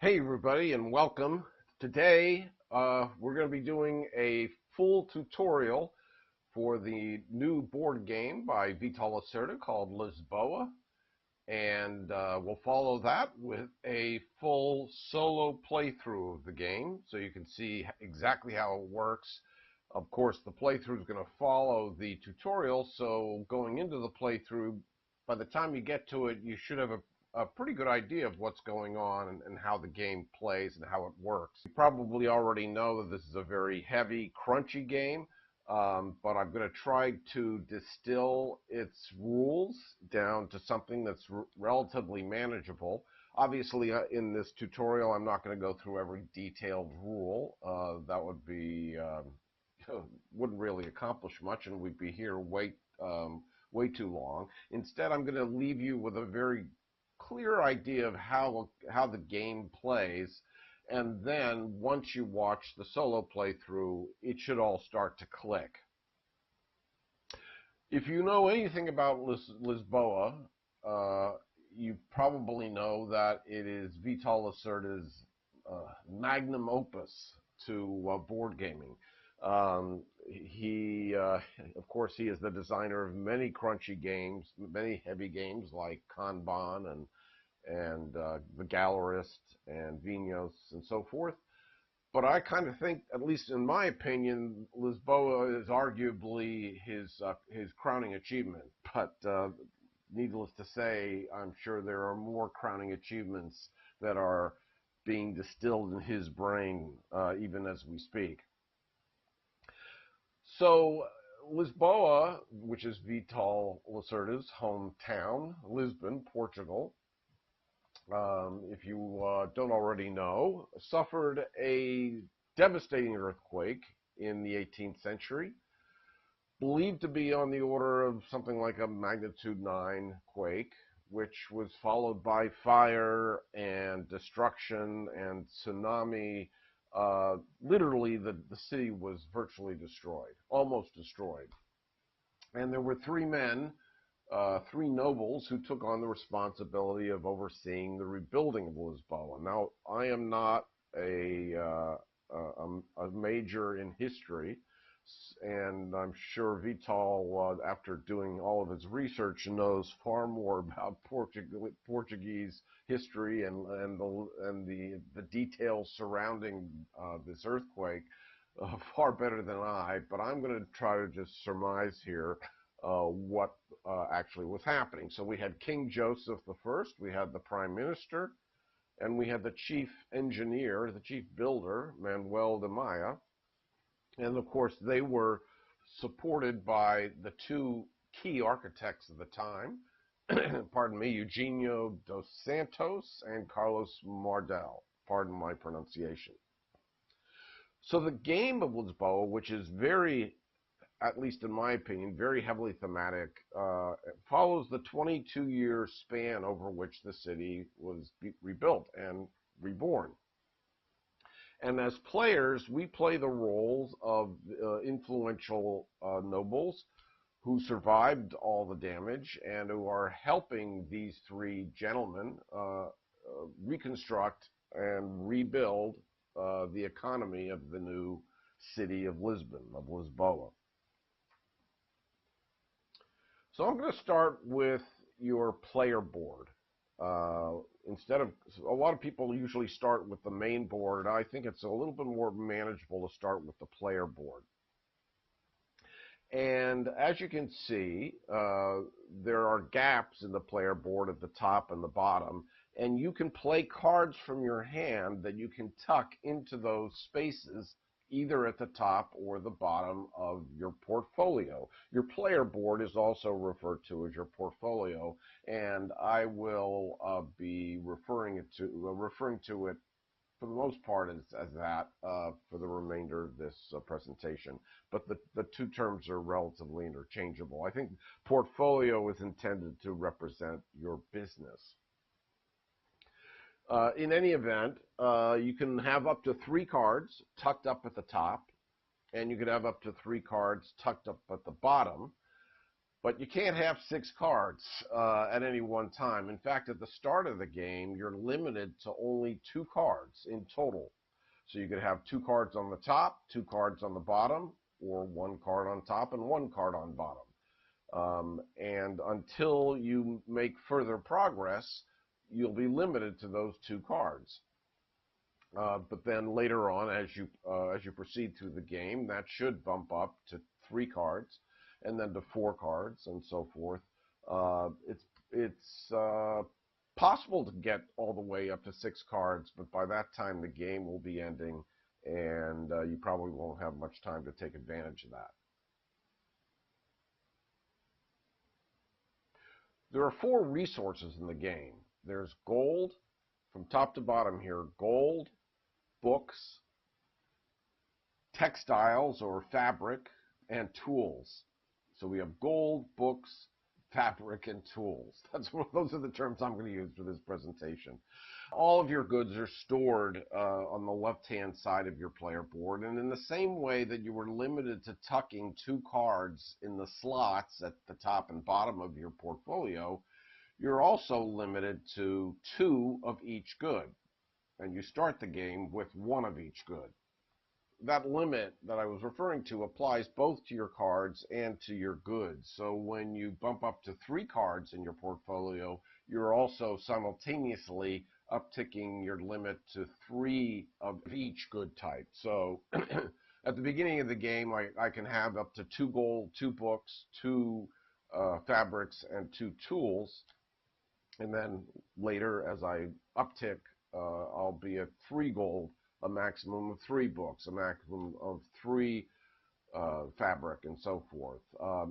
Hey everybody and welcome. Today we're going to be doing a full tutorial for the new board game by Vital Lacerda called Lisboa, and we'll follow that with a full solo playthrough of the game so you can see exactly how it works. Of course, the playthrough is going to follow the tutorial, so going into the playthrough, by the time you get to it, you should have a pretty good idea of what's going on and how the game plays and how it works. You probably already know that this is a very heavy, crunchy game, but I'm going to try to distill its rules down to something that's relatively manageable. Obviously, in this tutorial, I'm not going to go through every detailed rule. That would be wouldn't really accomplish much, and we'd be here way too long. Instead, I'm going to leave you with a very clear idea of how the game plays, and then once you watch the solo playthrough, it should all start to click. If you know anything about Lisboa, you probably know that it is Vital Lacerda's magnum opus to board gaming. Of course, he is the designer of many crunchy games, many heavy games like Kanban and The Gallerist and Vinos and so forth. But I kind of think, at least in my opinion, Lisboa is arguably his crowning achievement. But needless to say, I'm sure there are more crowning achievements that are being distilled in his brain even as we speak. So Lisboa, which is Vital Lacerda's hometown, Lisbon, Portugal, if you don't already know, suffered a devastating earthquake in the 18th century, believed to be on the order of something like a magnitude 9 quake, which was followed by fire and destruction and tsunami. Literally, the city was virtually destroyed, almost destroyed. And there were three men, three nobles, who took on the responsibility of overseeing the rebuilding of Lisboa. Now, I am not a major in history, and I'm sure Vital, after doing all of his research, knows far more about Portuguese history and the details surrounding this earthquake far better than I. But I'm going to try to just surmise here what actually was happening. So we had King Joseph I, we had the Prime Minister, and we had the chief engineer, the chief builder, Manuel de Maia. And of course, they were supported by the two key architects of the time, pardon me, Eugenio dos Santos and Carlos Mardel, pardon my pronunciation. So the game of Lisboa, which is very, at least in my opinion, very heavily thematic, follows the 22-year span over which the city was rebuilt and reborn. And as players, we play the roles of influential nobles who survived all the damage and who are helping these three gentlemen reconstruct and rebuild the economy of the new city of Lisbon, of Lisboa. So I'm going to start with your player board. Instead of, a lot of people usually start with the main board. I think it's a little bit more manageable to start with the player board. And as you can see, there are gaps in the player board at the top and the bottom, and you can play cards from your hand that you can tuck into those spaces, either at the top or the bottom of your portfolio. Your player board is also referred to as your portfolio, and I will be referring to it for the most part as that for the remainder of this presentation. But the two terms are relatively interchangeable. I think portfolio is intended to represent your business. In any event, you can have up to 3 cards tucked up at the top, and you could have up to 3 cards tucked up at the bottom. But you can't have 6 cards at any one time. In fact, at the start of the game, you're limited to only 2 cards in total. So you could have 2 cards on the top, 2 cards on the bottom, or 1 card on top and 1 card on bottom. And until you make further progress, you'll be limited to those 2 cards. But then later on, as you proceed through the game, that should bump up to 3 cards, and then to 4 cards, and so forth. It's possible to get all the way up to 6 cards, but by that time the game will be ending, and you probably won't have much time to take advantage of that. There are 4 resources in the game. There's gold, from top to bottom here, gold, books, textiles or fabric, and tools. So we have gold, books, fabric, and tools. Those are the terms I'm going to use for this presentation. All of your goods are stored on the left-hand side of your player board, and in the same way that you were limited to tucking 2 cards in the slots at the top and bottom of your portfolio, you're also limited to 2 of each good, and you start the game with 1 of each good. That limit that I was referring to applies both to your cards and to your goods. So when you bump up to 3 cards in your portfolio, you're also simultaneously upticking your limit to 3 of each good type. So at the beginning of the game, I can have up to 2 gold, 2 books, 2 fabrics, and 2 tools. And then later, as I uptick, I'll be at 3 gold, a maximum of 3 books, a maximum of 3 fabric, and so forth.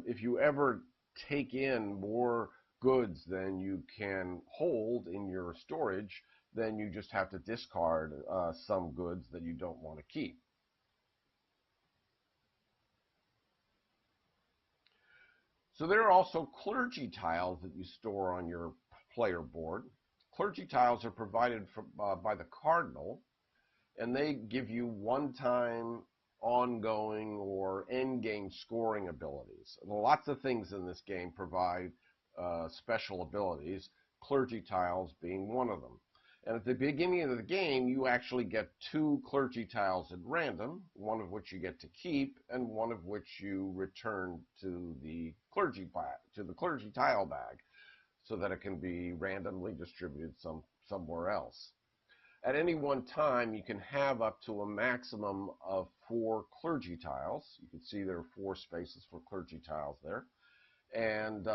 If you ever take in more goods than you can hold in your storage, then you just have to discard some goods that you don't want to keep. So there are also clergy tiles that you store on your player board. Clergy tiles are provided by the Cardinal, and they give you one-time, ongoing, or end-game scoring abilities. Lots of things in this game provide special abilities, clergy tiles being one of them. And at the beginning of the game, you actually get 2 clergy tiles at random, one of which you get to keep, and one of which you return to the clergy tile bag, so that it can be randomly distributed somewhere else. At any one time, you can have up to a maximum of 4 clergy tiles. You can see there are 4 spaces for clergy tiles there. And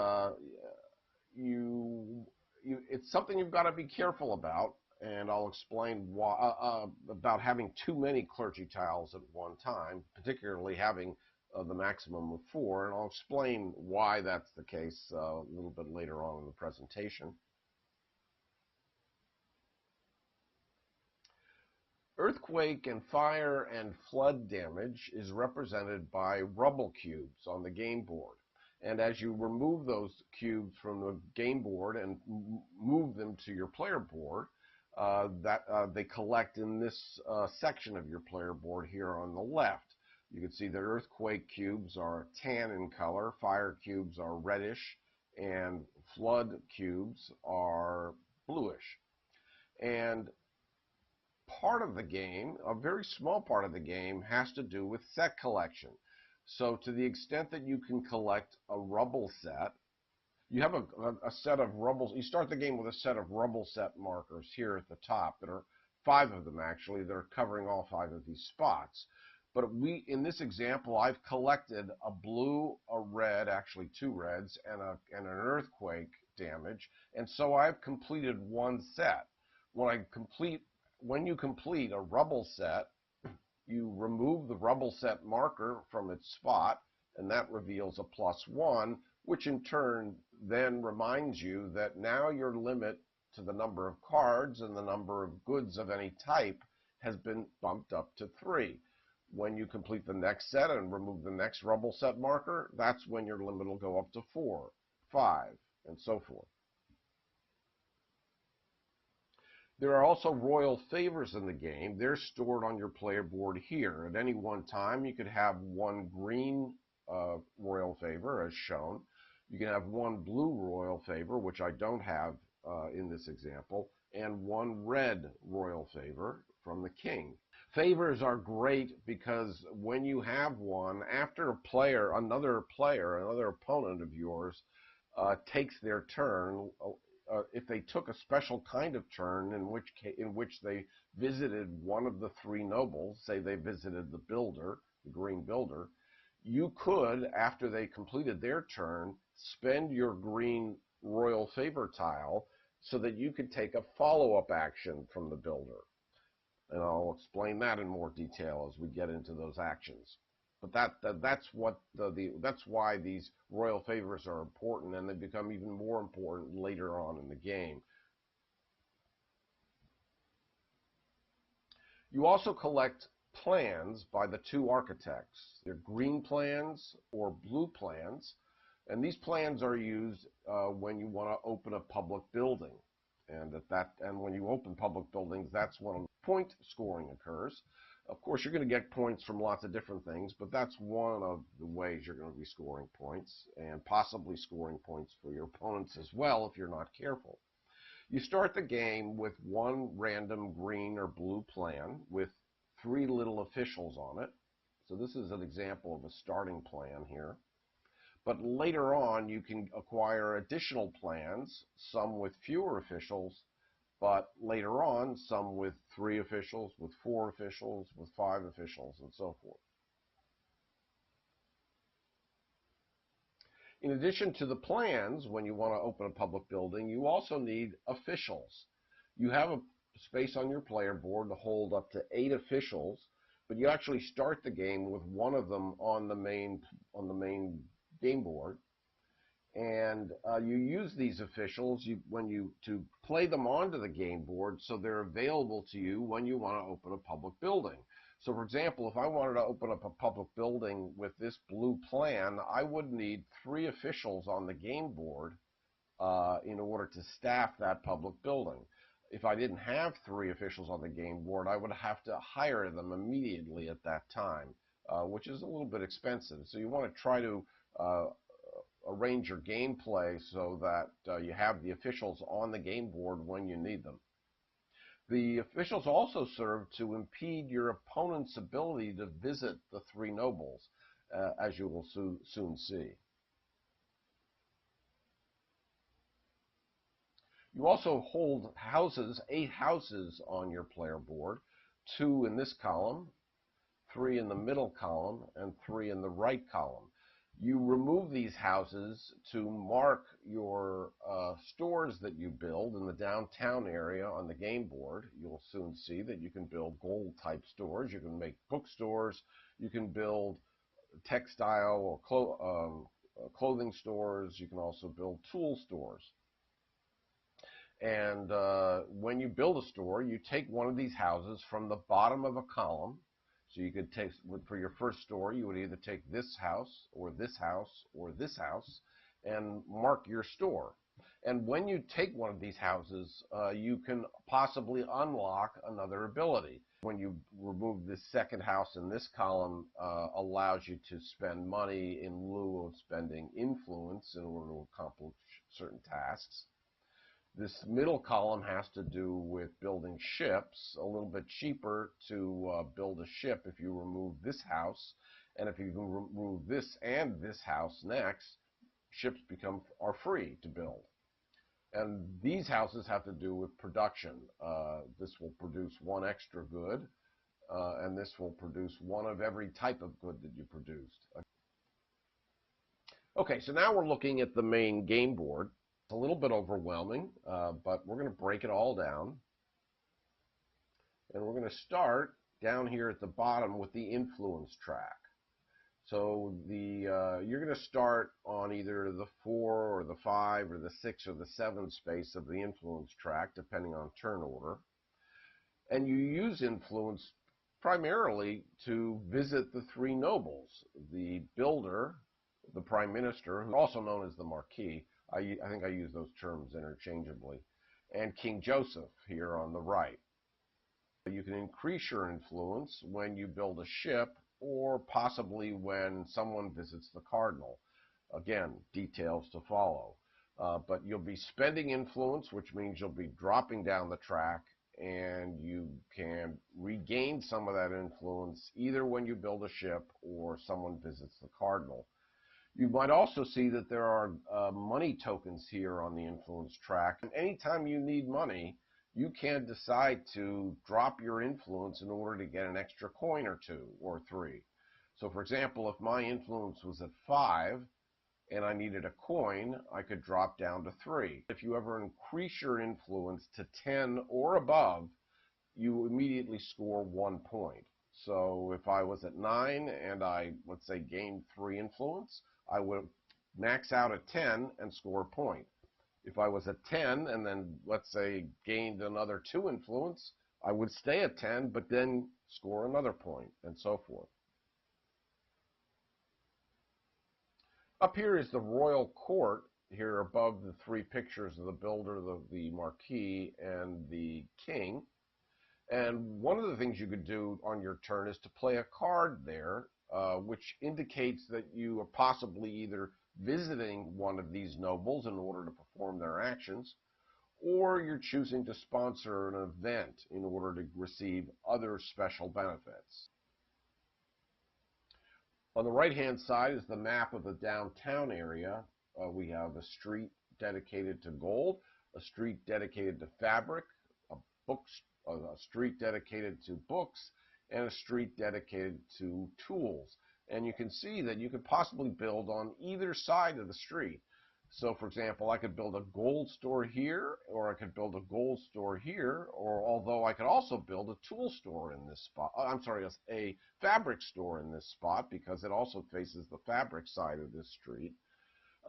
it's something you've got to be careful about, and I'll explain why, about having too many clergy tiles at one time, particularly having the maximum of 4, and I'll explain why that's the case a little bit later on in the presentation. Earthquake and fire and flood damage is represented by Rubble Cubes on the game board. And as you remove those cubes from the game board and move them to your player board, they collect in this section of your player board here on the left. You can see that earthquake cubes are tan in color, fire cubes are reddish, and flood cubes are bluish. And part of the game, a very small part of the game, has to do with set collection. So to the extent that you can collect a rubble set, you have a set of rubble. You start the game with a set of rubble set markers here at the top. There are 5 of them actually that are covering all 5 of these spots. But in this example, I've collected a blue, a red, actually 2 reds, and an earthquake damage, and so I've completed 1 set. When you complete a rubble set, you remove the rubble set marker from its spot, and that reveals a +1, which in turn then reminds you that now your limit to the number of cards and the number of goods of any type has been bumped up to 3. When you complete the next set and remove the next rubble set marker, that's when your limit will go up to 4, 5, and so forth. There are also royal favors in the game. They're stored on your player board here. At any one time, you could have 1 green royal favor, as shown. You can have one blue royal favor, which I don't have in this example, and one red royal favor from the king. Favors are great because when you have one, after another opponent of yours, takes their turn, if they took a special kind of turn in which they visited one of the three nobles, say they visited the builder, the green builder, you could, after they completed their turn, spend your green royal favor tile so that you could take a follow-up action from the builder. And I'll explain that in more detail as we get into those actions. But that's why these royal favors are important, and they become even more important later on in the game. You also collect plans by the two architects. They're green plans or blue plans, and these plans are used when you want to open a public building. And when you open public buildings, that's when point scoring occurs. Of course, you're going to get points from lots of different things, but that's one of the ways you're going to be scoring points, and possibly scoring points for your opponents as well if you're not careful. You start the game with one random green or blue plan with three little officials on it. So this is an example of a starting plan here. But later on, you can acquire additional plans, some with fewer officials, but later on, some with 3 officials, with 4 officials, with 5 officials, and so forth. In addition to the plans, when you want to open a public building, you also need officials. You have a space on your player board to hold up to 8 officials, but you actually start the game with one of them on the main game board. And you use these officials to play them onto the game board so they're available to you when you want to open a public building. So for example, if I wanted to open up a public building with this blue plan, I would need 3 officials on the game board in order to staff that public building. If I didn't have 3 officials on the game board, I would have to hire them immediately at that time, which is a little bit expensive. So you want to try to arrange your gameplay so that you have the officials on the game board when you need them. The officials also serve to impede your opponent's ability to visit the 3 nobles, as you will soon see. You also hold houses, 8 houses on your player board, 2 in this column, 3 in the middle column, and 3 in the right column. You remove these houses to mark your stores that you build in the downtown area on the game board. You'll soon see that you can build gold-type stores. You can make bookstores. You can build textile or clothing stores. You can also build tool stores. And when you build a store, you take one of these houses from the bottom of a column. So you could take, for your first store, you would either take this house, or this house, or this house, and mark your store. And when you take one of these houses, you can possibly unlock another ability. When you remove this second house in this column, allows you to spend money in lieu of spending influence in order to accomplish certain tasks. This middle column has to do with building ships, a little bit cheaper to build a ship if you remove this house. And if you remove this and this house next, ships are free to build. And these houses have to do with production. This will produce 1 extra good, and this will produce 1 of every type of good that you produced. Okay, so now we're looking at the main game board. It's a little bit overwhelming, but we're going to break it all down. And we're going to start down here at the bottom with the influence track. So you're going to start on either the 4 or the 5 or the 6 or the 7 space of the influence track, depending on turn order. And you use influence primarily to visit the 3 nobles, the builder, the prime minister, who's also known as the Marquee. I think I use those terms interchangeably, and King Joseph here on the right. You can increase your influence when you build a ship, or possibly when someone visits the cardinal. Again, details to follow. But you'll be spending influence, which means you'll be dropping down the track, and you can regain some of that influence either when you build a ship or someone visits the Cardinal. You might also see that there are money tokens here on the influence track. And anytime you need money, you can decide to drop your influence in order to get an extra coin or 2 or 3. So for example, if my influence was at 5 and I needed a coin, I could drop down to 3. If you ever increase your influence to 10 or above, you immediately score 1 point. So if I was at 9 and I, let's say, gained 3 influence, I would max out at 10 and score a point. If I was at 10 and then, let's say, gained another 2 influence, I would stay at 10, but then score another point, and so forth. Up here is the royal court, here above the 3 pictures of the builder, the marquis, and the king. And one of the things you could do on your turn is to play a card there, which indicates that you are possibly either visiting one of these nobles in order to perform their actions, or you're choosing to sponsor an event in order to receive other special benefits. On the right-hand side is the map of the downtown area. We have a street dedicated to gold, a street dedicated to fabric, a street dedicated to books, and a street dedicated to tools. And you can see that you could possibly build on either side of the street. So for example, I could build a gold store here, or I could build a gold store here, or although I could also build a tool store in this spot. I'm sorry, a fabric store in this spot, because it also faces the fabric side of this street.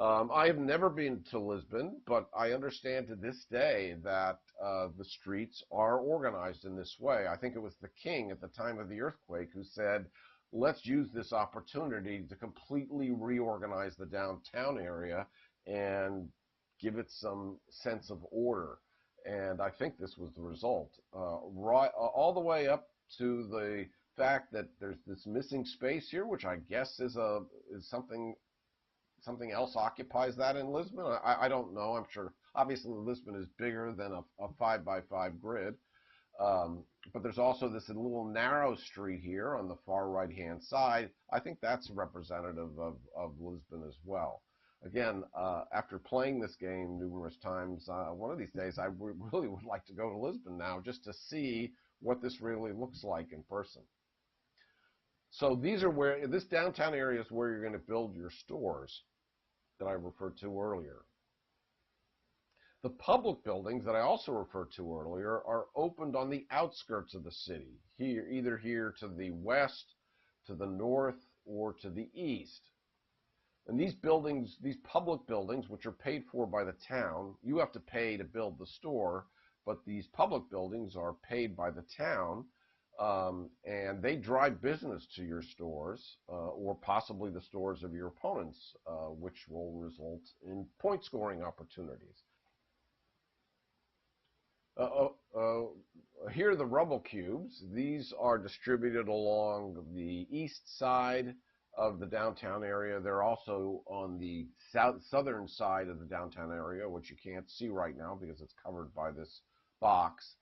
I have never been to Lisbon, but I understand to this day that the streets are organized in this way. I think it was the king at the time of the earthquake who said, let's use this opportunity to completely reorganize the downtown area and give it some sense of order. And I think this was the result. Right, all the way up to the fact that there's this missing space here, which I guess is something else occupies that in Lisbon. I don't know. I'm sure. Obviously, Lisbon is bigger than a 5x5 grid. But there's also this little narrow street here on the far right-hand side. I think that's representative of Lisbon as well. Again, after playing this game numerous times, one of these days I really would like to go to Lisbon now just to see what this really looks like in person. So these are where, this downtown area is where you're going to build your stores that I referred to earlier. The public buildings that I also referred to earlier are opened on the outskirts of the city, either here to the west, to the north, or to the east. And these buildings, these public buildings, which are paid for by the town, you have to pay to build the store, but these public buildings are paid by the town, and they drive business to your stores, or possibly the stores of your opponents, which will result in point scoring opportunities. Here are the Rubble Cubes. These are distributed along the east side of the downtown area. They're also on the southern side of the downtown area, which you can't see right now because it's covered by this box.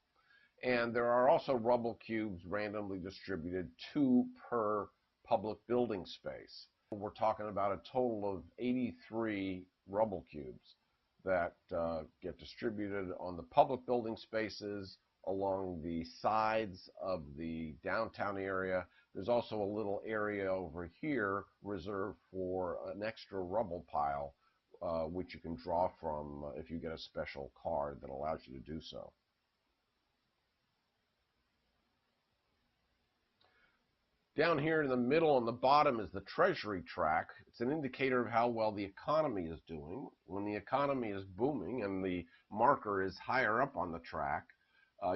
And there are also Rubble Cubes randomly distributed, 2 per public building space. We're talking about a total of 83 Rubble Cubes that get distributed on the public building spaces along the sides of the downtown area. There's also a little area over here reserved for an extra rubble pile, which you can draw from if you get a special card that allows you to do so. Down here in the middle on the bottom is the Treasury Track. It's an indicator of how well the economy is doing. When the economy is booming and the marker is higher up on the track,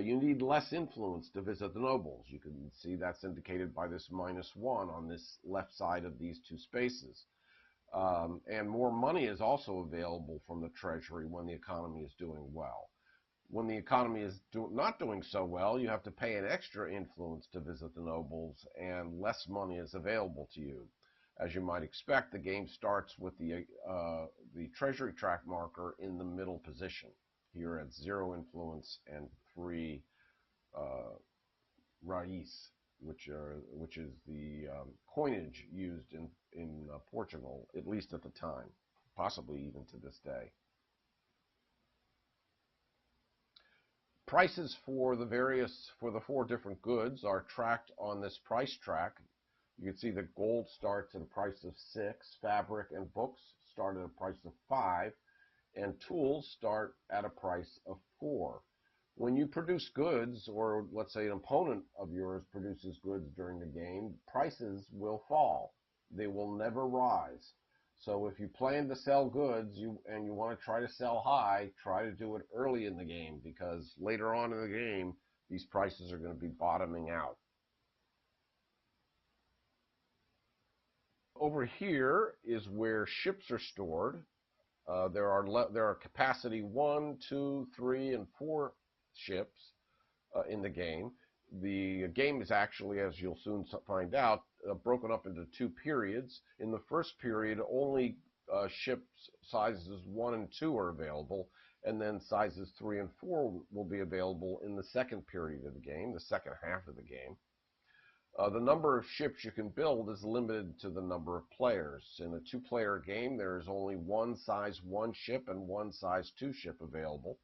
you need less influence to visit the nobles. You can see that's indicated by this -1 on this left side of these 2 spaces. And more money is also available from the Treasury when the economy is doing well. When the economy is not doing so well, you have to pay an extra influence to visit the nobles, and less money is available to you. As you might expect, the game starts with the Treasury Track marker in the middle position, here at 0 influence and 3 raiz, which is the coinage used in Portugal, at least at the time, possibly even to this day. Prices for the 4 different goods are tracked on this price track. You can see that gold starts at a price of 6, fabric and books start at a price of 5, and tools start at a price of 4. When you produce goods, or let's say an opponent of yours produces goods during the game, prices will fall. They will never rise. So if you plan to sell goods and you want to try to sell high, try to do it early in the game, because later on in the game, these prices are going to be bottoming out. Over here is where ships are stored. There are capacity 1, 2, 3, and 4 ships in the game. The game is actually, as you'll soon find out, broken up into 2 periods. In the first period, only ships sizes 1 and 2 are available, and then sizes 3 and 4 will be available in the second period of the game, the second half of the game. The number of ships you can build is limited to the number of players. In a 2-player game, there is only 1 size 1 ship and 1 size 2 ship available.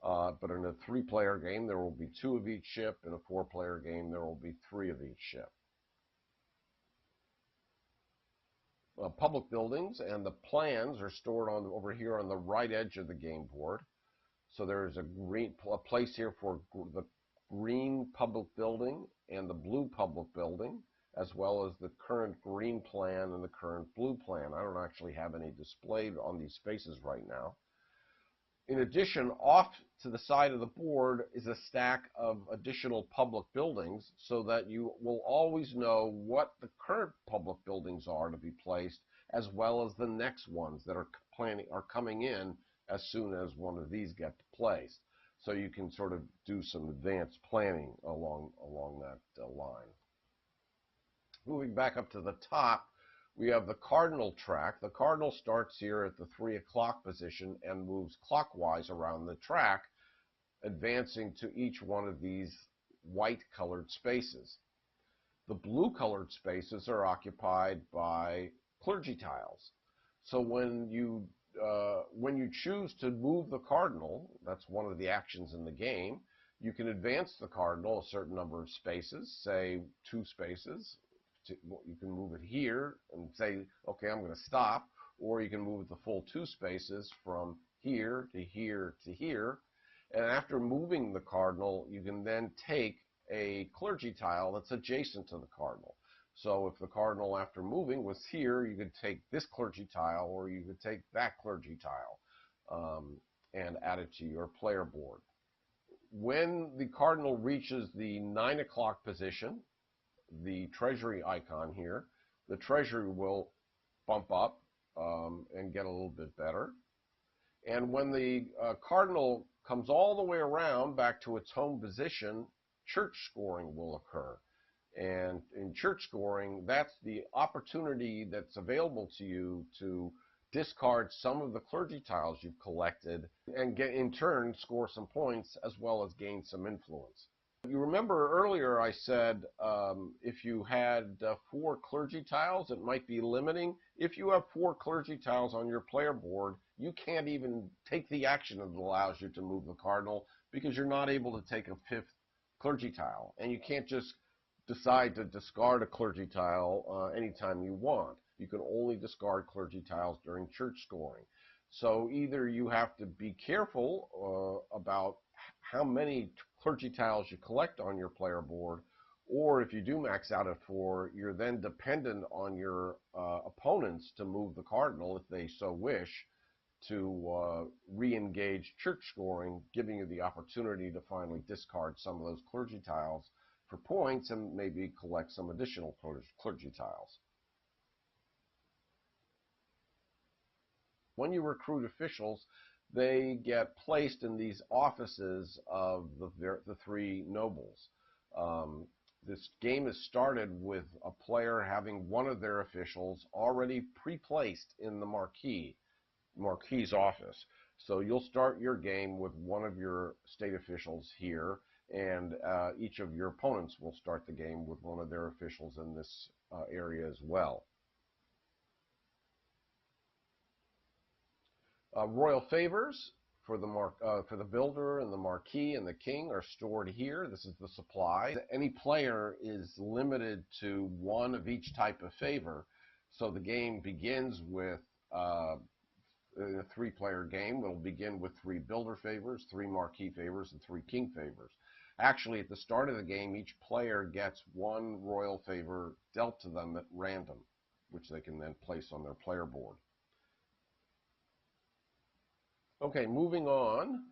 But in a 3-player game, there will be 2 of each ship. In a 4-player game, there will be 3 of each ship. Public buildings and the plans are stored over here on the right edge of the game board. So there's a place here for the green public building and the blue public building, as well as the current green plan and the current blue plan. I don't actually have any displayed on these spaces right now. In addition, off to the side of the board is a stack of additional public buildings, so that you will always know what the current public buildings are to be placed, as well as the next ones that are coming in as soon as one of these get placed. So you can sort of do some advanced planning along that line. Moving back up to the top, we have the Cardinal Track. The Cardinal starts here at the 3 o'clock position and moves clockwise around the track, advancing to each one of these white-colored spaces. The blue-colored spaces are occupied by Clergy Tiles. So when you choose to move the Cardinal, that's one of the actions in the game, you can advance the Cardinal a certain number of spaces, say 2 spaces. You can move it here and say, okay, I'm going to stop, or you can move it the full 2 spaces from here to here to here. And after moving the Cardinal, you can then take a Clergy Tile that's adjacent to the Cardinal. So if the Cardinal, after moving, was here, you could take this Clergy Tile, or you could take that Clergy Tile and add it to your player board. When the Cardinal reaches the 9 o'clock position, the treasury icon here, the treasury will bump up and get a little bit better. And when the Cardinal comes all the way around back to its home position, church scoring will occur. And in church scoring, that's the opportunity that's available to you to discard some of the Clergy Tiles you've collected and in turn score some points as well as gain some influence. You remember earlier I said if you had 4 Clergy Tiles, it might be limiting. If you have 4 Clergy Tiles on your player board, you can't even take the action that allows you to move the Cardinal, because you're not able to take a 5th Clergy Tile. And you can't just decide to discard a Clergy Tile anytime you want. You can only discard Clergy Tiles during church scoring. So either you have to be careful about how many Clergy Tiles you collect on your player board, or if you do max out at 4, you're then dependent on your opponents to move the Cardinal, if they so wish, to re-engage church scoring, giving you the opportunity to finally discard some of those Clergy Tiles for points and maybe collect some additional Clergy Tiles. When you recruit officials, they get placed in these offices of the 3 nobles. This game is started with a player having one of their officials already pre-placed in the Marquee's office. So you'll start your game with one of your state officials here, and each of your opponents will start the game with one of their officials in this area as well. Royal favors for the builder and the marquee and the king are stored here. This is the supply. Any player is limited to one of each type of favor, so the game begins with in a three-player game. We'll begin with 3 builder favors, 3 marquee favors, and 3 king favors. Actually, at the start of the game, each player gets 1 royal favor dealt to them at random, which they can then place on their player board. Okay, moving on.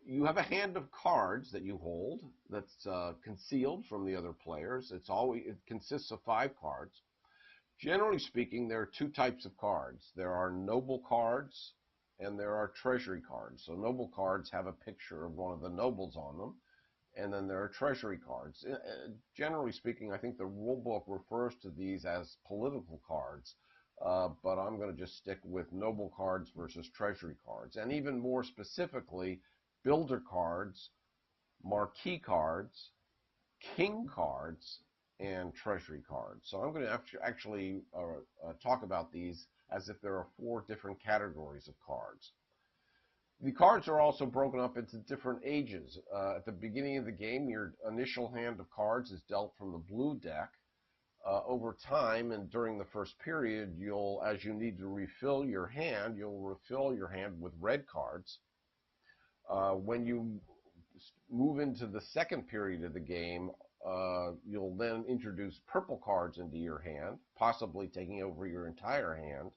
You have a hand of cards that you hold that's concealed from the other players. It consists of 5 cards. Generally speaking, there are 2 types of cards. There are noble cards and there are treasury cards. So noble cards have a picture of one of the nobles on them, and then there are treasury cards. Generally speaking, I think the rule book refers to these as political cards, but I'm going to just stick with noble cards versus treasury cards. And even more specifically, builder cards, marquee cards, king cards, and treasury cards. So I'm going to actually talk about these as if there are 4 different categories of cards. The cards are also broken up into different ages. At the beginning of the game, your initial hand of cards is dealt from the blue deck. Over time and during the first period, as you need to refill your hand, you'll refill your hand with red cards. When you move into the second period of the game, you'll then introduce purple cards into your hand, possibly taking over your entire hand.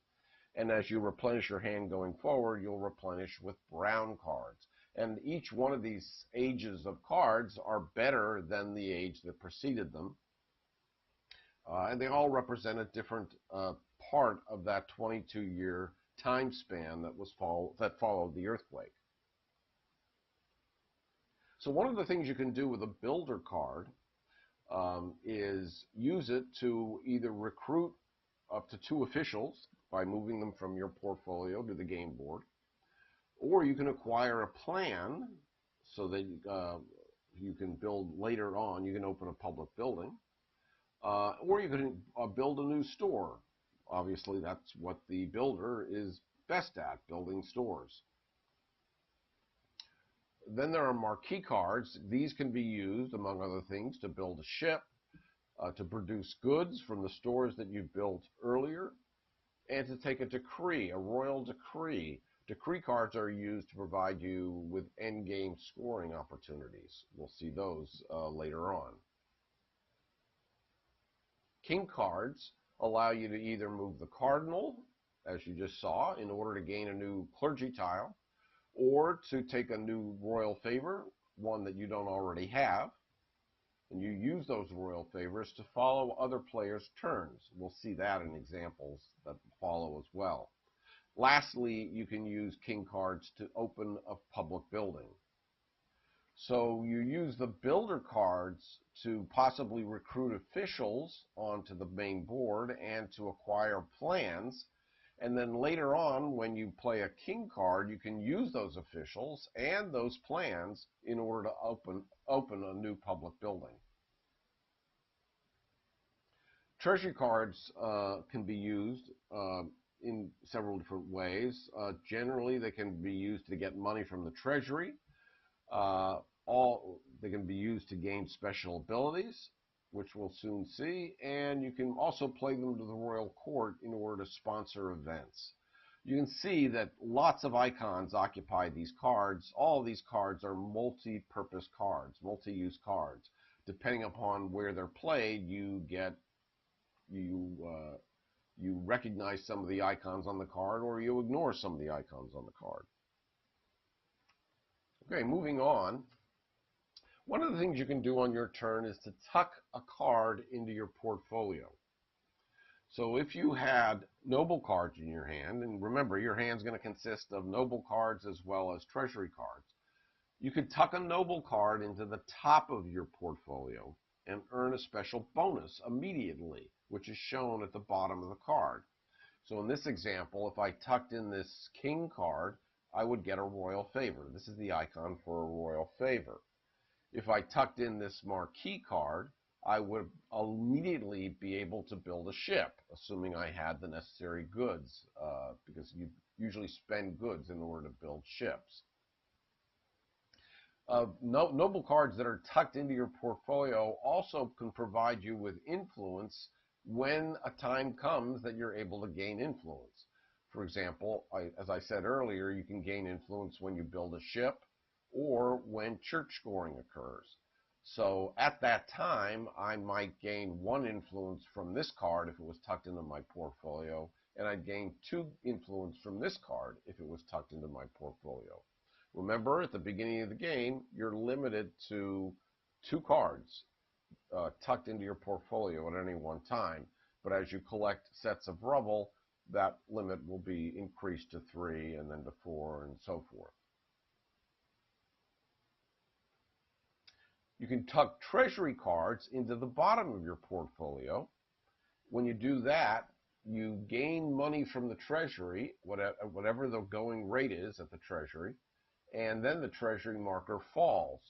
And as you replenish your hand going forward, you'll replenish with brown cards. And each one of these ages of cards are better than the age that preceded them. And they all represent a different part of that 22-year time span that followed the earthquake. So one of the things you can do with a builder card is use it to either recruit up to 2 officials by moving them from your portfolio to the game board, or you can acquire a plan so that you can build later on. You can open a public building, or you can build a new store. Obviously, that's what the builder is best at, building stores. Then there are marquee cards. These can be used, among other things, to build a ship, to produce goods from the stores that you built earlier, and to take a decree, a royal decree. Decree cards are used to provide you with endgame scoring opportunities. We'll see those later on. King cards allow you to either move the cardinal, as you just saw, in order to gain a new clergy tile, or to take a new royal favor, one that you don't already have, and you use those royal favors to follow other players' turns. We'll see that in examples that follow as well. Lastly, you can use king cards to open a public building. So you use the builder cards to possibly recruit officials onto the main board and to acquire plans. And then later on, when you play a king card, you can use those officials and those plans in order to open a new public building. Treasury cards can be used in several different ways. Generally, they can be used to get money from the treasury. They can be used to gain special abilities, which we'll soon see, and you can also play them to the royal court in order to sponsor events. You can see that lots of icons occupy these cards. All of these cards are multi-purpose cards, multi-use cards. Depending upon where they're played, you recognize some of the icons on the card, or you ignore some of the icons on the card. Okay, moving on. One of the things you can do on your turn is to tuck a card into your portfolio. So if you had noble cards in your hand, and remember your hand's going to consist of noble cards as well as treasury cards. You could tuck a noble card into the top of your portfolio and earn a special bonus immediately, which is shown at the bottom of the card. So in this example, if I tucked in this king card, I would get a royal favor. This is the icon for a royal favor. If I tucked in this marquee card, I would immediately be able to build a ship, assuming I had the necessary goods, because you usually spend goods in order to build ships. Noble cards that are tucked into your portfolio also can provide you with influence when a time comes that you're able to gain influence. For example, as I said earlier, you can gain influence when you build a ship or when church scoring occurs. So at that time, I might gain 1 influence from this card if it was tucked into my portfolio, and I'd gain 2 influence from this card if it was tucked into my portfolio. Remember, at the beginning of the game, you're limited to 2 cards tucked into your portfolio at any one time. But as you collect sets of rubble, that limit will be increased to 3 and then to 4 and so forth. You can tuck treasury cards into the bottom of your portfolio. When you do that, you gain money from the treasury, whatever the going rate is at the treasury, and then the treasury marker falls,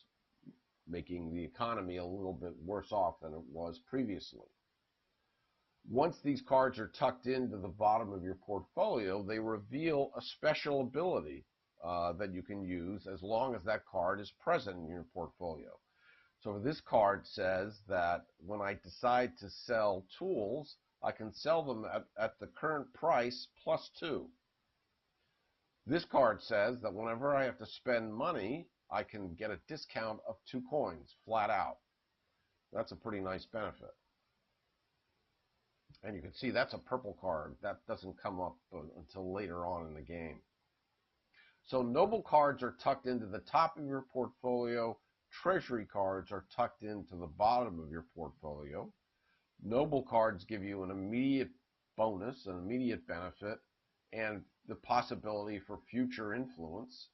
making the economy a little bit worse off than it was previously. Once these cards are tucked into the bottom of your portfolio, they reveal a special ability that you can use as long as that card is present in your portfolio. So this card says that when I decide to sell tools, I can sell them at the current price plus 2. This card says that whenever I have to spend money, I can get a discount of 2 coins, flat out. That's a pretty nice benefit. And you can see that's a purple card. That doesn't come up until later on in the game. So noble cards are tucked into the top of your portfolio. Treasury cards are tucked into the bottom of your portfolio. Noble cards give you an immediate bonus, an immediate benefit, and the possibility for future influence.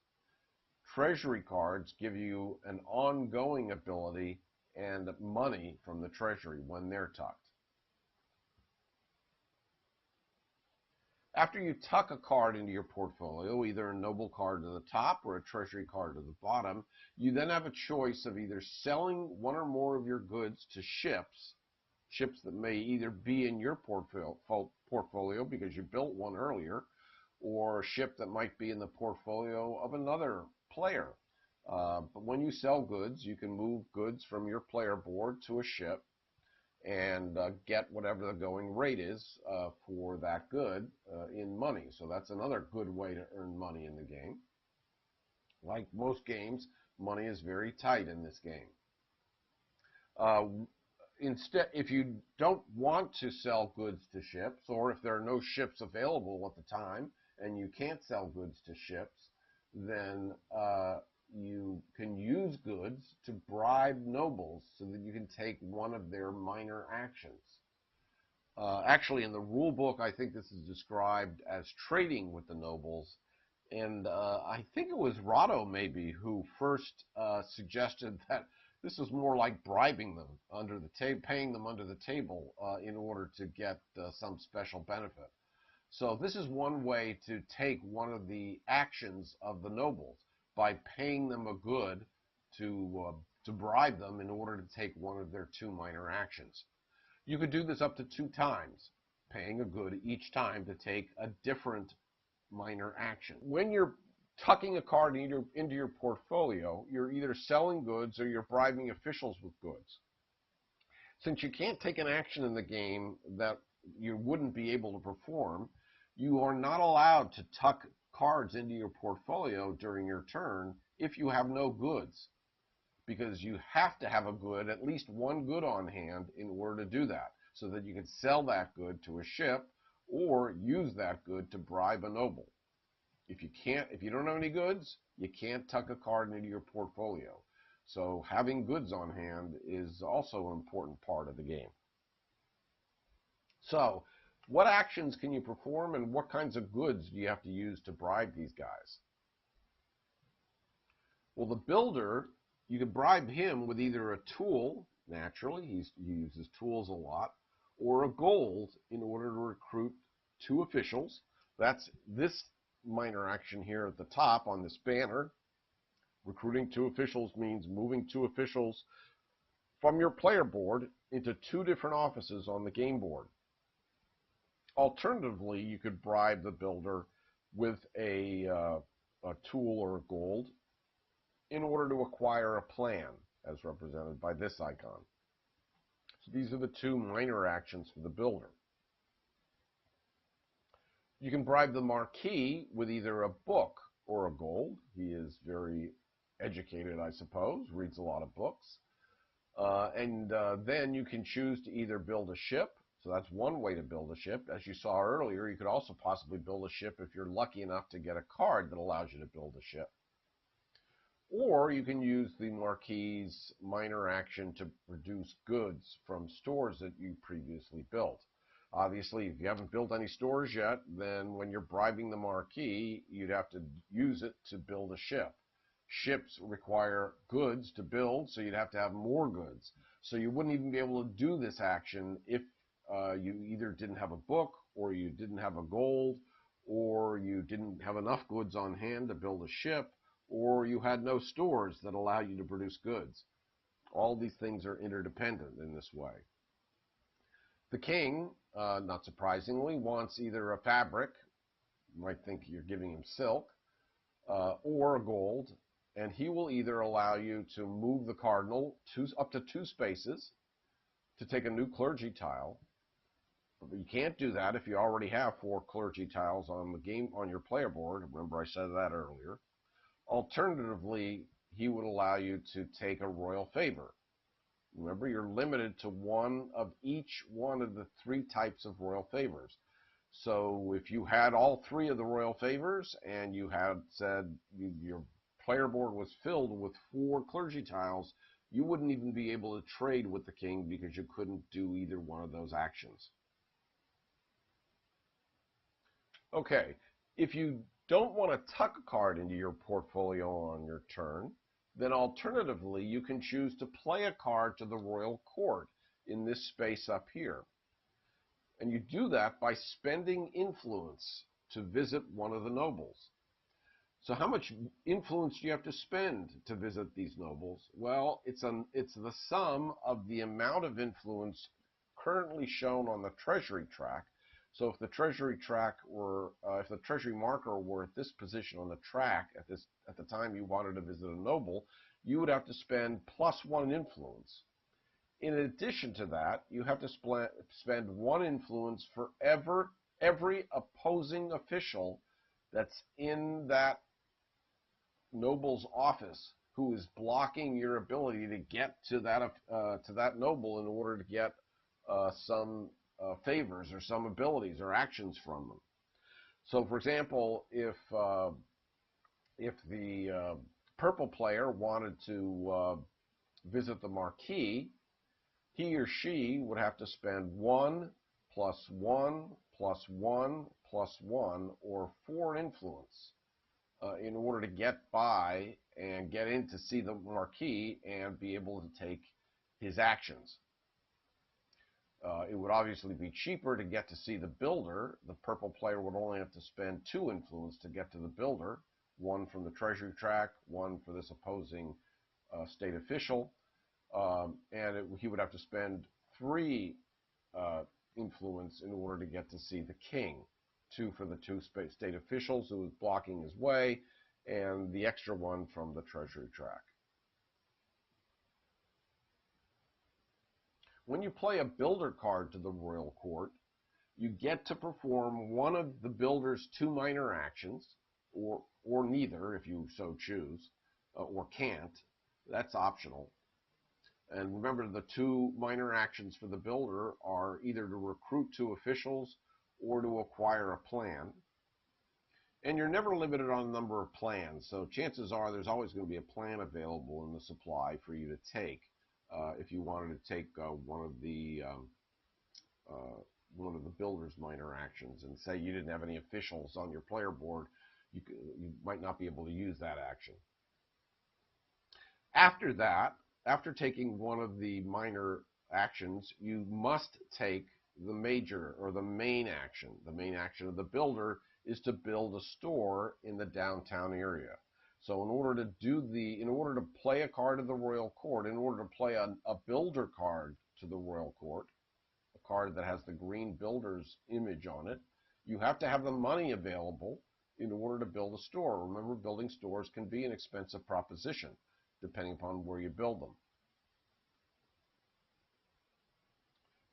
Treasury cards give you an ongoing ability and money from the treasury when they're tucked. After you tuck a card into your portfolio, either a noble card to the top or a treasury card to the bottom, you then have a choice of either selling 1 or more of your goods to ships that may either be in your portfolio because you built one earlier, or a ship that might be in the portfolio of another player. But when you sell goods, you can move goods from your player board to a ship and get whatever the going rate is for that good in money. So that's another good way to earn money in the game. Like most games, money is very tight in this game. Instead, if you don't want to sell goods to ships, or if there are no ships available at the time and you can't sell goods to ships, then you can use goods to bribe nobles so that you can take one of their minor actions. Actually, in the rule book, I think this is described as trading with the nobles, and I think it was Rado maybe who first suggested that this is more like bribing them under the table, paying them under the table in order to get some special benefit. So this is one way to take one of the actions of the nobles by paying them a good to bribe them in order to take one of their 2 minor actions. You could do this up to 2 times, paying a good each time to take a different minor action. When you're tucking a card into your portfolio, you're either selling goods or you're bribing officials with goods. Since you can't take an action in the game that you wouldn't be able to perform, you are not allowed to tuck cards into your portfolio during your turn if you have no goods, because you have to have a good, at least 1 good on hand in order to do that, so that you can sell that good to a ship or use that good to bribe a noble. If you don't have any goods, you can't tuck a card into your portfolio. So having goods on hand is also an important part of the game. So what actions can you perform, and what kinds of goods do you have to use to bribe these guys? Well, the builder, you can bribe him with either a tool, naturally, he uses tools a lot, or a gold in order to recruit 2 officials. That's this minor action here at the top on this banner. Recruiting 2 officials means moving 2 officials from your player board into 2 different offices on the game board. Alternatively, you could bribe the builder with a tool or a gold in order to acquire a plan, as represented by this icon. So these are the 2 minor actions for the builder. You can bribe the Marquee with either a book or a gold. He is very educated, I suppose, reads a lot of books. Then you can choose to either build a ship. So that's one way to build a ship. As you saw earlier, you could also possibly build a ship if you're lucky enough to get a card that allows you to build a ship. Or you can use the Marquee's minor action to produce goods from stores that you previously built. Obviously, if you haven't built any stores yet, then when you're bribing the Marquee, you'd have to use it to build a ship. Ships require goods to build, so you'd have to have more goods. So you wouldn't even be able to do this action if you either didn't have a book, or you didn't have a gold, or you didn't have enough goods on hand to build a ship, or you had no stores that allow you to produce goods. All these things are interdependent in this way. The king, not surprisingly, wants either a fabric, you might think you're giving him silk, or a gold, and he will either allow you to move the cardinal up to 2 spaces to take a new clergy tile. But you can't do that if you already have 4 clergy tiles on your player board. Remember I said that earlier. Alternatively, he would allow you to take a royal favor. Remember, you're limited to 1 of each one of the 3 types of royal favors. So if you had all 3 of the royal favors and you had said your player board was filled with 4 clergy tiles, you wouldn't even be able to trade with the king because you couldn't do either one of those actions. Okay, if you don't want to tuck a card into your portfolio on your turn, then alternatively you can choose to play a card to the royal court in this space up here. And you do that by spending influence to visit one of the nobles. So how much influence do you have to spend to visit these nobles? Well, it's the sum of the amount of influence currently shown on the treasury track. So if the treasury track were, if the treasury marker were at this position on the track at the time you wanted to visit a noble, you would have to spend +1 influence. In addition to that, you have to spend 1 influence for every opposing official that's in that noble's office who is blocking your ability to get to that noble in order to get some favors or some abilities or actions from them. So, for example, if the purple player wanted to visit the Marquee, he or she would have to spend 1 + 1 + 1 + 1 or 4 influence in order to get by and get in to see the Marquee and be able to take his actions. It would obviously be cheaper to get to see the builder. The purple player would only have to spend 2 influence to get to the builder, 1 from the treasury track, 1 for this opposing state official, and he would have to spend 3 influence in order to get to see the king, 2 for the 2 state officials who was blocking his way, and the extra 1 from the treasury track. When you play a builder card to the royal court, you get to perform one of the builder's 2 minor actions, or neither if you so choose, or can't. That's optional. And remember, the 2 minor actions for the builder are either to recruit 2 officials or to acquire a plan. And you're never limited on the number of plans, so chances are there's always going to be a plan available in the supply for you to take. If you wanted to take one of the builder's minor actions, and say you didn't have any officials on your player board, you might not be able to use that action. After that, after taking one of the minor actions, you must take the major or the main action. The main action of the builder is to build a store in the downtown area. So in order to play a card of the royal court, in order to play a builder card to the royal court, a card that has the green builder's image on it, you have to have the money available in order to build a store. Remember, building stores can be an expensive proposition, depending upon where you build them.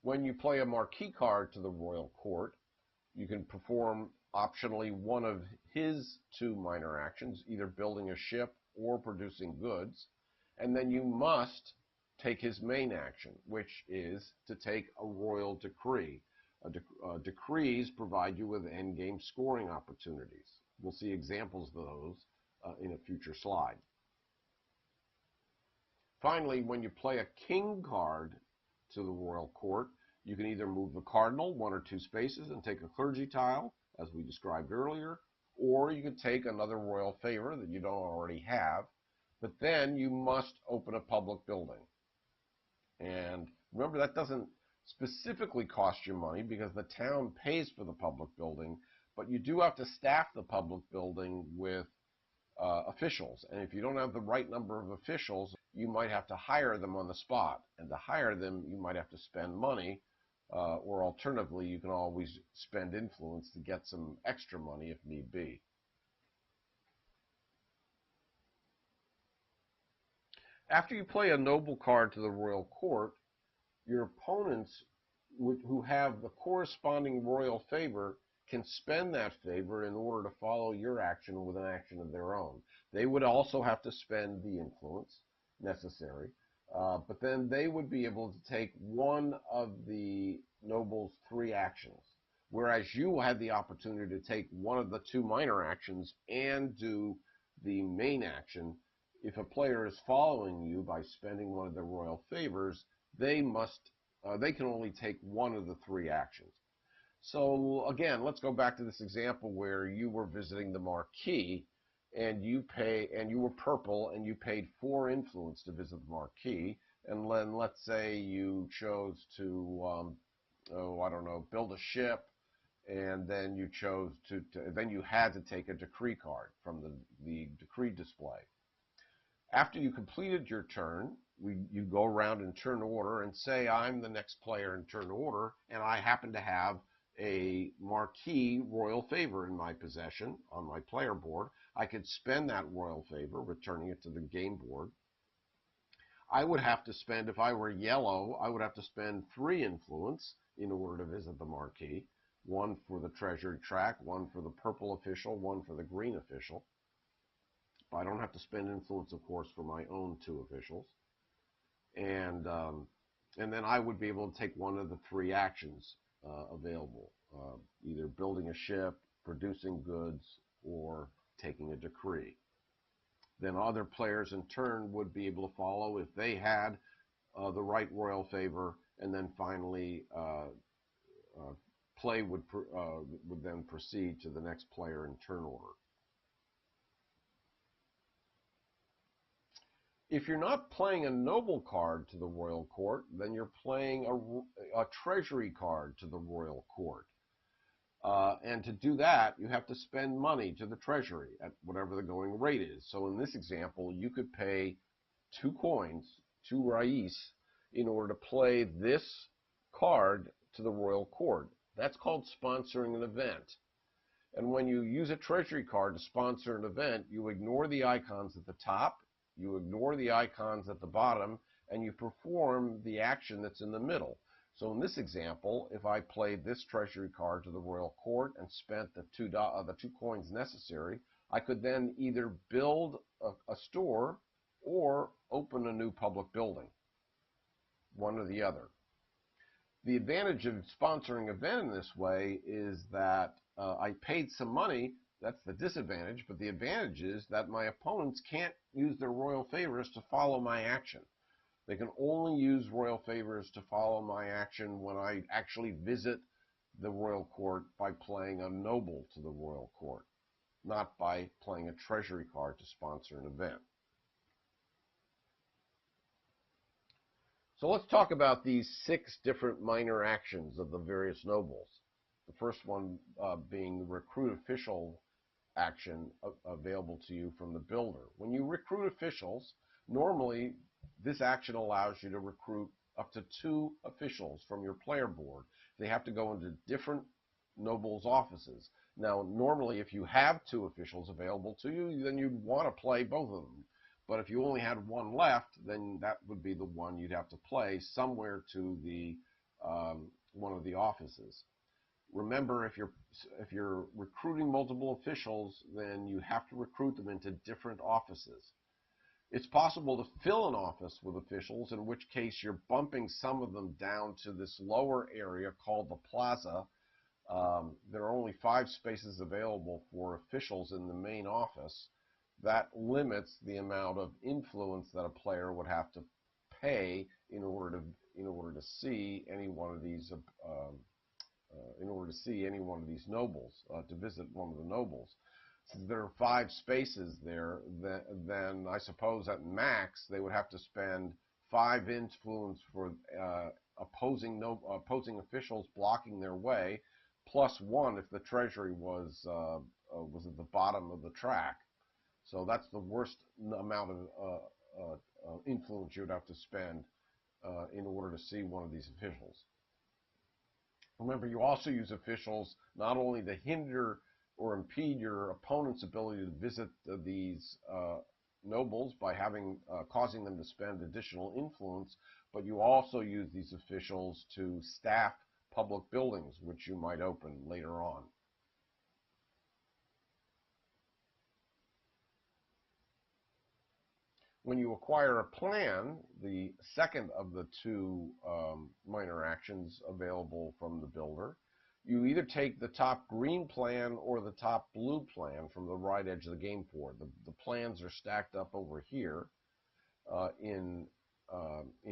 When you play a marquee card to the royal court, you can perform optionally one of his two minor actions, either building a ship or producing goods, and then you must take his main action, which is to take a royal decree. Decrees provide you with endgame scoring opportunities. We'll see examples of those in a future slide. Finally, when you play a king card to the royal court, you can either move the cardinal 1 or 2 spaces and take a clergy tile, as we described earlier, or you can take another royal favor that you don't already have, but then you must open a public building. And remember, that doesn't specifically cost you money because the town pays for the public building, but you do have to staff the public building with officials. And if you don't have the right number of officials, you might have to hire them on the spot. And to hire them, you might have to spend money, or alternatively, you can always spend influence to get some extra money if need be. After you play a noble card to the royal court, your opponents who have the corresponding royal favor can spend that favor in order to follow your action with an action of their own. They would also have to spend the influence necessary, but then they would be able to take one of the noble's 3 actions, whereas you had the opportunity to take one of the 2 minor actions and do the main action. If a player is following you by spending one of their royal favors, they can only take one of the 3 actions. So again, let's go back to this example where you were visiting the Marquee and you were purple and you paid 4 influence to visit the Marquee, and then let's say you chose to build a ship, and then you chose then you had to take a decree card from the decree display. After you completed your turn, you go around in turn order and say, I'm the next player in turn order, and I happen to have a marquee royal favor in my possession on my player board. I could spend that royal favor, returning it to the game board. I would have to spend, if I were yellow, I would have to spend 3 influence in order to visit the marquee. 1 for the treasury track, 1 for the purple official, 1 for the green official. I don't have to spend influence, of course, for my own 2 officials. And then I would be able to take one of the 3 actions available, either building a ship, producing goods, or taking a decree. Then other players in turn would be able to follow if they had the right royal favor, and then finally play would then proceed to the next player in turn order. If you're not playing a noble card to the royal court, then you're playing a treasury card to the royal court. And to do that, you have to spend money to the treasury at whatever the going rate is. So in this example, you could pay 2 coins, 2 rais, in order to play this card to the royal court. That's called sponsoring an event. And when you use a treasury card to sponsor an event, you ignore the icons at the top, you ignore the icons at the bottom, and you perform the action that's in the middle. So in this example, if I played this treasury card to the royal court and spent the 2 coins necessary, I could then either build a store or open a new public building, one or the other. The advantage of sponsoring an event in this way is that I paid some money. That's the disadvantage, but the advantage is that my opponents can't use their royal favors to follow my action. They can only use royal favors to follow my action when I actually visit the royal court by playing a noble to the royal court, not by playing a treasury card to sponsor an event. So let's talk about these 6 different minor actions of the various nobles. The first one being the recruit official action available to you from the builder. When you recruit officials, normally this action allows you to recruit up to 2 officials from your player board. They have to go into different nobles' offices. Now, normally if you have 2 officials available to you, then you'd want to play both of them. But if you only had one left, then that would be the one you'd have to play somewhere to the one of the offices. Remember, if you're recruiting multiple officials, then you have to recruit them into different offices. It's possible to fill an office with officials, in which case you're bumping some of them down to this lower area called the plaza. There are only 5 spaces available for officials in the main office. That limits the amount of influence that a player would have to pay in order to see any one of these nobles, to visit one of the nobles. Since there are 5 spaces there, then I suppose at max they would have to spend 5 influence for opposing officials blocking their way, plus 1 if the treasury was at the bottom of the track. So that's the worst amount of influence you'd have to spend in order to see one of these officials. Remember, you also use officials not only to hinder or impede your opponent's ability to visit these nobles by causing them to spend additional influence, but you also use these officials to staff public buildings, which you might open later on. When you acquire a plan, the second of the 2 minor actions available from the builder, you either take the top green plan or the top blue plan from the right edge of the game board. The plans are stacked up over here in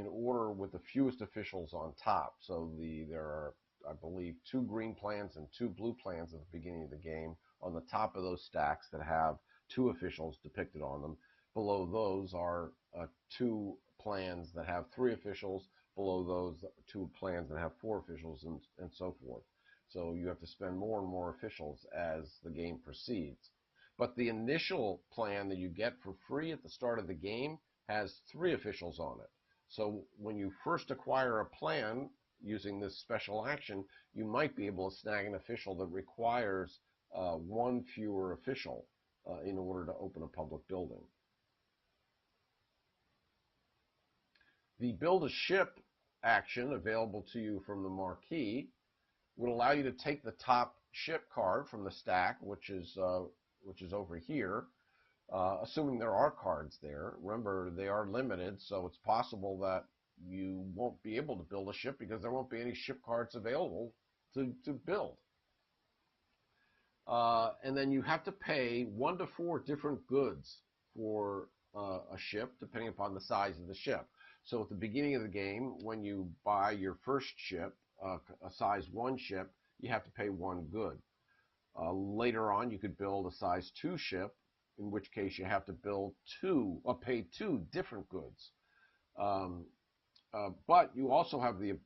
order with the fewest officials on top. So there are, I believe, 2 green plans and 2 blue plans at the beginning of the game on the top of those stacks that have 2 officials depicted on them. Below those are 2 plans that have 3 officials. Below those, 2 plans that have 4 officials, and so forth. So you have to spend more and more officials as the game proceeds. But the initial plan that you get for free at the start of the game has 3 officials on it. So when you first acquire a plan using this special action, you might be able to snag an official that requires 1 fewer official in order to open a public building. The build a ship action available to you from the marquee would allow you to take the top ship card from the stack, which is over here, assuming there are cards there. Remember, they are limited, so it's possible that you won't be able to build a ship because there won't be any ship cards available to build. And then you have to pay 1 to 4 different goods for a ship, depending upon the size of the ship. So at the beginning of the game, when you buy your first ship, a size 1 ship, you have to pay 1 good. Later on, you could build a size 2 ship, in which case you have to pay 2 different goods. But you also have the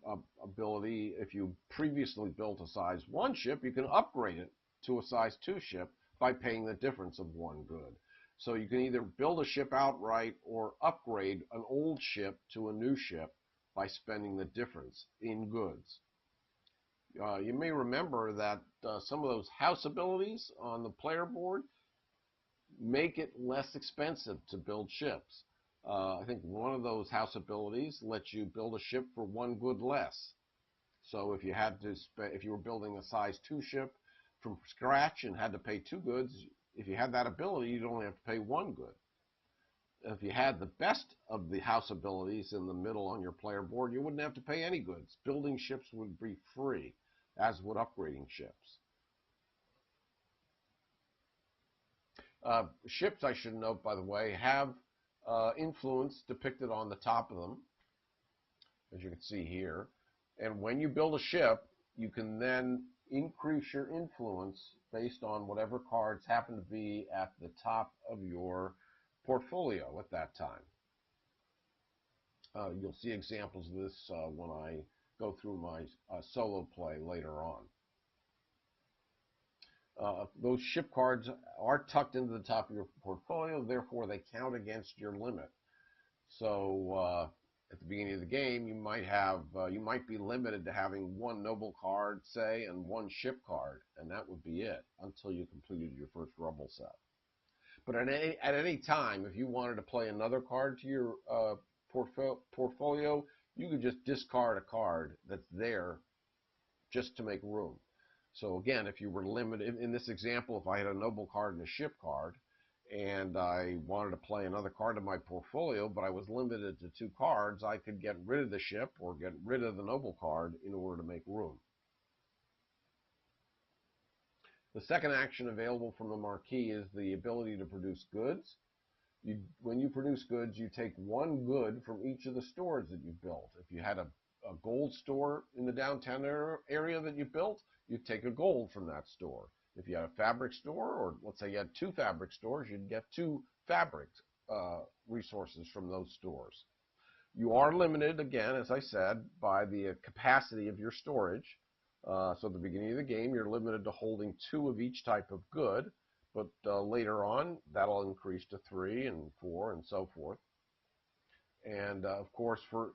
ability, if you previously built a size 1 ship, you can upgrade it to a size 2 ship by paying the difference of 1 good. So you can either build a ship outright or upgrade an old ship to a new ship by spending the difference in goods. You may remember that some of those house abilities on the player board make it less expensive to build ships. I think one of those house abilities lets you build a ship for 1 good less. So if you were building a size 2 ship from scratch and had to pay 2 goods, if you had that ability, you'd only have to pay 1 good. If you had the best of the house abilities in the middle on your player board, you wouldn't have to pay any goods. Building ships would be free, as would upgrading ships. Ships, I should note, by the way, have influence depicted on the top of them, as you can see here. And when you build a ship, you can then increase your influence based on whatever cards happen to be at the top of your portfolio at that time. You'll see examples of this when I go through my solo play later on. Those ship cards are tucked into the top of your portfolio, therefore they count against your limit. So at the beginning of the game, you might be limited to having one noble card, say, and one ship card, and that would be it until you completed your first Rubble set. But at any time, if you wanted to play another card to your portfolio, you could just discard a card that's there just to make room. So again, if you were limited, in this example, if I had a noble card and a ship card, and I wanted to play another card in my portfolio, but I was limited to 2 cards, I could get rid of the ship or get rid of the noble card in order to make room. The second action available from the marquee is the ability to produce goods. When you produce goods, you take 1 good from each of the stores that you built. If you had a gold store in the downtown area that you built, you'd take a gold from that store. If you had a fabric store, or let's say you had 2 fabric stores, you'd get 2 fabric resources from those stores. You are limited, again, as I said, by the capacity of your storage. So at the beginning of the game, you're limited to holding 2 of each type of good, but later on, that'll increase to 3 and 4 and so forth. And of course, for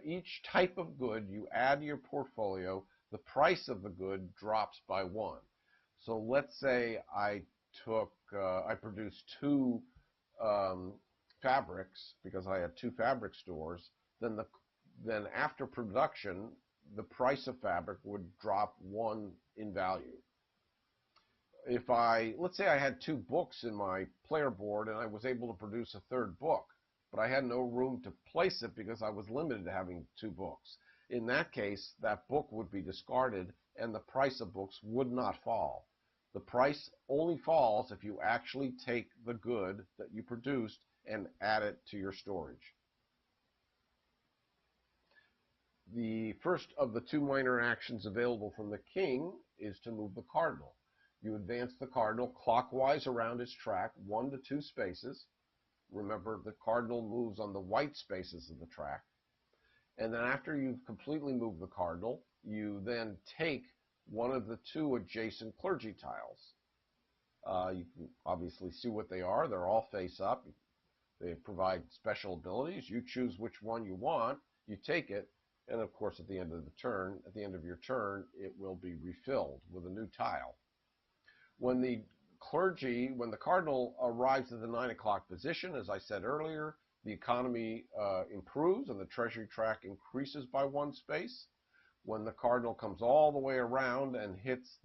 each type of good you add to your portfolio, the price of the good drops by 1. So let's say I produced 2 fabrics because I had 2 fabric stores. Then after production, the price of fabric would drop 1 in value. If let's say I had 2 books in my player board and I was able to produce a 3rd book, but I had no room to place it because I was limited to having 2 books. In that case, that book would be discarded and the price of books would not fall. The price only falls if you actually take the good that you produced and add it to your storage. The first of the 2 minor actions available from the king is to move the cardinal. You advance the cardinal clockwise around its track 1 to 2 spaces. Remember, the cardinal moves on the white spaces of the track. And then after you've completely moved the cardinal, you then take one of the 2 adjacent clergy tiles. You can obviously see what they are. They're all face up. They provide special abilities. You choose which one you want, you take it, and of course at the end of your turn, it will be refilled with a new tile. When the cardinal arrives at the 9 o'clock position, as I said earlier, the economy improves and the treasury track increases by 1 space. When the cardinal comes all the way around and hits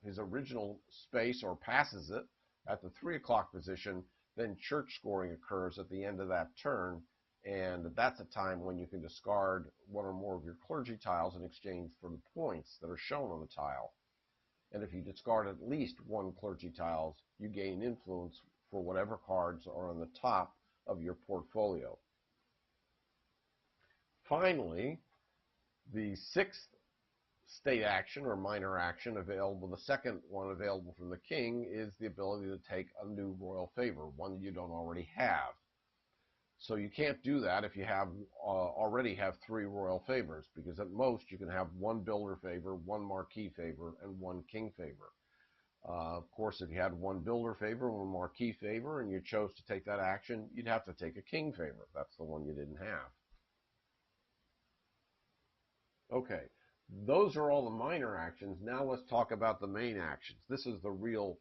his original space or passes it at the 3 o'clock position, then church scoring occurs at the end of that turn, and that's a time when you can discard 1 or more of your clergy tiles in exchange for the points that are shown on the tile. And if you discard at least 1 clergy tiles, you gain influence for whatever cards are on the top of your portfolio. Finally, the 6th state action or minor action available, the second one available from the king, is the ability to take a new royal favor, one that you don't already have. So you can't do that if you already have 3 royal favors, because at most you can have 1 builder favor, 1 marquee favor, and 1 king favor. Of course, if you had 1 builder favor and 1 marquee favor and you chose to take that action, you'd have to take a king favor. That's the one you didn't have. Okay, those are all the minor actions. Now let's talk about the main actions. This is the real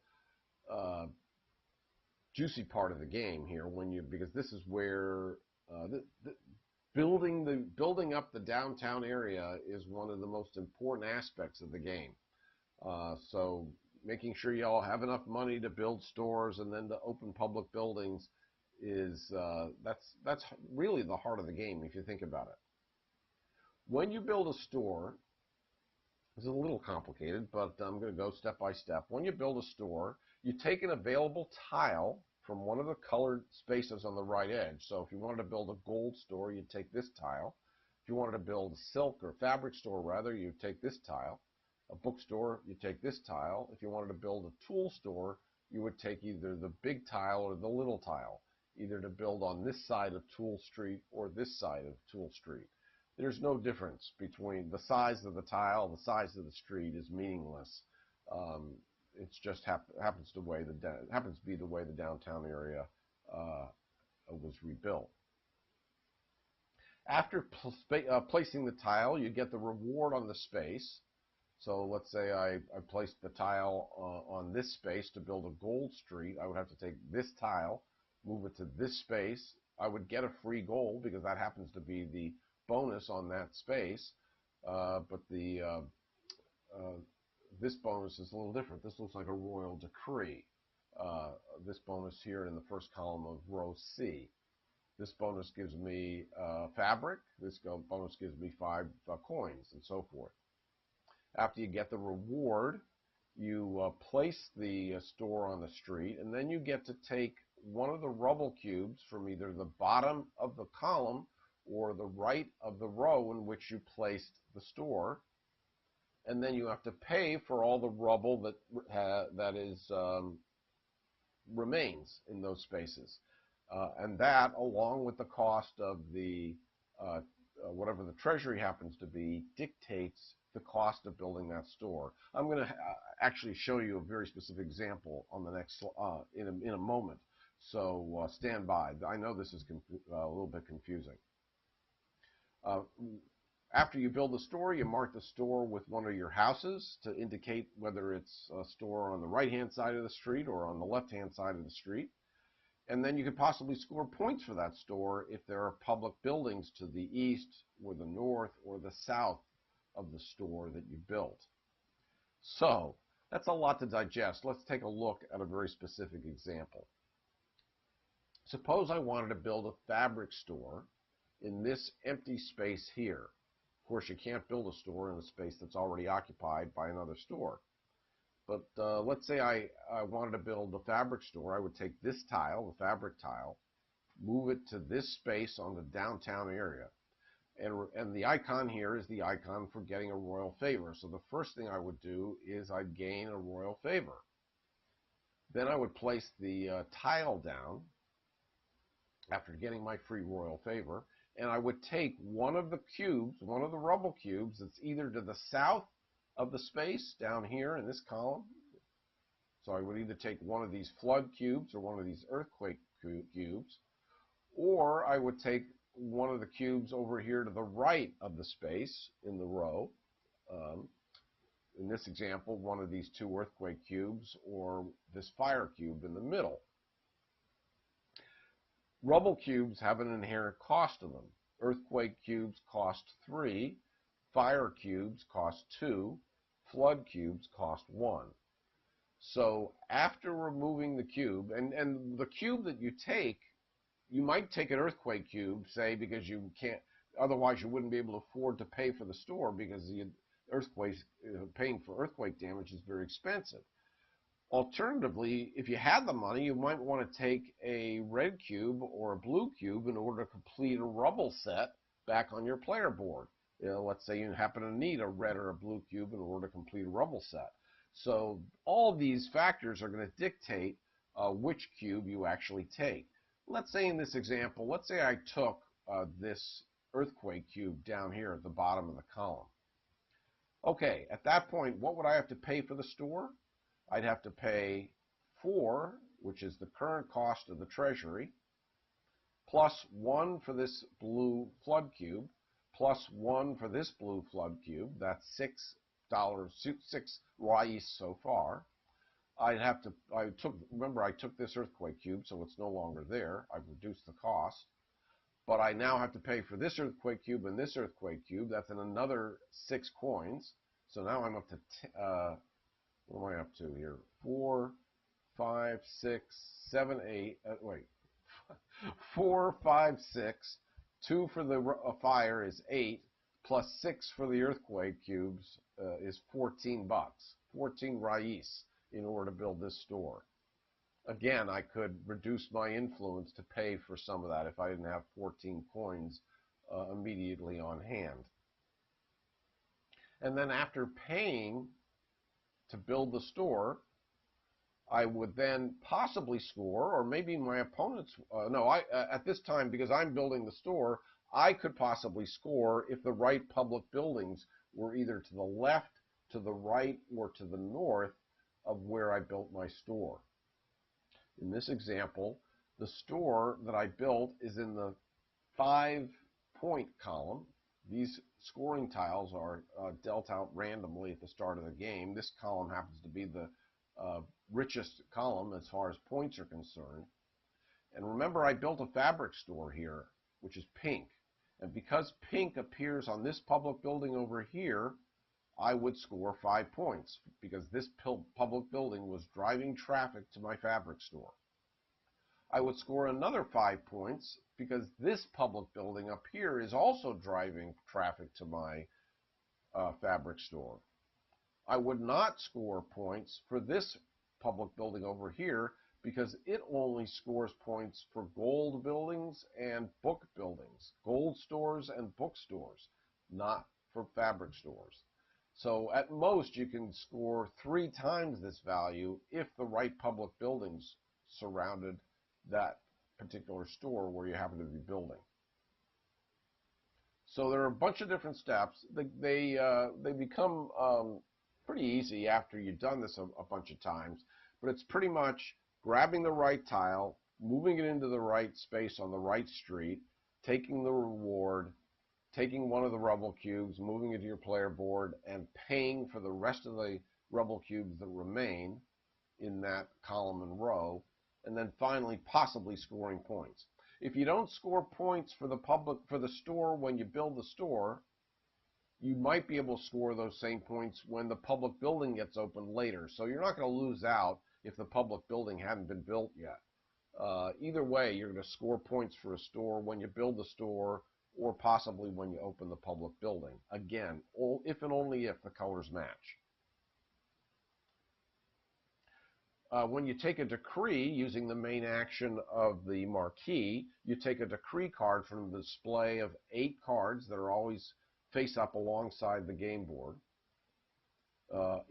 juicy part of the game here, because this is where building up the downtown area is one of the most important aspects of the game. So making sure you all have enough money to build stores and then to open public buildings that's really the heart of the game if you think about it. When you build a store, this is a little complicated, but I'm going to go step by step. When you build a store, you take an available tile from one of the colored spaces on the right edge. So if you wanted to build a gold store, you'd take this tile. If you wanted to build a silk or fabric store, rather, you'd take this tile. A bookstore, you take this tile. If you wanted to build a tool store, you would take either the big tile or the little tile. either to build on this side of Tool Street or this side of Tool Street. There's no difference between the size of the tile, the size of the street is meaningless. It's just happens to be the way the downtown area was rebuilt. After placing the tile, you get the reward on the space. So let's say I placed the tile on this space to build a gold street. I would have to take this tile, move it to this space. I would get a free gold because that happens to be the bonus on that space. But this bonus is a little different. This looks like a royal decree. This bonus here in the first column of row C. This bonus gives me fabric. This bonus gives me 5 coins, and so forth. After you get the reward, you place the store on the street, and then you get to take one of the rubble cubes from either the bottom of the column or the right of the row in which you placed the store, and then you have to pay for all the rubble that remains in those spaces. And that, along with the cost of the whatever the treasury happens to be, dictates the cost of building that store. I'm going to actually show you a very specific example on the next in a moment. So stand by. I know this is a little bit confusing. After you build the store, you mark the store with one of your houses to indicate whether it's a store on the right-hand side of the street or on the left-hand side of the street. And then you could possibly score points for that store if there are public buildings to the east or the north or the south of the store that you built. So that's a lot to digest. Let's take a look at a very specific example. Suppose I wanted to build a fabric store in this empty space here. Of course, you can't build a store in a space that's already occupied by another store. But let's say I wanted to build a fabric store. I would take this tile, the fabric tile, move it to this space on the downtown area. And the icon here is the icon for getting a royal favor. So the first thing I would do is I'd gain a royal favor. Then I would place the tile down after getting my free royal favor, and I would take one of the cubes, one of the rubble cubes that's either to the south of the space down here in this column. So I would either take one of these flood cubes or one of these earthquake cubes, or I would take one of the cubes over here to the right of the space in the row. In this example, one of these 2 earthquake cubes or this fire cube in the middle. Rubble cubes have an inherent cost to them. Earthquake cubes cost 3, fire cubes cost 2, flood cubes cost 1. So after removing the cube, and the cube that you take, you might take an earthquake cube, say, because you can't, otherwise you wouldn't be able to afford to pay for the store because the earthquakes, paying for earthquake damage is very expensive. Alternatively, if you had the money, you might want to take a red cube or a blue cube in order to complete a rubble set back on your player board. Let's say you happen to need a red or a blue cube in order to complete a rubble set. So all these factors are going to dictate which cube you actually take. Let's say in this example, let's say I took this earthquake cube down here at the bottom of the column. Okay, at that point, what would I have to pay for the store? I'd have to pay 4, which is the current cost of the treasury, plus 1 for this blue flood cube, plus 1 for this blue flood cube. That's $6 rais so far. Remember I took this earthquake cube, so it's no longer there. I've reduced the cost. But I now have to pay for this earthquake cube and this earthquake cube. That's another 6 coins. So now I'm up to, what am I up to here? 4, 5, 6, 7, 8, 4, 5, 6. 2 for the fire is 8, plus 6 for the earthquake cubes is $14, 14 rais in order to build this store. Again, I could reduce my influence to pay for some of that if I didn't have 14 coins immediately on hand. And then after paying to build the store, I would then possibly score, or maybe my opponents, at this time, because I'm building the store, I could possibly score if the right public buildings were either to the left, to the right, or to the north of where I built my store. In this example, the store that I built is in the 5-point column. These scoring tiles are dealt out randomly at the start of the game. This column happens to be the richest column as far as points are concerned. And remember, I built a fabric store here, which is pink. And because pink appears on this public building over here, I would score 5 points because this public building was driving traffic to my fabric store. I would score another 5 points because this public building up here is also driving traffic to my fabric store. I would not score points for this public building over here because it only scores points for gold buildings and book buildings, gold stores and bookstores, not for fabric stores. So at most you can score 3 times this value if the right public buildings surrounded that particular store where you happen to be building. So there are a bunch of different steps. They become pretty easy after you've done this a bunch of times, but it's pretty much grabbing the right tile, moving it into the right space on the right street, taking the reward, taking one of the Rubble Cubes, moving it to your player board, and paying for the rest of the Rubble Cubes that remain in that column and row, and then finally possibly scoring points. If you don't score points for the store when you build the store, you might be able to score those same points when the public building gets open later. So you're not going to lose out if the public building hadn't been built yet. Either way, you're going to score points for a store when you build the store or possibly when you open the public building. Again, if and only if the colors match. When you take a decree using the main action of the marquee, you take a decree card from the display of 8 cards that are always face up alongside the game board.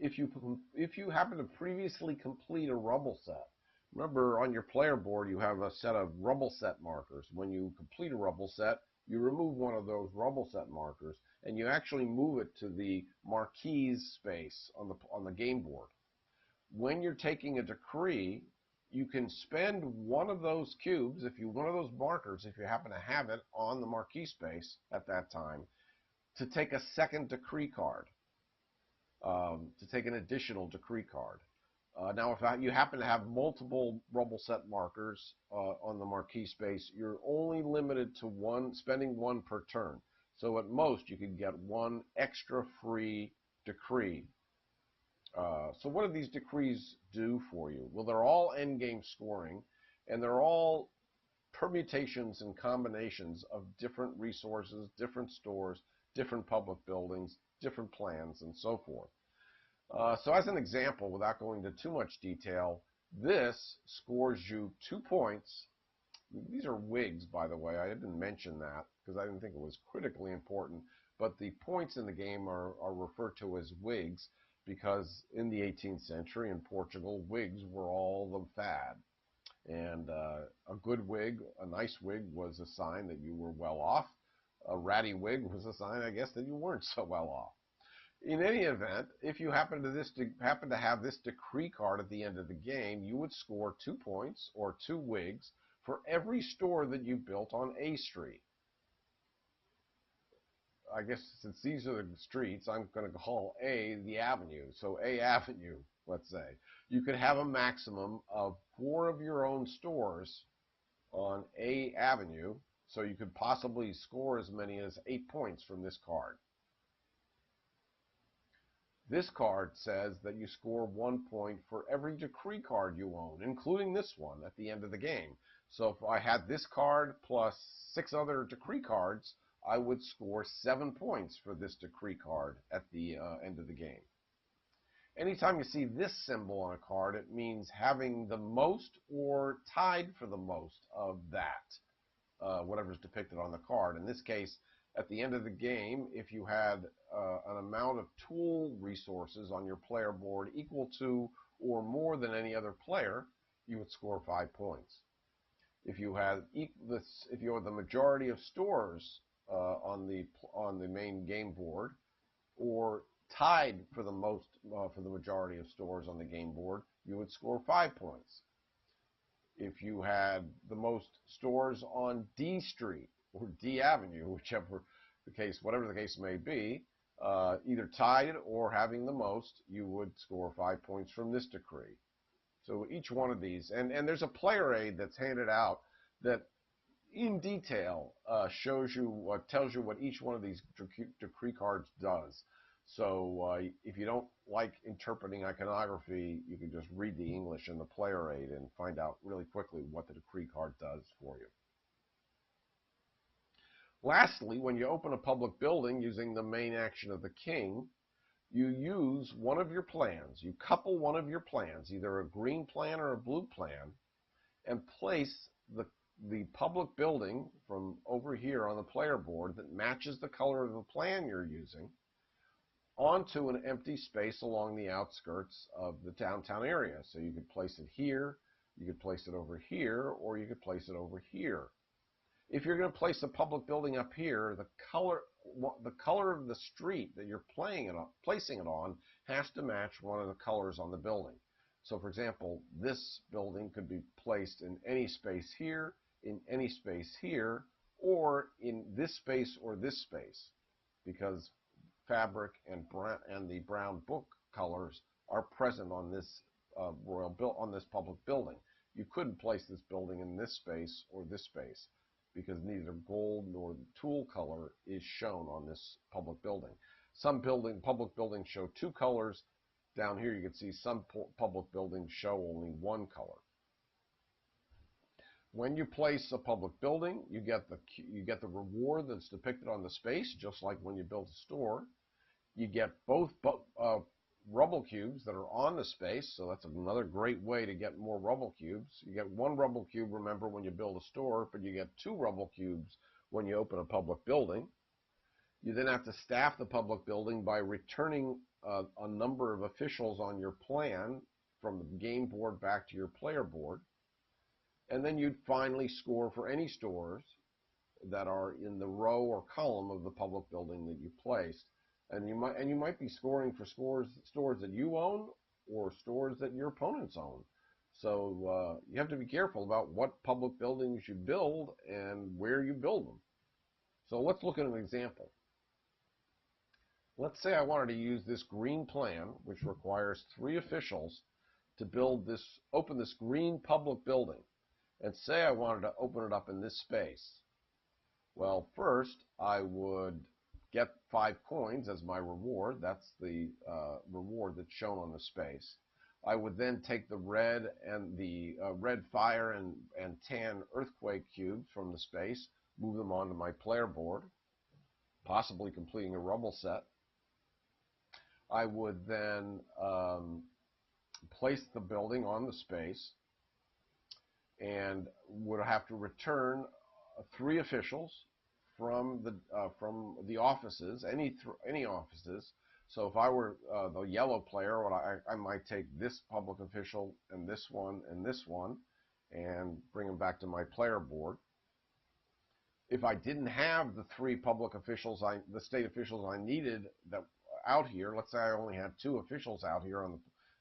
If you happen to previously complete a rubble set, remember on your player board you have a set of rubble set markers. When you complete a rubble set, you remove one of those rubble set markers and you actually move it to the marquees space on the game board. When you're taking a decree, you can spend one of those cubes, one of those markers, if you happen to have it on the marquee space at that time, to take a second decree card, to take an additional decree card. Now, if you happen to have multiple rubble set markers on the marquee space, you're only limited to spending one per turn. So at most, you could get 1 extra free decree. So what do these decrees do for you? Well, they're all endgame scoring, and they're all permutations and combinations of different resources, different stores, different public buildings, different plans, and so forth. So as an example, without going into too much detail, this scores you 2 points. These are wigs, by the way. I didn't mention that because I didn't think it was critically important, but the points in the game are referred to as wigs, because in the 18th century in Portugal, wigs were all the fad. And a good wig, a nice wig, was a sign that you were well off. A ratty wig was a sign, I guess, that you weren't so well off. In any event, if you happen to have this decree card at the end of the game, you would score 2 points, or 2 wigs, for every store that you built on A Street. I guess since these are the streets, I'm going to call A the avenue. So A Avenue, let's say. You could have a maximum of 4 of your own stores on A Avenue, so you could possibly score as many as 8 points from this card. This card says that you score 1 point for every decree card you own, including this one at the end of the game. So if I had this card plus 6 other decree cards, I would score 7 points for this decree card at the end of the game. Anytime you see this symbol on a card, it means having the most or tied for the most of that, whatever's depicted on the card. In this case, at the end of the game, if you had an amount of tool resources on your player board equal to or more than any other player, you would score 5 points. If you had the majority of stores on the main game board, or tied for the majority of stores on the game board, you would score 5 points. If you had the most stores on D Street or D Avenue, whatever the case may be, either tied or having the most, you would score 5 points from this decree. So each one of these, and there's a player aid that's handed out that in detail tells you what each one of these decree cards does. So if you don't like interpreting iconography, you can just read the English in the player aid and find out really quickly what the decree card does for you. Lastly, when you open a public building using the main action of the king, you use one of your plans. You couple one of your plans, either a green plan or a blue plan, and place the public building from over here on the player board that matches the color of the plan you're using onto an empty space along the outskirts of the downtown area. So you could place it here, you could place it over here, or you could place it over here. If you're going to place a public building up here, the color of the street that you're placing it on has to match one of the colors on the building. So for example, this building could be placed in any space here, in any space here, or in this space or this space, because fabric and the brown book colors are present on this on this public building. You couldn't place this building in this space or this space, because neither gold nor the tool color is shown on this public building. Some public buildings show 2 colors. Down here you can see some public buildings show only 1 color. When you place a public building, you get the reward that's depicted on the space, just like when you build a store. You get both rubble cubes that are on the space, so that's another great way to get more rubble cubes. You get 1 rubble cube, remember, when you build a store, but you get 2 rubble cubes when you open a public building. You then have to staff the public building by returning a number of officials on your plan from the game board back to your player board. And then you'd finally score for any stores that are in the row or column of the public building that you placed. And you might be scoring for stores that you own or stores that your opponents own. So you have to be careful about what public buildings you build and where you build them. So let's look at an example. Let's say I wanted to use this green plan, which requires 3 officials to open this green public building. And say I wanted to open it up in this space. Well, first I would get 5 coins as my reward. That's the reward that's shown on the space. I would then take the red and the red fire and tan earthquake cubes from the space, move them onto my player board, possibly completing a rubble set. I would then place the building on the space and would have to return 3 officials from the offices, any offices. So if I were the yellow player, I might take this public official and this one and bring them back to my player board. If I didn't have the 3 public officials, the state officials I needed that out here, let's say I only had 2 officials out here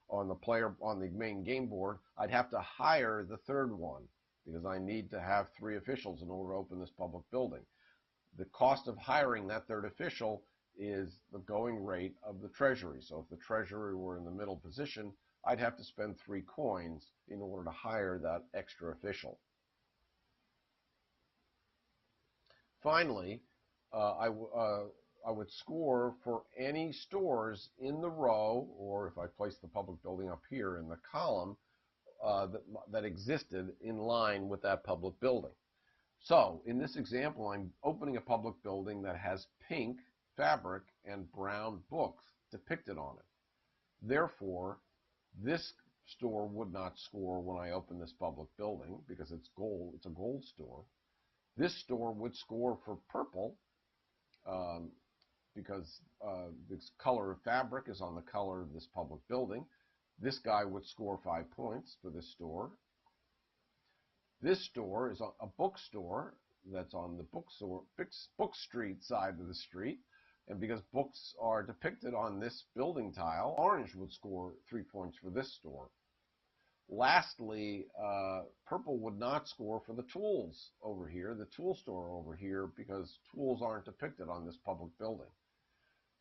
on the main game board, I'd have to hire the 3rd one, because I need to have 3 officials in order to open this public building. The cost of hiring that 3rd official is the going rate of the treasury. So if the treasury were in the middle position, I'd have to spend 3 coins in order to hire that extra official. Finally, I would score for any stores in the row, or if I place the public building up here in the column, that existed in line with that public building. So in this example, I'm opening a public building that has pink fabric and brown books depicted on it. Therefore, this store would not score when I open this public building because it's gold. It's a gold store. This store would score for purple because this color of fabric is on the color of this public building. This guy would score 5 points for this store. This store is a bookstore that's on the book street side of the street. And because books are depicted on this building tile, orange would score 3 points for this store. Lastly, purple would not score for the tools over here, the tool store over here, because tools aren't depicted on this public building.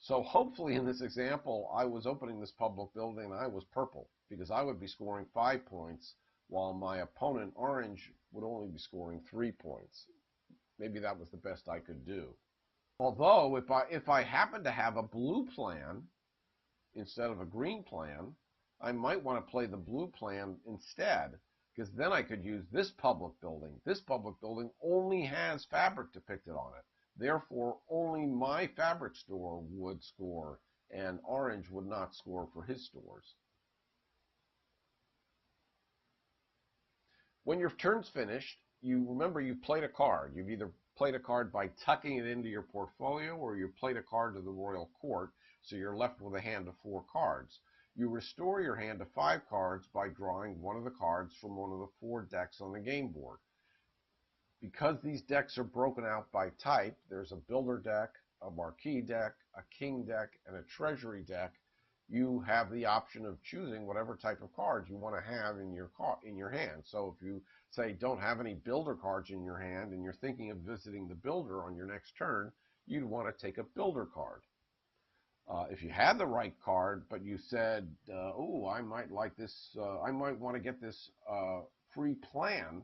So hopefully in this example, I was opening this public building and I was purple, because I would be scoring 5 points, while my opponent, orange, would only be scoring 3 points. Maybe that was the best I could do. Although, if I happen to have a blue plan instead of a green plan, I might want to play the blue plan instead, because then I could use this public building. This public building only has fabric depicted on it. Therefore, only my fabric store would score, and orange would not score for his stores. When your turn's finished, you remember you played a card. You've either played a card by tucking it into your portfolio, or you played a card to the royal court, so you're left with a hand of 4 cards. You restore your hand to 5 cards by drawing one of the cards from one of the 4 decks on the game board. Because these decks are broken out by type, there's a builder deck, a marquee deck, a king deck, and a treasury deck. You have the option of choosing whatever type of cards you want to have in your hand. So if you say don't have any builder cards in your hand and you're thinking of visiting the builder on your next turn, you'd want to take a builder card. If you had the right card, but you said, oh, I might like this, I might want to get this free plan,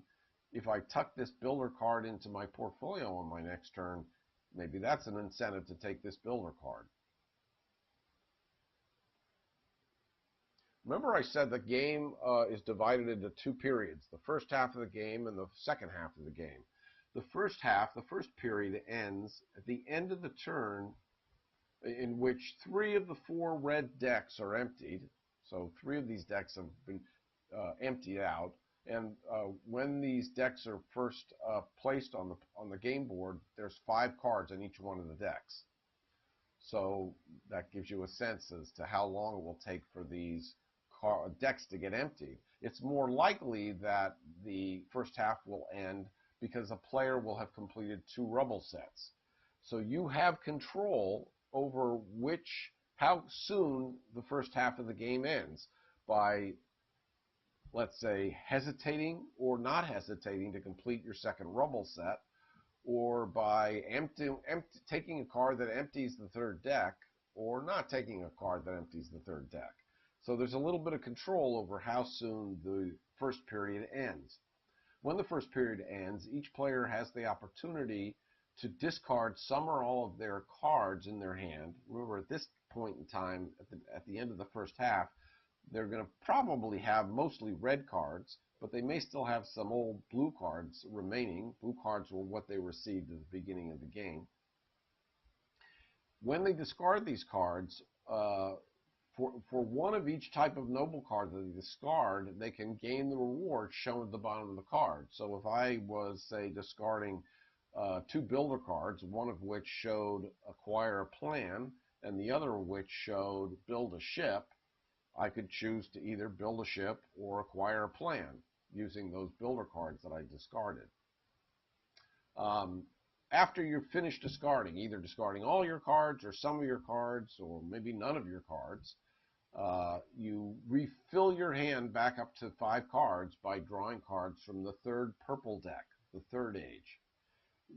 if I tuck this builder card into my portfolio on my next turn, maybe that's an incentive to take this builder card. Remember I said the game is divided into 2 periods, the first half of the game and the second half of the game. The first half, the first period, ends at the end of the turn, in which 3 of the 4 red decks are emptied. So 3 of these decks have been emptied out. And when these decks are first placed on the game board, there's 5 cards on each one of the decks. So that gives you a sense as to how long it will take for these decks to get emptied. It's more likely that the first half will end because a player will have completed 2 rubble sets. So you have control over how soon the first half of the game ends by, let's say, hesitating or not hesitating to complete your second rubble set, or by taking a card that empties the 3rd deck, or not taking a card that empties the 3rd deck. So there's a little bit of control over how soon the first period ends. When the first period ends, each player has the opportunity to discard some or all of their cards in their hand. Remember, at this point in time, at the end of the first half, they're going to probably have mostly red cards, but they may still have some old blue cards remaining. Blue cards were what they received at the beginning of the game. When they discard these cards, for one of each type of noble card that they discard, they can gain the reward shown at the bottom of the card. So if I was, say, discarding 2 builder cards, one of which showed acquire a plan, and the other of which showed build a ship, I could choose to either build a ship or acquire a plan using those builder cards that I discarded. After you're finished discarding, either discarding all your cards or some of your cards or maybe none of your cards, you refill your hand back up to 5 cards by drawing cards from the 3rd purple deck, the 3rd age.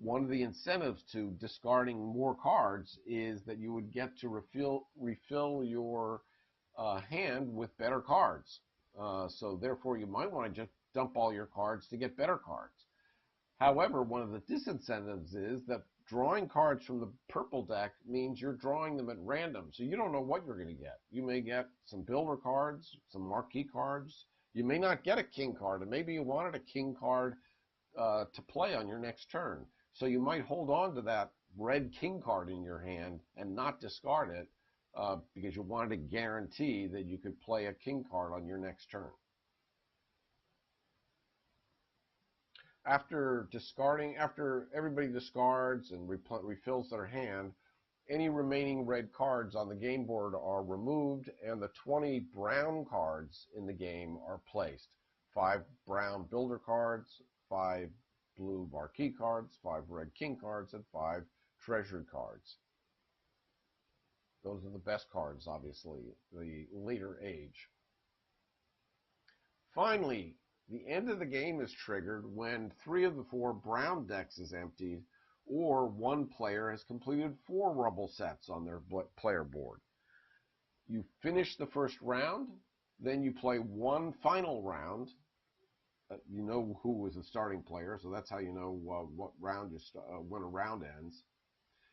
One of the incentives to discarding more cards is that you would get to refill your hand with better cards. So therefore you might want to just dump all your cards to get better cards. However, one of the disincentives is that drawing cards from the purple deck means you're drawing them at random, so you don't know what you're going to get. You may get some builder cards, some marquee cards. You may not get a king card, and maybe you wanted a king card to play on your next turn. So you might hold on to that red king card in your hand and not discard it because you wanted to guarantee that you could play a king card on your next turn. After everybody discards and refills their hand, any remaining red cards on the game board are removed, and the 20 brown cards in the game are placed. 5 brown builder cards, 5 blue marquee cards, 5 red king cards, and 5 treasury cards. Those are the best cards, obviously, the later age. Finally, the end of the game is triggered when 3 of the 4 brown decks is emptied, or one player has completed 4 rubble sets on their player board. You finish the first round, then you play one final round. You know who was the starting player, so that's how you know what round when a round ends.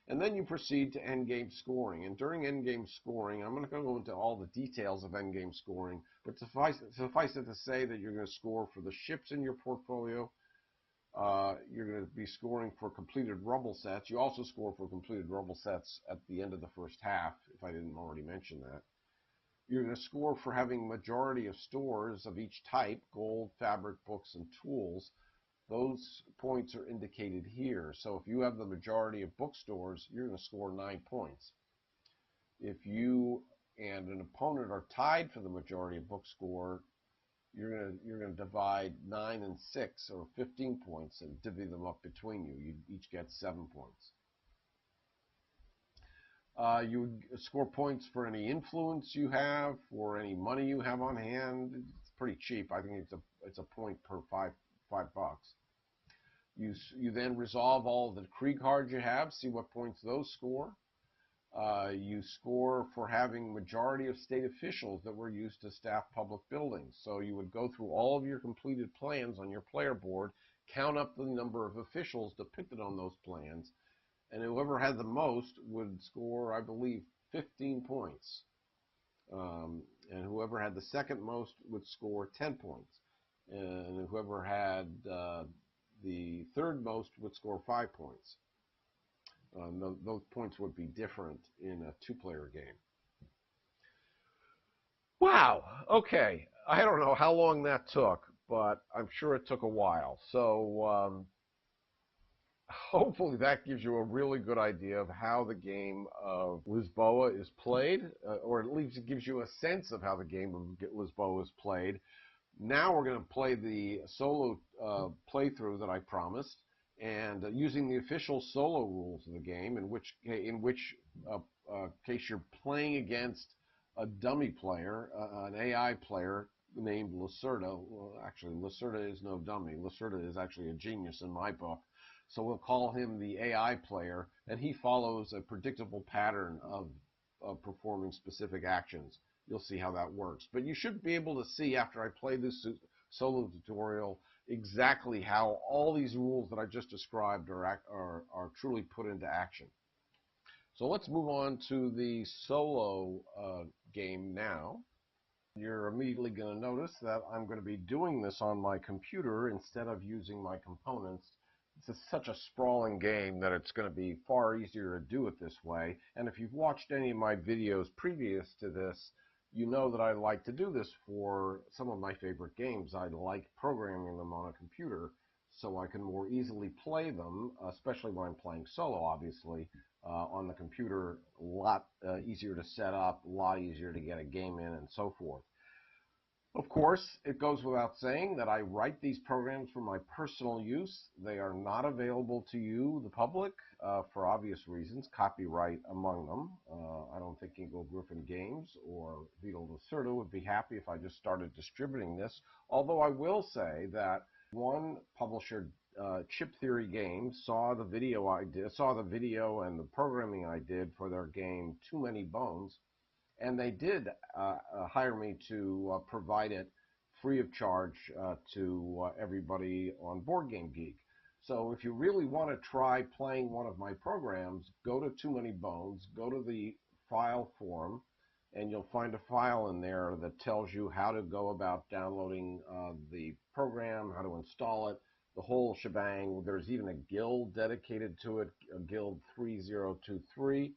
And then you proceed to endgame scoring. And during endgame scoring, I'm going to go into all the details of endgame scoring, but suffice it to say that you're going to score for the ships in your portfolio. You're going to be scoring for completed rubble sets. You also score for completed rubble sets at the end of the first half, if I didn't already mention that. You're going to score for having majority of stores of each type: gold, fabric, books, and tools. Those points are indicated here. So if you have the majority of bookstores, you're going to score 9 points. If you and an opponent are tied for the majority of book score, you're going to divide 9 and 6, or 15 points, and divvy them up between you. You each get 7 points. You score points for any influence you have, for any money you have on hand. It's pretty cheap. I think it's a point per $5. You then resolve all of the decree cards you have, see what points those score. You score for having majority of state officials that were used to staff public buildings. So you would go through all of your completed plans on your player board, count up the number of officials depicted on those plans, and whoever had the most would score, I believe, 15 points. And whoever had the second most would score 10 points. And whoever had the third most would score 5 points. Those points would be different in a 2-player game. Wow, okay. I don't know how long that took, but I'm sure it took a while. So hopefully that gives you a really good idea of how the game of Lisboa is played, or at least it gives you a sense of how the game of Lisboa is played. Now we're going to play the solo playthrough that I promised, and using the official solo rules of the game, in which case you're playing against a dummy player, an AI player named Lacerda. Well, actually, Lacerda is no dummy. Lacerda is actually a genius in my book. So we'll call him the AI player, and he follows a predictable pattern of performing specific actions. You'll see how that works. But you should be able to see, after I play this solo tutorial, exactly how all these rules that I just described are truly put into action. So let's move on to the solo game now. You're immediately going to notice that I'm going to be doing this on my computer instead of using my components. This is such a sprawling game that it's going to be far easier to do it this way. And if you've watched any of my videos previous to this, you know that I like to do this for some of my favorite games. I like programming them on a computer so I can more easily play them, especially when I'm playing solo, obviously. On the computer, a lot easier to set up, a lot easier to get a game in, and so forth. Of course, it goes without saying that I write these programs for my personal use. They are not available to you, the public, for obvious reasons, copyright among them. I don't think Eagle Gryphon Games or Vital Lacerda would be happy if I just started distributing this, although I will say that one publisher, Chip Theory Games, saw the video and the programming I did for their game Too Many Bones, and they did hire me to provide it free of charge to everybody on Board Game Geek. So if you really want to try playing one of my programs, go to Too Many Bones, go to the file form, and you'll find a file in there that tells you how to go about downloading the program, how to install it, the whole shebang. There's even a guild dedicated to it, a guild 3023.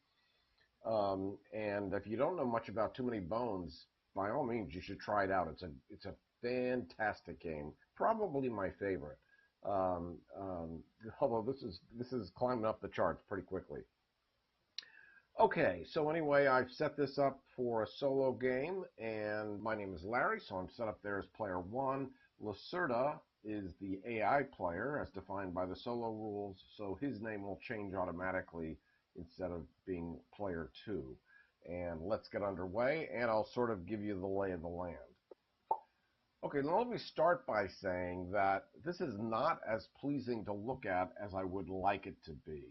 And if you don't know much about Too Many Bones, by all means, you should try it out. It's a fantastic game, probably my favorite. Although this is climbing up the charts pretty quickly. Okay, so anyway, I've set this up for a solo game, and my name is Larry, so I'm set up there as player one. Lacerda is the AI player, as defined by the solo rules, so his name will change automatically instead of being player two. And let's get underway, and I'll sort of give you the lay of the land. Okay, now let me start by saying that this is not as pleasing to look at as I would like it to be.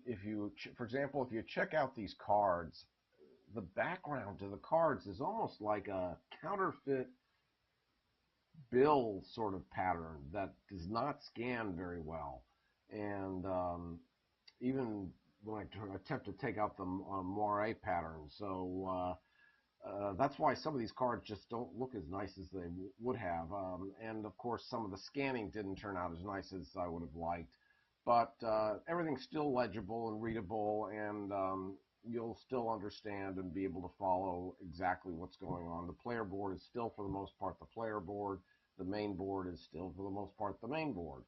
If you, for example, if you check out these cards, the background to the cards is almost like a counterfeit bill sort of pattern that does not scan very well. And even when I attempt to take out the moire pattern, so that's why some of these cards just don't look as nice as they would have. And of course, some of the scanning didn't turn out as nice as I would have liked. But everything's still legible and readable, and you'll still understand and be able to follow exactly what's going on. The player board is still, for the most part, the player board. The main board is still, for the most part, the main board.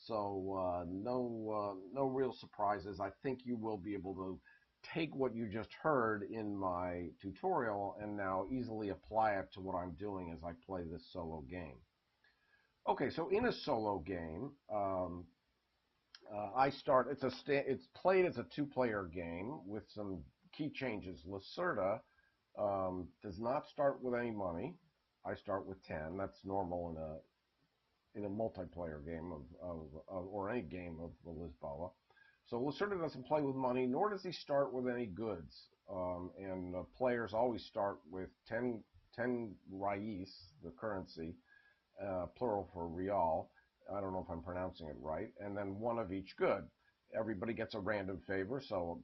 So no real surprises. I think you will be able to take what you just heard in my tutorial and now easily apply it to what I'm doing as I play this solo game. Okay, so in a solo game, it's played as a two-player game with some key changes. Lacerda does not start with any money. I start with 10. That's normal in a multiplayer game or any game of the Lisboa. So Lacerda doesn't play with money, nor does he start with any goods. And players always start with 10 raiz, the currency, plural for real. I don't know if I'm pronouncing it right. And then one of each good. Everybody gets a random favor, so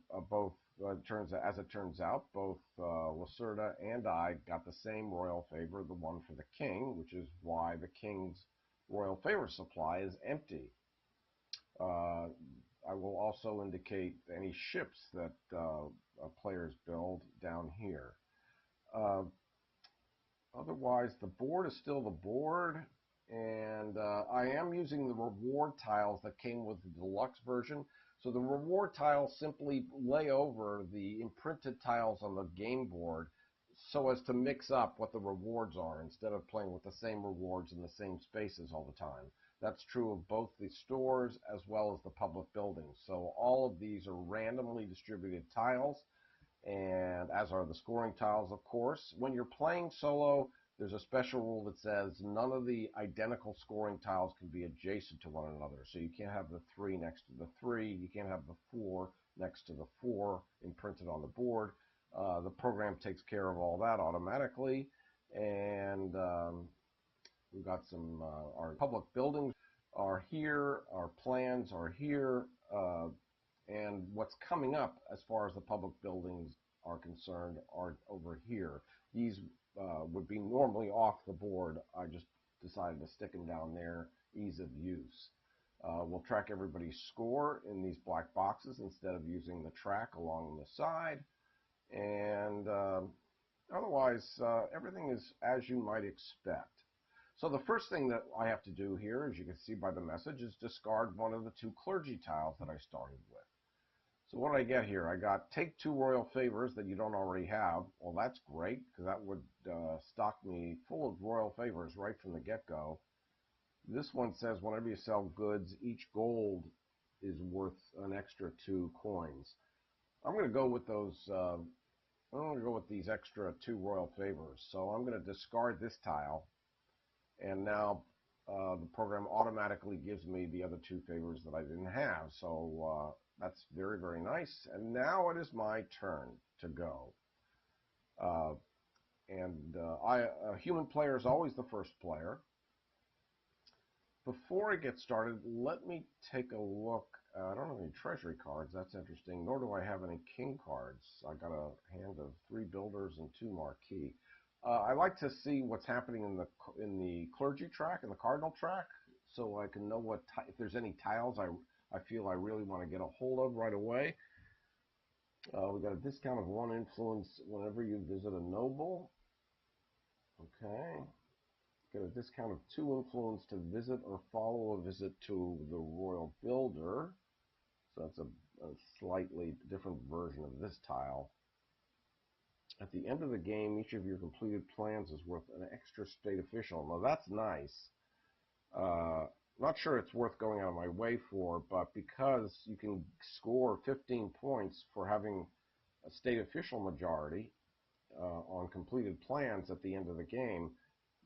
as it turns out, both Lacerda and I got the same royal favor, the one for the king, which is why the king's royal favor supply is empty. I will also indicate any ships that players build down here. Otherwise, the board is still the board, and I am using the reward tiles that came with the deluxe version. So the reward tiles simply lay over the imprinted tiles on the game board so as to mix up what the rewards are instead of playing with the same rewards in the same spaces all the time. That's true of both the stores as well as the public buildings. So all of these are randomly distributed tiles, and as are the scoring tiles, of course. When you're playing solo, there's a special rule that says none of the identical scoring tiles can be adjacent to one another. So you can't have the 3 next to the 3, you can't have the 4 next to the 4 imprinted on the board. The program takes care of all that automatically, and we've got some, our public buildings are here, our plans are here, and what's coming up as far as the public buildings are concerned are over here. These would be normally off the board. I just decided to stick them down there, ease of use. We'll track everybody's score in these black boxes instead of using the track along the side. And otherwise, everything is as you might expect. So the first thing that I have to do here, as you can see by the message, is discard one of the 2 clergy tiles that I started with. So what did I get here? I got take 2 royal favors that you don't already have. Well, that's great, because that would stock me full of royal favors right from the get-go. This one says whenever you sell goods, each gold is worth an extra 2 coins. I'm going to go with those. I'm going to go with these extra 2 royal favors. So I'm going to discard this tile, and now the program automatically gives me the other 2 favors that I didn't have. So that's very, very nice. And now it is my turn to go. A human player is always the first player. Before I get started, let me take a look. I don't have any treasury cards. That's interesting. Nor do I have any king cards. I got a hand of 3 builders and 2 marquee. I like to see what's happening in the clergy track and the cardinal track, so I can know if there's any tiles I feel I really want to get a hold of right away. We got a discount of 1 influence whenever you visit a noble. Okay. Get a discount of 2 influence to visit or follow a visit to the royal builder. So that's a slightly different version of this tile. At the end of the game, each of your completed plans is worth an extra state official. Now that's nice. Not sure it's worth going out of my way for, but because you can score 15 points for having a state official majority on completed plans at the end of the game,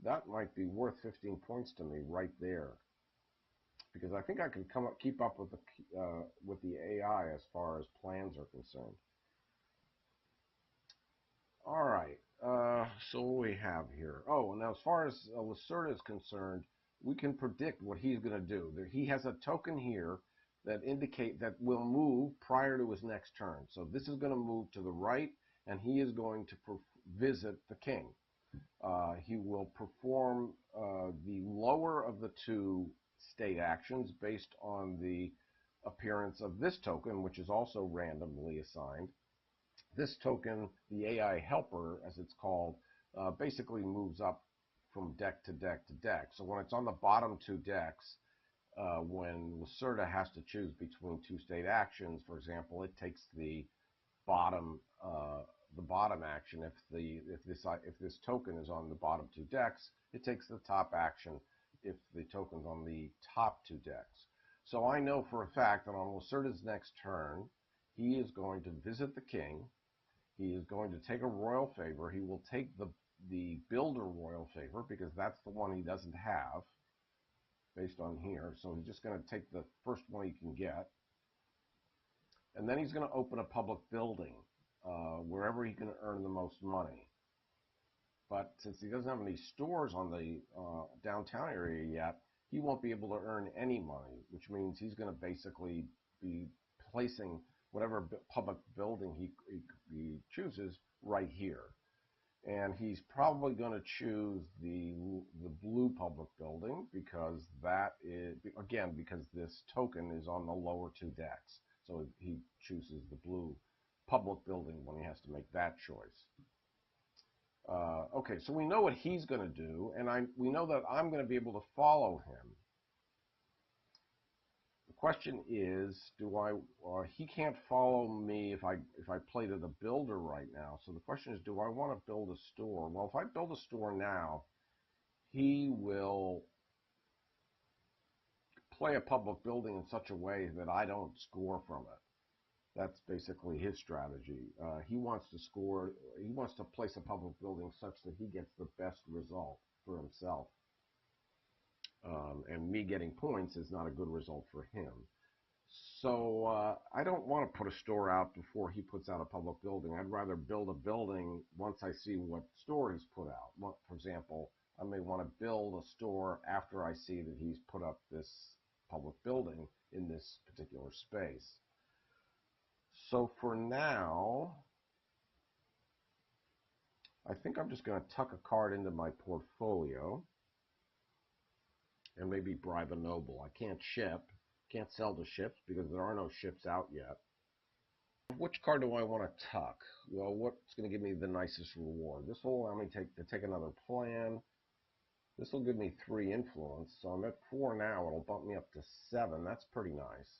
that might be worth 15 points to me right there. Because I think I can keep up with the AI as far as plans are concerned. All right, so what do we have here? Oh, now as far as Lacerda is concerned, we can predict what he's going to do. He has a token here that will move prior to his next turn. So this is going to move to the right, and he is going to visit the king. He will perform the lower of the two state actions based on the appearance of this token, which is also randomly assigned. This token, the AI helper, as it's called, basically moves up from deck to deck to deck. So when it's on the bottom two decks, when Lacerda has to choose between two state actions, for example, it takes the bottom action. If this token is on the bottom two decks, it takes the top action if the token's on the top two decks. So I know for a fact that on Lacerda's next turn, he is going to visit the king. He is going to take a royal favor. He will take the builder royal favor because that's the one he doesn't have based on here. So he's just going to take the first one he can get. And then he's going to open a public building wherever he can earn the most money. But since he doesn't have any stores on the downtown area yet, he won't be able to earn any money, which means he's going to basically be placing whatever public building he chooses right here. And he's probably going to choose the blue public building because because this token is on the lower two decks. So he chooses the blue public building when he has to make that choice. Okay, so we know what he's going to do, and we know that I'm going to be able to follow him. The question is, he can't follow me if I play to the builder right now. So the question is, do I want to build a store? Well, if I build a store now, he will play a public building in such a way that I don't score from it. That's basically his strategy. He wants to place a public building such that he gets the best result for himself. And me getting points is not a good result for him. So I don't want to put a store out before he puts out a public building. I'd rather build a building once I see what store he's put out. For example, I may want to build a store after I see that he's put up this public building in this particular space. So for now, I think I'm just going to tuck a card into my portfolio and maybe bribe a noble. I can't sell the ships because there are no ships out yet. Which card do I want to tuck? Well, what's going to give me the nicest reward? This will allow me to take another plan. This will give me 3 influence, so I'm at 4 now. It'll bump me up to 7. That's pretty nice.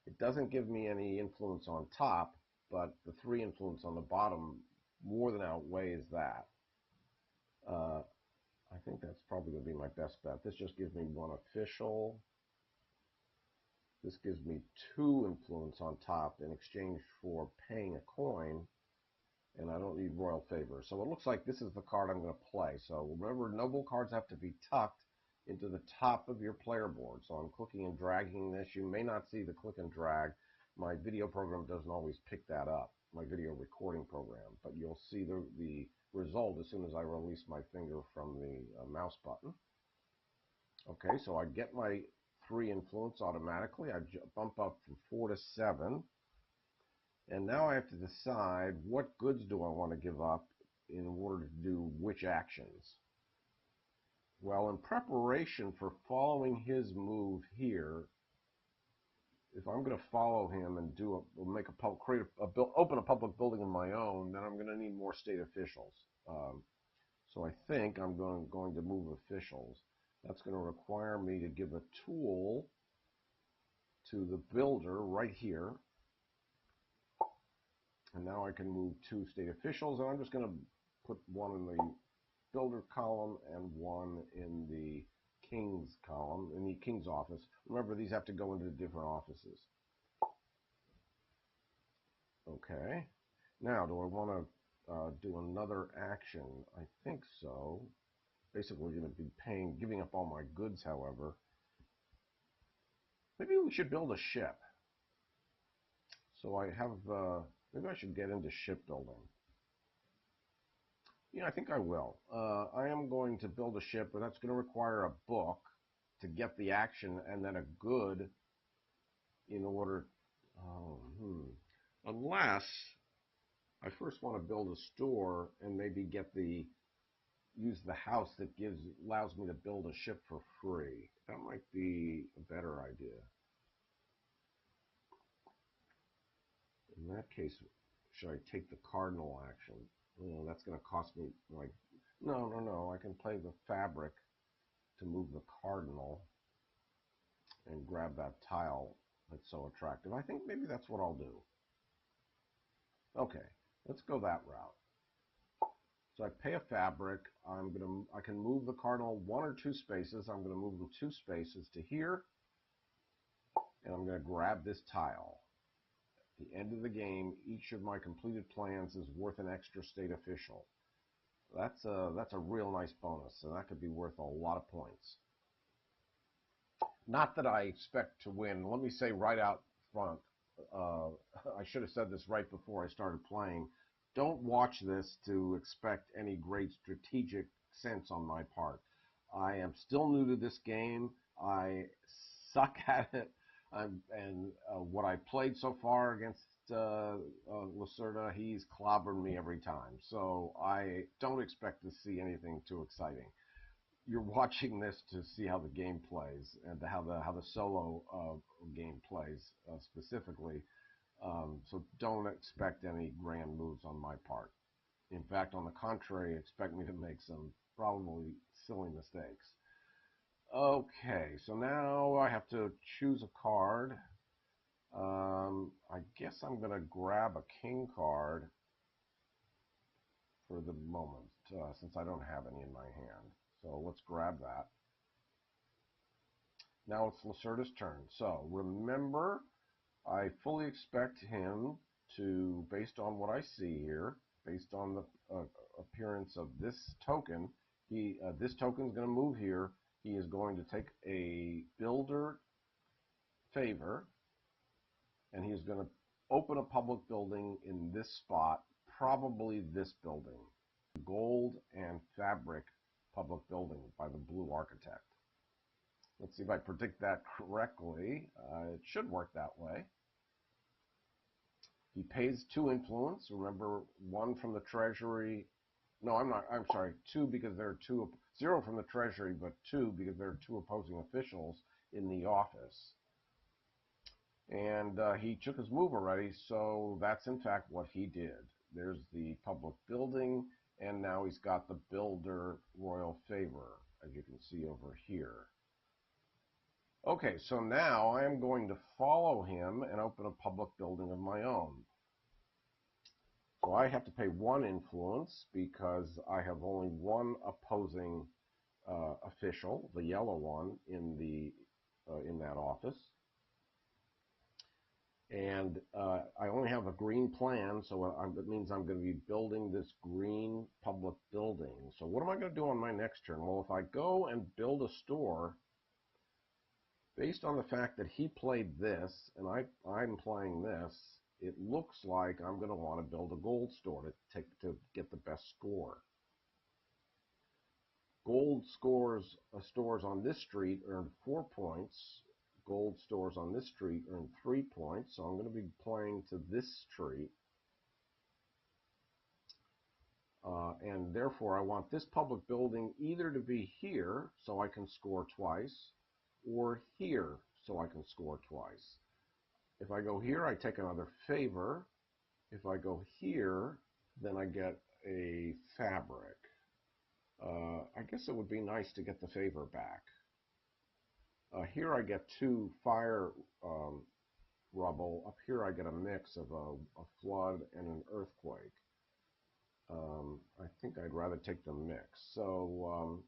It doesn't give me any influence on top, but the 3 influence on the bottom more than outweighs that. I think that's probably going to be my best bet. This just gives me 1 official. This gives me 2 influence on top in exchange for paying a coin, and I don't need royal favor. So it looks like this is the card I'm going to play. So remember, noble cards have to be tucked into the top of your player board. So I'm clicking and dragging this. You may not see the click and drag. My video program doesn't always pick that up, my video recording program, but you'll see the result as soon as I release my finger from the mouse button. Okay, so I get my 3 influence automatically. I bump up from 4 to 7. And now I have to decide what goods do I want to give up in order to do which actions. Well, in preparation for following his move here, if I'm going to follow him and open a public building of my own, then I'm going to need more state officials. So I think I'm going to move officials. That's going to require me to give a tool to the builder right here. And now I can move 2 state officials, and I'm just going to put one in the builder column and one in the king's column, in the king's office. Remember, these have to go into different offices. Okay. Now, do I want to do another action? I think so. Basically, going to be giving up all my goods, however. Maybe we should build a ship. So I have, maybe I should get into shipbuilding. Yeah, I think I will. I am going to build a ship, but that's going to require a book to get the action and then a good in order, unless I first want to build a store and maybe use the house that allows me to build a ship for free. That might be a better idea. In that case, should I take the cardinal action? Oh, that's going to cost me, like, no. I can play the fabric to move the cardinal and grab that tile that's so attractive. I think maybe that's what I'll do. Okay, let's go that route. So I pay a fabric. I can move the cardinal 1 or 2 spaces. I'm going to move them 2 spaces to here, and I'm going to grab this tile. At the end of the game, each of my completed plans is worth an extra state official. That's a real nice bonus, and that could be worth a lot of points. Not that I expect to win. Let me say right out front, I should have said this right before I started playing. Don't watch this to expect any great strategic sense on my part. I am still new to this game. I suck at it. What I played so far against Lacerda, he's clobbered me every time. So I don't expect to see anything too exciting. You're watching this to see how the game plays and how the solo game plays specifically. So don't expect any grand moves on my part. In fact, on the contrary, expect me to make some probably silly mistakes. Okay, so now I have to choose a card. I guess I'm going to grab a king card for the moment, since I don't have any in my hand. So let's grab that. Now it's Lacerda's turn. So remember, I fully expect him to, based on what I see here, based on the appearance of this token, this token is going to move here. He is going to take a builder favor, and he is going to open a public building in this spot, probably this building, gold and fabric public building by the blue architect. Let's see if I predict that correctly. It should work that way. He pays 2 influence. Remember, 1 from the treasury. No, I'm sorry, 2 because there are 2. 0 from the treasury, but 2 because there are 2 opposing officials in the office. And he took his move already, so that's in fact what he did. There's the public building, and now he's got the builder royal favor, as you can see over here. Okay, so now I am going to follow him and open a public building of my own. So I have to pay 1 influence because I have only 1 opposing official, the yellow one, in that office. And I only have a green plan, so that means I'm going to be building this green public building. So what am I going to do on my next turn? Well, if I go and build a store, based on the fact that he played this and I'm playing this, it looks like I'm going to want to build a gold store to get the best score. Gold stores on this street earn 4 points. Gold stores on this street earn 3 points, so I'm going to be playing to this street. And therefore, I want this public building either to be here, so I can score twice, or here, so I can score twice. If I go here, I take another favor. If I go here, then I get a fabric. I guess it would be nice to get the favor back. Here I get 2 fire rubble. Up here I get a mix of a flood and an earthquake. I think I'd rather take the mix. So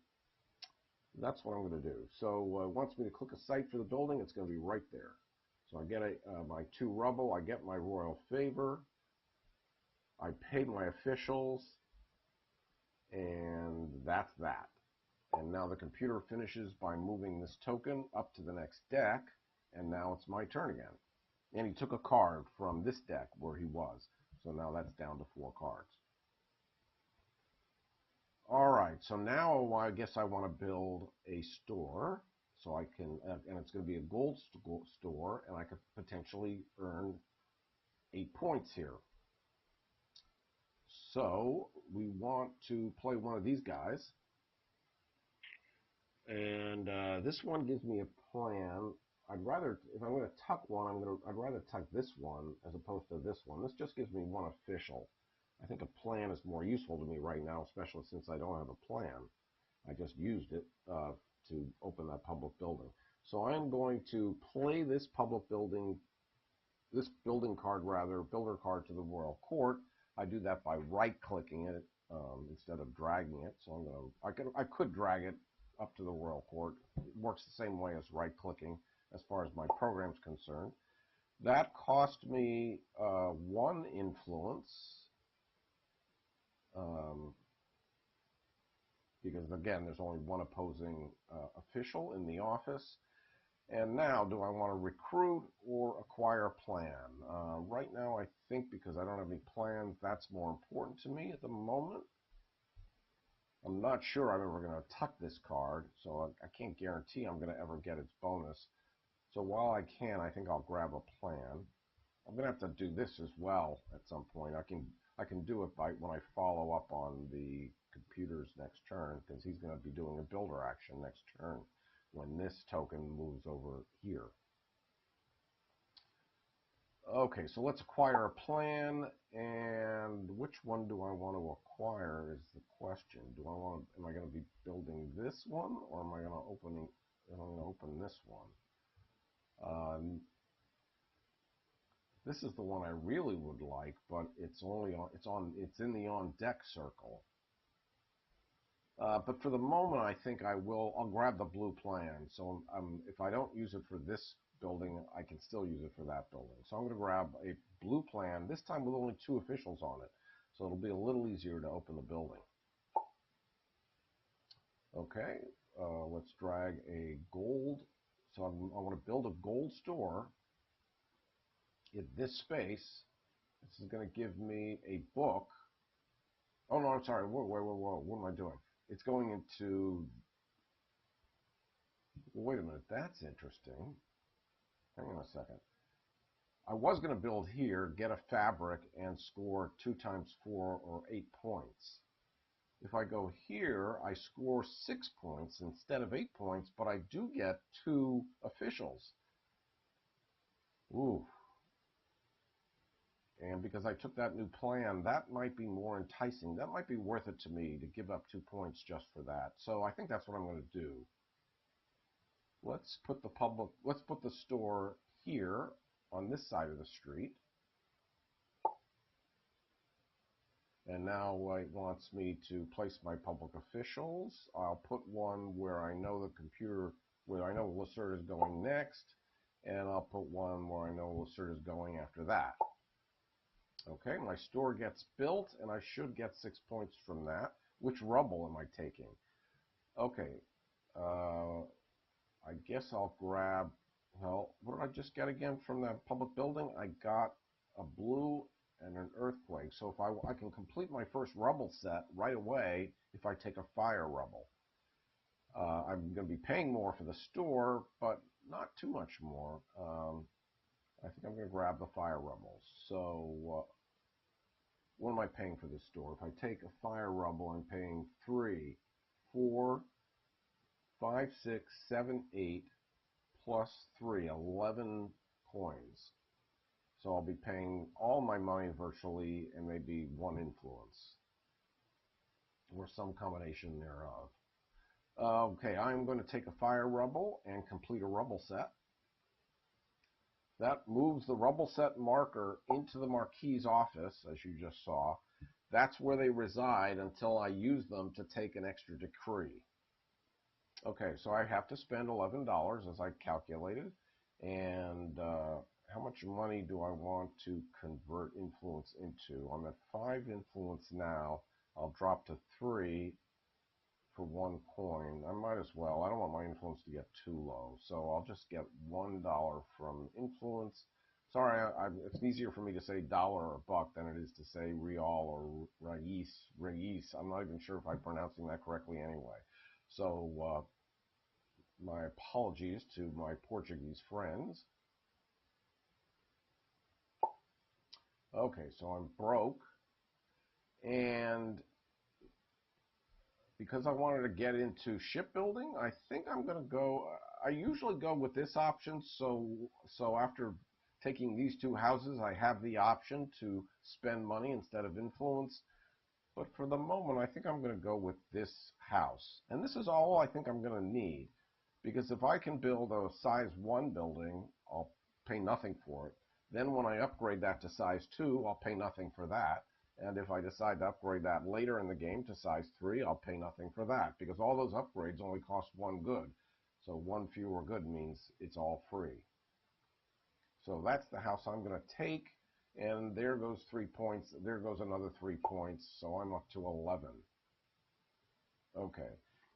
that's what I'm going to do. So it wants me to click a site for the building. It's going to be right there. So I get my 2 rubble. I get my royal favor. I pay my officials. And that's that. And now the computer finishes by moving this token up to the next deck. And now it's my turn again. And he took a card from this deck where he was. So now that's down to 4 cards. Alright, so now I guess I want to build a store. So I can, and it's going to be a gold store, and I could potentially earn 8 points here. So we want to play one of these guys. And this one gives me a plan. I'd rather, if I'm going to tuck one, I'd rather tuck this one as opposed to this one. This just gives me 1 official. I think a plan is more useful to me right now, especially since I don't have a plan. I just used it to open that public building. So I'm going to play this builder card to the Royal Court. I do that by right-clicking it instead of dragging it. So I could drag it up to the Royal Court. It works the same way as right-clicking as far as my program's concerned. That cost me 1 influence. Because again, there's only 1 opposing official in the office. And now, do I want to recruit or acquire a plan? Right now, I think because I don't have any plans, that's more important to me at the moment. I'm not sure I'm ever going to tuck this card, so I can't guarantee I'm going to ever get its bonus. So while I can, I think I'll grab a plan. I'm going to have to do this as well at some point. I can do it by when I follow up on the computer's next turn, because he's going to be doing a builder action next turn when this token moves over here. Okay, so let's acquire a plan, and which one do I want to acquire is the question. Am I going to be building this one, or am I going to open this one? This is the one I really would like, but it's in the on deck circle. But for the moment, I think I'll grab the blue plan. So if I don't use it for this building, I can still use it for that building. So I'm going to grab a blue plan, this time with only 2 officials on it. So it'll be a little easier to open the building. Okay, let's drag a gold. So I want to build a gold store in this space. This is going to give me a book. Oh, no, I'm sorry. Whoa. What am I doing? It's going into... Wait a minute. That's interesting. Hang on a second. I was going to build here, get a fabric, and score 2 times 4 or 8 points. If I go here, I score 6 points instead of 8 points, but I do get 2 officials. Ooh. And because I took that new plan, that might be more enticing. That might be worth it to me to give up 2 points just for that. So I think that's what I'm going to do. Let's put the store here on this side of the street. And now it wants me to place my public officials. I'll put one where I know Lacerda is going next, and I'll put one where I know Lacerda is going after that. Okay, my store gets built, and I should get 6 points from that. Which rubble am I taking? Okay, I guess I'll grab, well, what did I just get again from that public building? I got a blue and an earthquake. So if I can complete my first rubble set right away if I take a fire rubble. I'm going to be paying more for the store, but not too much more. I think I'm going to grab the fire rubble. So what am I paying for this store? If I take a fire rubble, I'm paying 3, 4, 5, 6, 7, 8, plus 3, 11 coins. So I'll be paying all my money virtually and maybe 1 influence. Or some combination thereof. Okay, I'm going to take a fire rubble and complete a rubble set. That moves the rubble set marker into the Marquee's office, as you just saw. That's where they reside until I use them to take an extra decree. Okay, so I have to spend $11 as I calculated. And how much money do I want to convert influence into? I'm at 5 influence now. I'll drop to 3 for 1 coin. I might as well. I don't want my influence to get too low. So I'll just get $1 from influence. Sorry, it's easier for me to say dollar or buck than it is to say real or reis. I'm not even sure if I'm pronouncing that correctly anyway. So my apologies to my Portuguese friends. Okay, so I'm broke, and because I wanted to get into shipbuilding, I think I'm going to go, I usually go with this option, so after taking these 2 houses, I have the option to spend money instead of influence. But for the moment, I think I'm going to go with this house. And this is all I think I'm going to need. Because if I can build a size 1 building, I'll pay nothing for it. Then when I upgrade that to size 2, I'll pay nothing for that. And if I decide to upgrade that later in the game to size 3, I'll pay nothing for that. Because all those upgrades only cost 1 good. So 1 fewer good means it's all free. So that's the house I'm going to take. And there goes 3 points. There goes another 3 points. So I'm up to 11. Okay.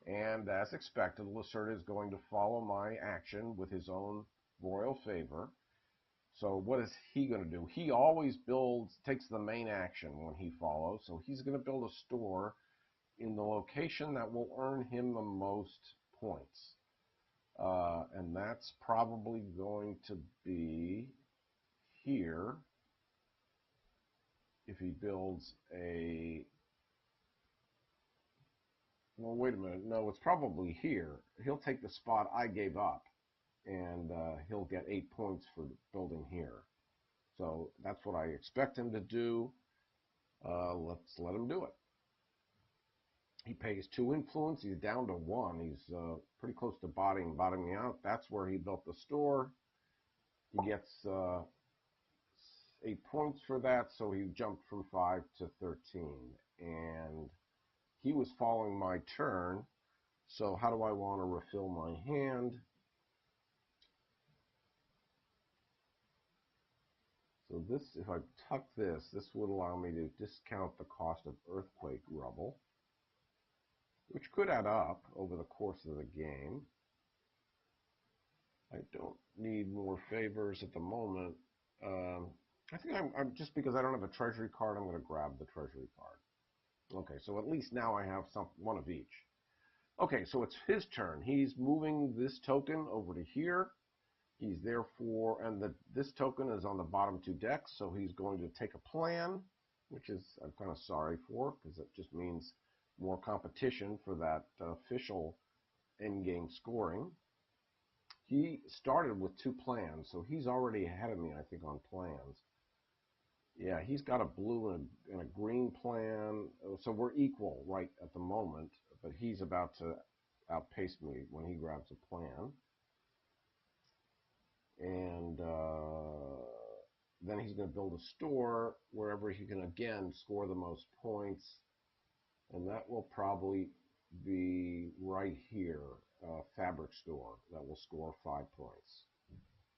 And as expected, Lacerda is going to follow my action with his own royal favor. So what is he going to do? He always takes the main action when he follows. So he's going to build a store in the location that will earn him the most points. And that's probably going to be here. If he builds a... Well, wait a minute. No, it's probably here. He'll take the spot I gave up, and he'll get 8 points for building here. So that's what I expect him to do. Let's let him do it. He pays 2 influence. He's down to 1. He's pretty close to bottoming out. That's where he built the store. He gets 8 points for that, so he jumped from 5 to 13. And he was following my turn, so how do I want to refill my hand? So this, if I tuck this would allow me to discount the cost of earthquake rubble, which could add up over the course of the game. I don't need more favors at the moment. I think I'm just because I don't have a treasury card, I'm going to grab the treasury card. Okay, so at least now I have one of each. Okay, so it's his turn. He's moving this token over to here. He's therefore, and this token is on the bottom 2 decks, so he's going to take a plan, which is I'm kind of sorry for, because it just means more competition for that official endgame scoring. He started with 2 plans, so he's already ahead of me, I think, on plans. Yeah, he's got a blue and a green plan, so we're equal right at the moment, but he's about to outpace me when he grabs a plan. And then he's going to build a store wherever he can again score the most points, and that will probably be right here, fabric store that will score 5 points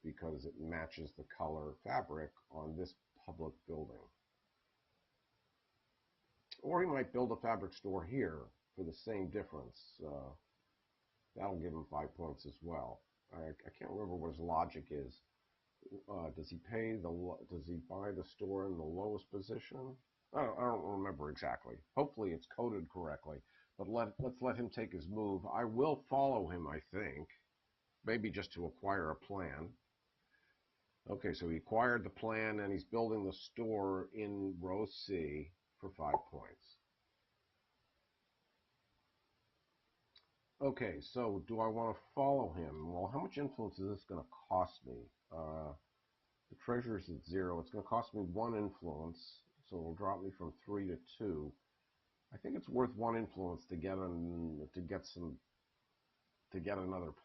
because it matches the color fabric on this public building. Or he might build a fabric store here for the same difference. That'll give him 5 points as well. I can't remember what his logic is. Does he buy the store in the lowest position? I don't remember exactly. Hopefully it's coded correctly. But let's let him take his move. I will follow him, I think. Maybe just to acquire a plan. Okay, so he acquired the plan and he's building the store in row C for 5 points. Okay, so do I want to follow him? Well, how much influence is this going to cost me? The treasure is at 0. It's going to cost me 1 influence, so it'll drop me from 3 to 2. I think it's worth 1 influence to get another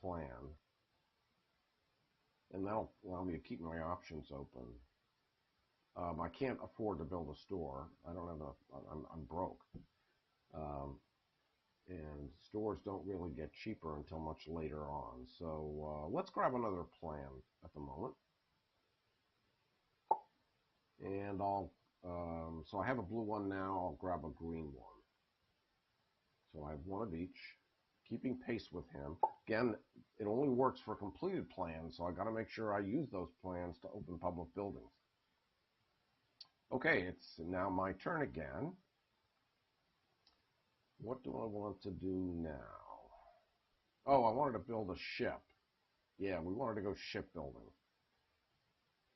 plan. and that'll allow me to keep my options open. I can't afford to build a store. I don't have I'm broke. Um, and stores don't really get cheaper until much later on. So let's grab another plan at the moment. And so I have a blue one now, I'll grab a green one. So I have one of each, keeping pace with him. Again, it only works for completed plans, so I gotta make sure I use those plans to open public buildings. Okay, it's now my turn again. What do I want to do now? Oh, I wanted to build a ship. Yeah, we wanted to go shipbuilding.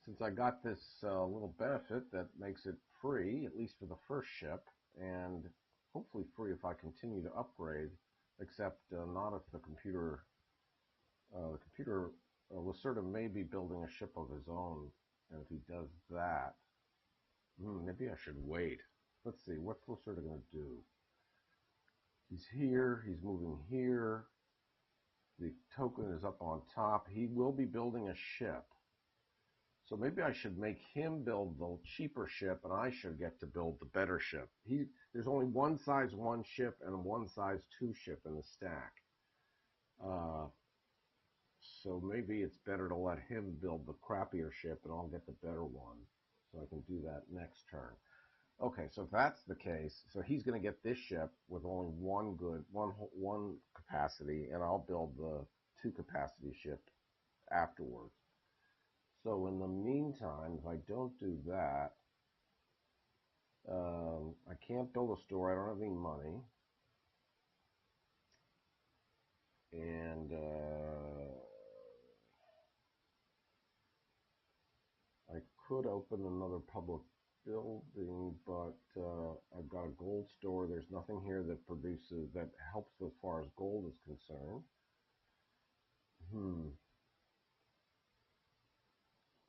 Since I got this little benefit that makes it free, at least for the first ship, and hopefully free if I continue to upgrade, except not if the computer Lacerda may be building a ship of his own, and if he does that, maybe I should wait. Let's see, what's Lacerda going to do? He's here, he's moving here, the token is up on top. He will be building a ship. So maybe I should make him build the cheaper ship, and I should get to build the better ship. There's only one size 1 ship and one size 2 ship in the stack. So maybe it's better to let him build the crappier ship, and I'll get the better one. So I can do that next turn. Okay, so if that's the case, so he's going to get this ship with only one capacity, and I'll build the 2 capacity ship afterwards. So in the meantime, if I don't do that, I can't build a store. I don't have any money. And I could open another public building, but I've got a gold store. There's nothing here that helps as far as gold is concerned.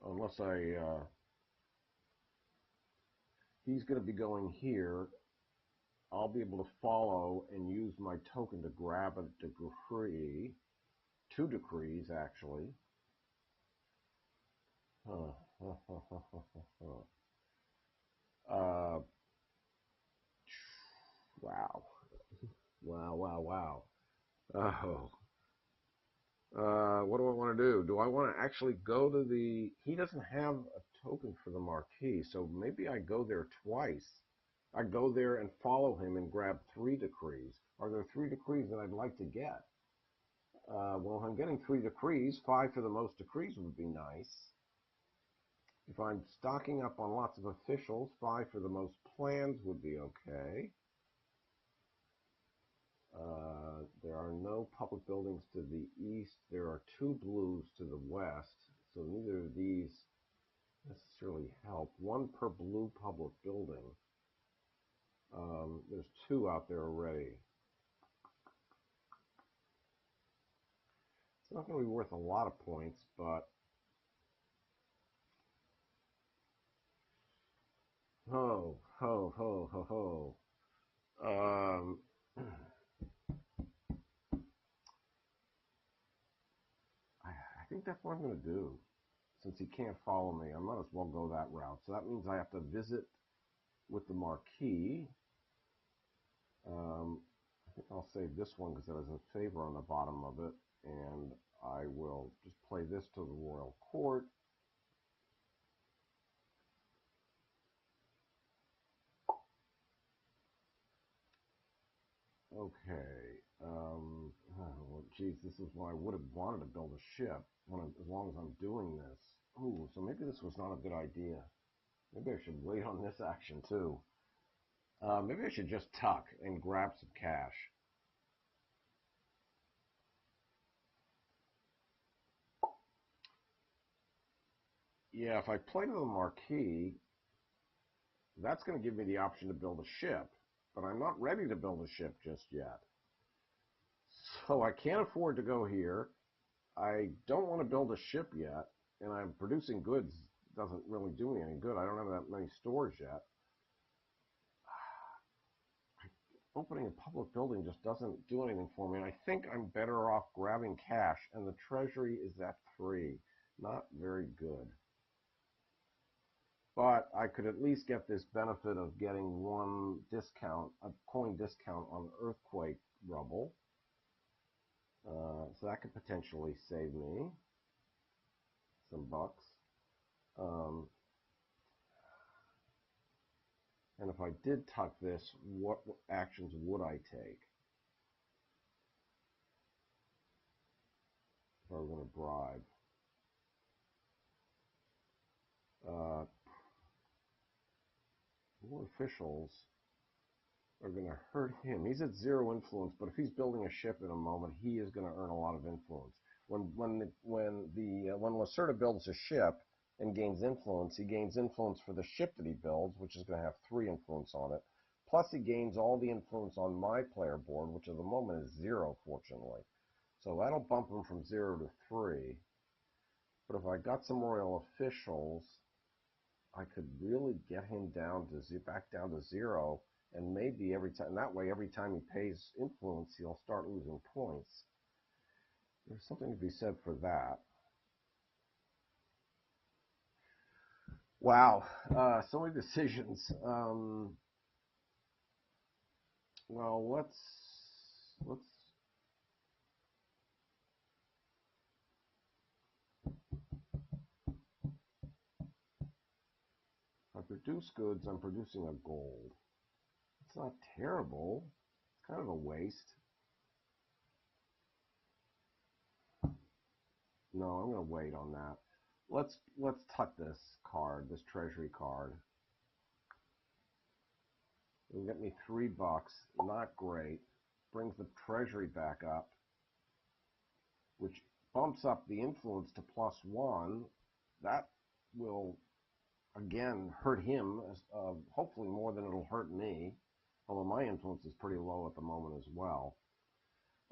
Unless he's going to be going here. I'll be able to follow and use my token to grab a decree. 2 decrees, actually. Wow. Wow. Oh. What do I want to do? Do I want to actually go to he doesn't have a token for the Marquee, so maybe I go there twice. I go there and follow him and grab 3 decrees. Are there 3 decrees that I'd like to get? Well, if I'm getting 3 decrees, 5 for the most decrees would be nice. If I'm stocking up on lots of officials, 5 for the most plans would be okay. There are no public buildings to the east. There are 2 blues to the west, so neither of these necessarily help. 1 per blue public building. There's 2 out there already. It's not going to be worth a lot of points, but ho. I think that's what I'm going to do. Since he can't follow me, I might as well go that route. So that means I have to visit with the Marquee. I think I'll save this one because there is a favor on the bottom of it, and I will just play this to the Royal Court. Okay. Well, geez, this is why I would have wanted to build a ship as long as I'm doing this. Ooh, so maybe this was not a good idea. Maybe I should wait on this action too. Maybe I should just tuck and grab some cash. Yeah, if I play to the Marquee, that's going to give me the option to build a ship, but I'm not ready to build a ship just yet. So I can't afford to go here. I don't want to build a ship yet, and I'm producing goods doesn't really do me any good. I don't have that many stores yet. Opening a public building just doesn't do anything for me. And I think I'm better off grabbing cash, and the treasury is at 3. Not very good. But I could at least get this benefit of getting one discount, a coin discount on Earthquake Rubble. So that could potentially save me some bucks. And if I did tuck this, what actions would I take? If I were going to bribe. More officials are going to hurt him. He's at 0 influence, but if he's building a ship in a moment, he is going to earn a lot of influence. When Lacerda builds a ship and gains influence, he gains influence for the ship that he builds, which is going to have 3 influence on it. Plus, he gains all the influence on my player board, which at the moment is 0, fortunately. So that'll bump him from 0 to 3. But if I got some royal officials, I could really get him down to back down to 0, and maybe every time, that way every time he pays influence, he'll start losing points. There's something to be said for that. Wow, so many decisions. Well, let's. If I produce goods, I'm producing a gold. It's not terrible. It's kind of a waste. No, I'm going to wait on that. Let's tuck this card, this treasury card. It'll get me $3. Not great. Brings the treasury back up, which bumps up the influence to +1. That will again hurt him, hopefully more than it'll hurt me, although my influence is pretty low at the moment as well.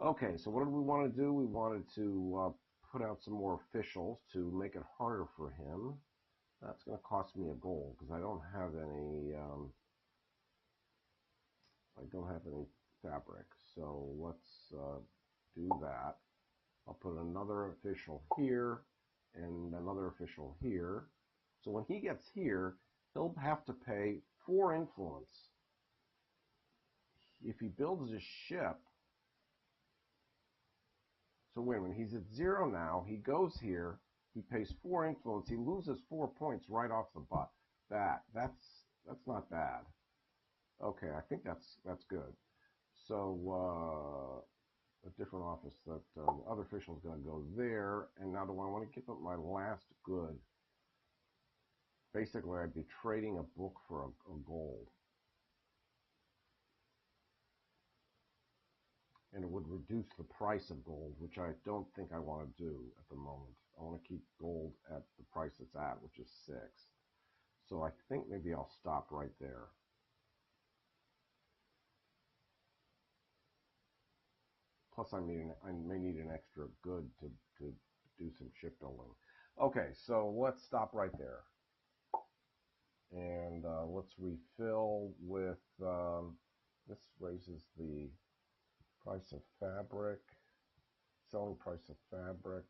Okay, so what did we want to do? We wanted to put out some more officials to make it harder for him. That's going to cost me a gold because I don't have any fabric. So let's do that. I'll put another official here and another official here. So when he gets here, he'll have to pay 4 influence. If he builds a ship, so wait a minute, he's at 0 now, he goes here, he pays 4 influence, he loses 4 points right off the bat. That's not bad. Okay, I think that's good. So a different office, that other official is going to go there, and now do I want to give up my last good? Basically, I'd be trading a book for a gold. And it would reduce the price of gold, which I don't think I want to do at the moment. I want to keep gold at the price it's at, which is 6. So I think maybe I'll stop right there. Plus, I may need an extra good to do some shipbuilding. Okay, so let's stop right there. And let's refill with, this raises the price of fabric, selling price of fabric.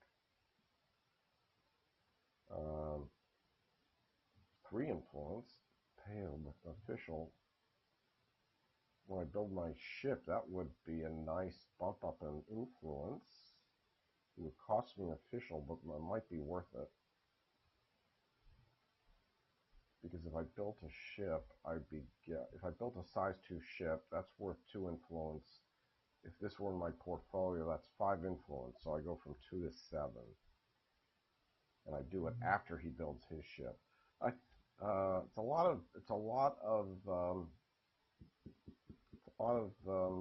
3 influence, pay official. When I build my ship, that would be a nice bump up in influence. It would cost me an official, but it might be worth it. Because if I built a ship, if I built a size 2 ship, that's worth 2 influence. If this were in my portfolio, that's 5 influence, so I go from 2 to 7. And I do it after he builds his ship. It's a lot of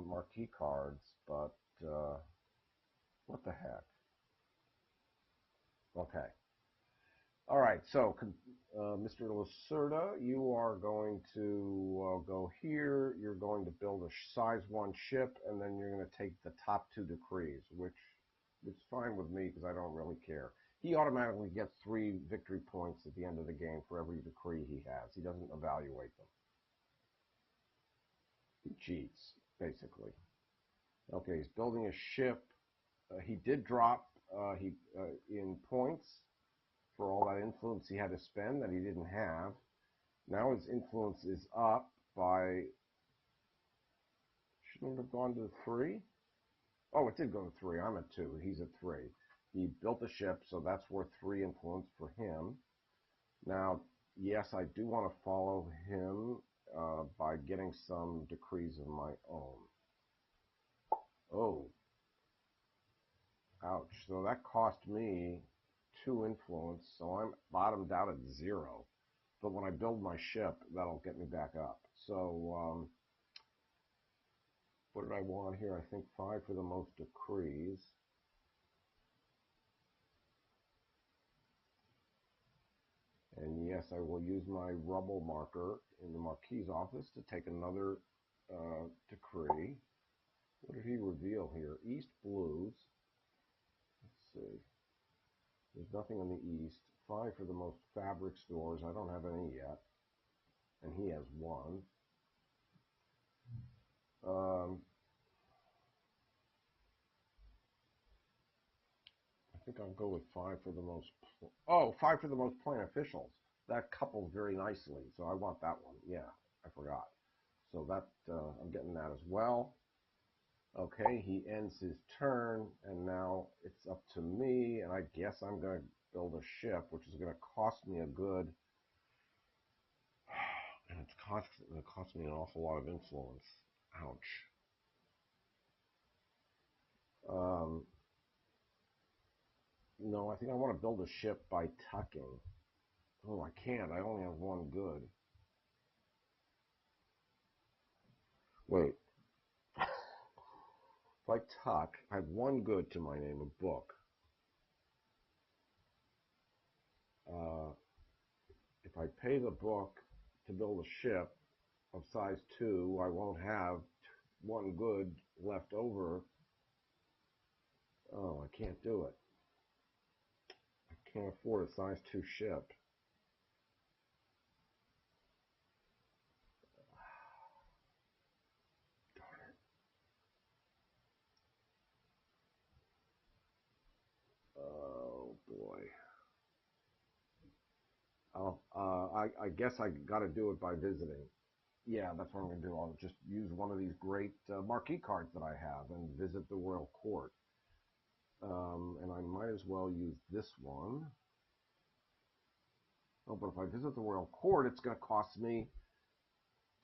marquee cards, but what the heck? Okay. All right, so Mr. Lacerda, you are going to go here. You're going to build a size 1 ship, and then you're going to take the top 2 decrees, which is fine with me because I don't really care. He automatically gets 3 victory points at the end of the game for every decree he has. He doesn't evaluate them. He cheats, basically. Okay, he's building a ship. He did drop in points. for all that influence he had to spend that he didn't have. Now his influence is up by, shouldn't have gone to 3? Oh, it did go to 3. I'm at 2. He's at 3. He built a ship, so that's worth 3 influence for him. Now, yes, I do want to follow him by getting some decrees of my own. Oh. Ouch. So that cost me 2 influence, so I'm bottomed out at 0. But when I build my ship, that'll get me back up. So, what did I want here? I think 5 for the most decrees. And yes, I will use my Rubble marker in the Marquee's office to take another decree. What did he reveal here? East Blues. Let's see. There's nothing on the east. 5 for the most fabric stores. I don't have any yet. And he has 1. I think I'll go with 5 for the most. 5 for the most plain officials. That couples very nicely. So I want that one. Yeah, I forgot. So that I'm getting that as well. Okay, he ends his turn, and now it's up to me, and I guess I'm going to build a ship, which is going to cost me a good, and it's going to cost me an awful lot of influence. Ouch. No, I think I want to build a ship by tucking. Oh, I can't. I only have 1 good. Wait. If I tuck, I have 1 good to my name, a book. If I pay the book to build a ship of size 2, I won't have 1 good left over. Oh, I can't do it. I can't afford a size 2 ship. Darn it. Oh, boy. I guess I got to do it by visiting. Yeah, that's what I'm going to do. I'll just use one of these great marquee cards that I have and visit the royal court. And I might as well use this one. Oh, but if I visit the royal court, it's going to cost me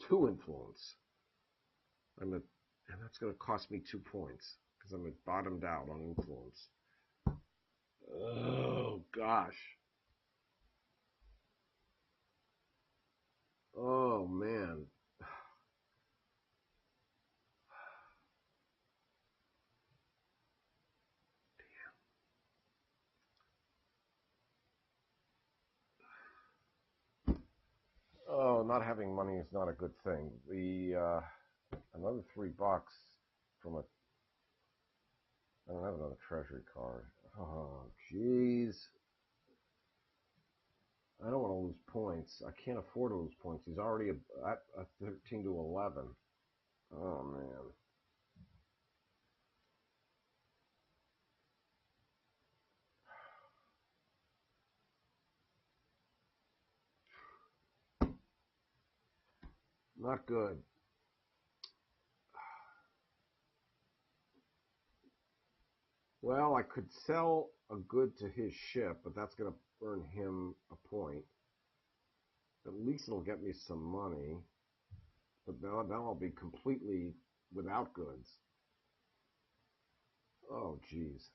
2 influence. And that's going to cost me 2 points because I'm bottomed out on influence. Oh, gosh. Oh, man. Oh, not having money is not a good thing. Another $3 from a. I don't have another treasury card. Oh, jeez. I don't want to lose points. I can't afford to lose points. He's already at a 13 to 11. Oh, man. Not good. Well, I could sell a good to his ship, but that's going to earn him a point. At least it'll get me some money. But then I'll be completely without goods. Oh, jeez.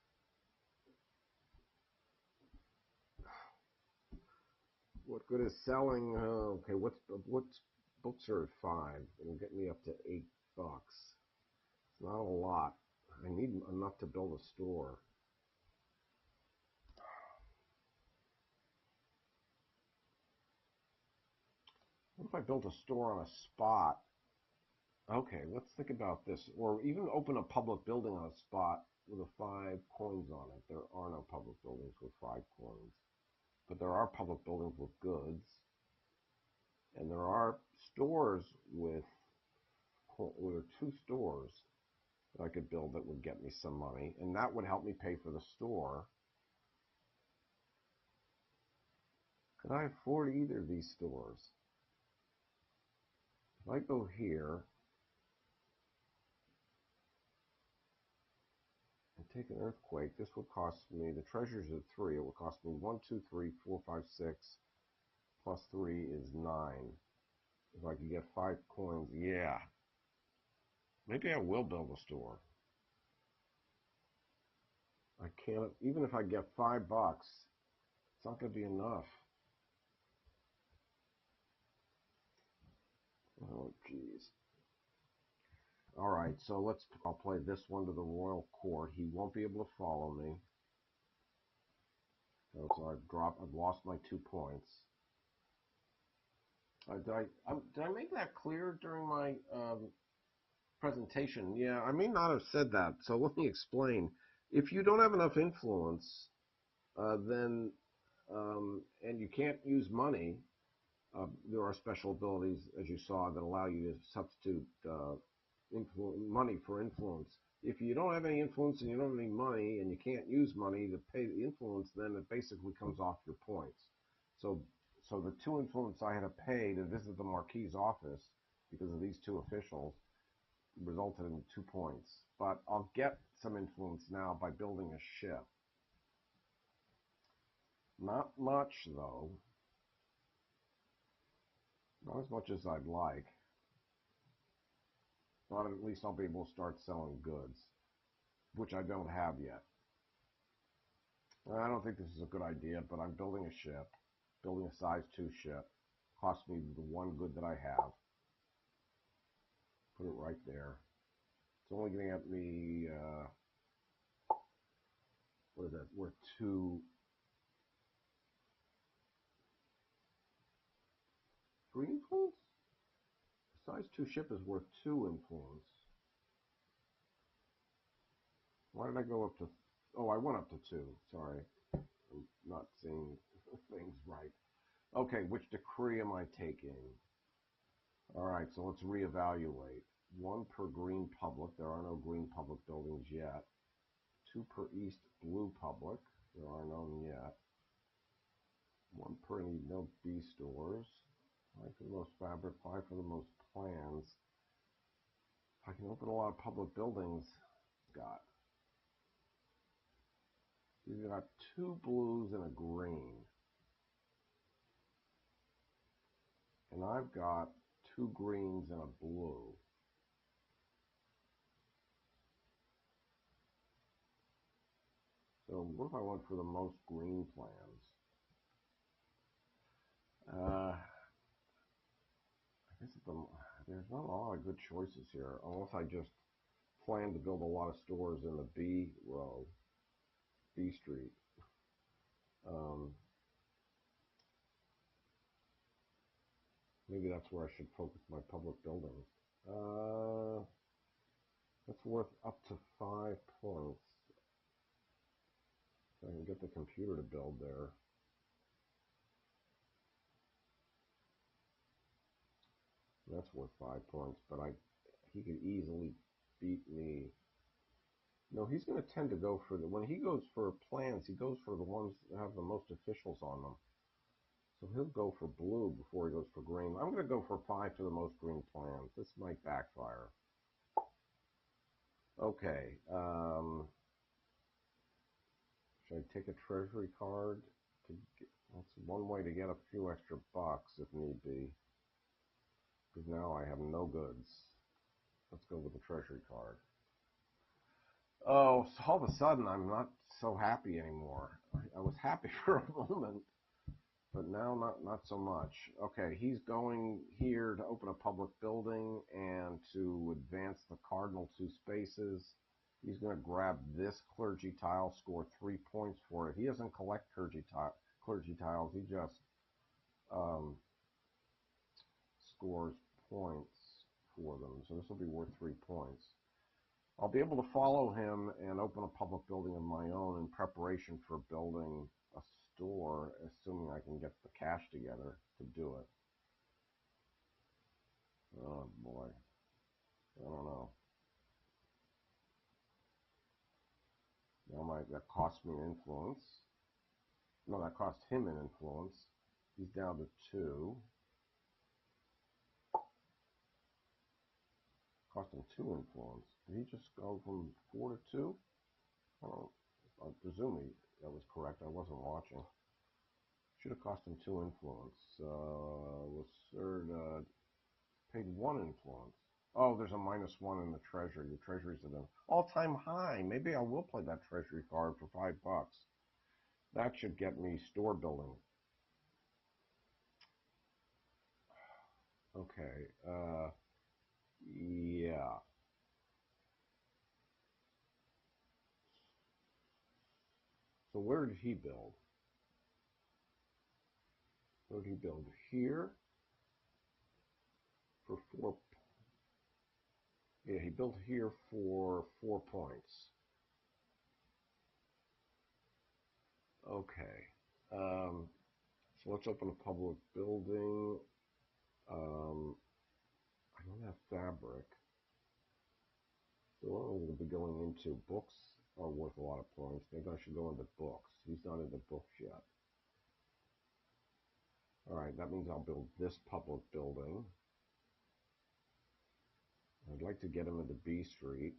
What good is selling? Okay, what's books are at 5? It'll get me up to $8. It's not a lot. I need enough to build a store. What if I built a store on a spot? Okay, let's think about this. Or even open a public building on a spot with a 5 coins on it. There are no public buildings with 5 coins. But there are public buildings with goods. And there are stores with 2 stores that I could build that would get me some money. And that would help me pay for the store. Can I afford either of these stores? If I go here and take an earthquake, this would cost me, the treasures at 3, it would cost me 1, 2, 3, 4, 5, 6, plus 3 is 9. If I could get 5 coins, yeah. Maybe I will build a store. I can't, even if I get $5, it's not going to be enough. Oh, jeez. All right, so I'll play this one to the royal court. He won't be able to follow me. So I've lost my 2 points. Did I make that clear during my presentation? Yeah, I may not have said that, so let me explain. If you don't have enough influence, then and you can't use money, there are special abilities, as you saw, that allow you to substitute money for influence. If you don't have any influence and you don't have any money and you can't use money to pay the influence, then it basically comes off your points. So the 2 influence I had to pay to visit the Marquee's office because of these 2 officials resulted in 2 points. But I'll get some influence now by building a ship. Not much, though. Not as much as I'd like. But at least I'll be able to start selling goods, which I don't have yet. I don't think this is a good idea, but I'm building a ship. Building a size 2 ship. Cost me the 1 good that I have. Put it right there. It's only going to get me, what is that? Worth 2... 3 influence? Size 2 ship is worth 2 influence. Why did I go up to... Oh, I went up to 2. Sorry. I'm not seeing things right. Okay, which decree am I taking? Alright, so let's reevaluate. 1 per green public. There are no green public buildings yet. 2 per east blue public. There are none yet. 1 per any no B stores. 5 for the most fabric, 5 for the most plans. I can open a lot of public buildings. We've got 2 blues and a green. And I've got 2 greens and a blue. So what if I went for the most green plans? I guess there's not a lot of good choices here, unless I just plan to build a lot of stores in the B row, B street. Maybe that's where I should focus my public buildings. That's worth up to 5 points. I can get the computer to build there. That's worth 5 points, but he could easily beat me. No, he's going to tend to go for when he goes for plans, he goes for the ones that have the most officials on them. So he'll go for blue before he goes for green. I'm going to go for 5 for the most green plans. This might backfire. Okay. Should I take a treasury card? That's one way to get a few extra bucks if need be. Because now I have no goods. Let's go with the treasury card. Oh, so all of a sudden I'm not so happy anymore. I was happy for a moment, but now not so much. Okay, he's going here to open a public building and to advance the cardinal 2 spaces. He's going to grab this clergy tile, score 3 points for it. He doesn't collect clergy tiles. He just scores points for them. So this will be worth 3 points. I'll be able to follow him and open a public building of my own in preparation for building a store, assuming I can get the cash together to do it. Oh boy. I don't know. Now that cost me an influence. No, that cost him an influence. He's down to 2. Cost him 2 influence. Did he just go from 4 to 2? I don't know. I'm presuming that was correct. I wasn't watching. Should have cost him 2 influence. Lacerda paid 1 influence. Oh, there's a -1 in the treasury. The treasury's at an all-time high. Maybe I will play that treasury card for $5. That should get me store building. Okay. Yeah. So where did he build? Where did he build? Here for 4. Yeah, he built here for 4 points. Okay. So let's open a public building. I don't have fabric. So I'm going to be going into books are worth a lot of points. Maybe I should go into books. He's not into books yet. Alright, that means I'll build this public building. I'd like to get him into B Street.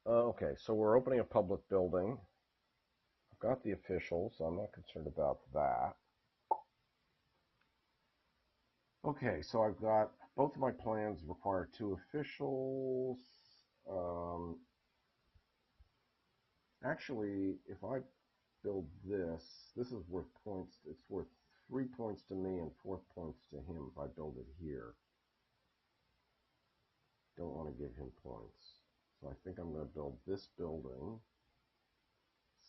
Okay, so we're opening a public building. I've got the officials, so I'm not concerned about that. Okay, so I've got both of my plans require 2 officials. Actually, if I build this is worth points. It's worth 3 points to me and 4 points to him if I build it here. Don't want to give him points. So I think I'm going to build this building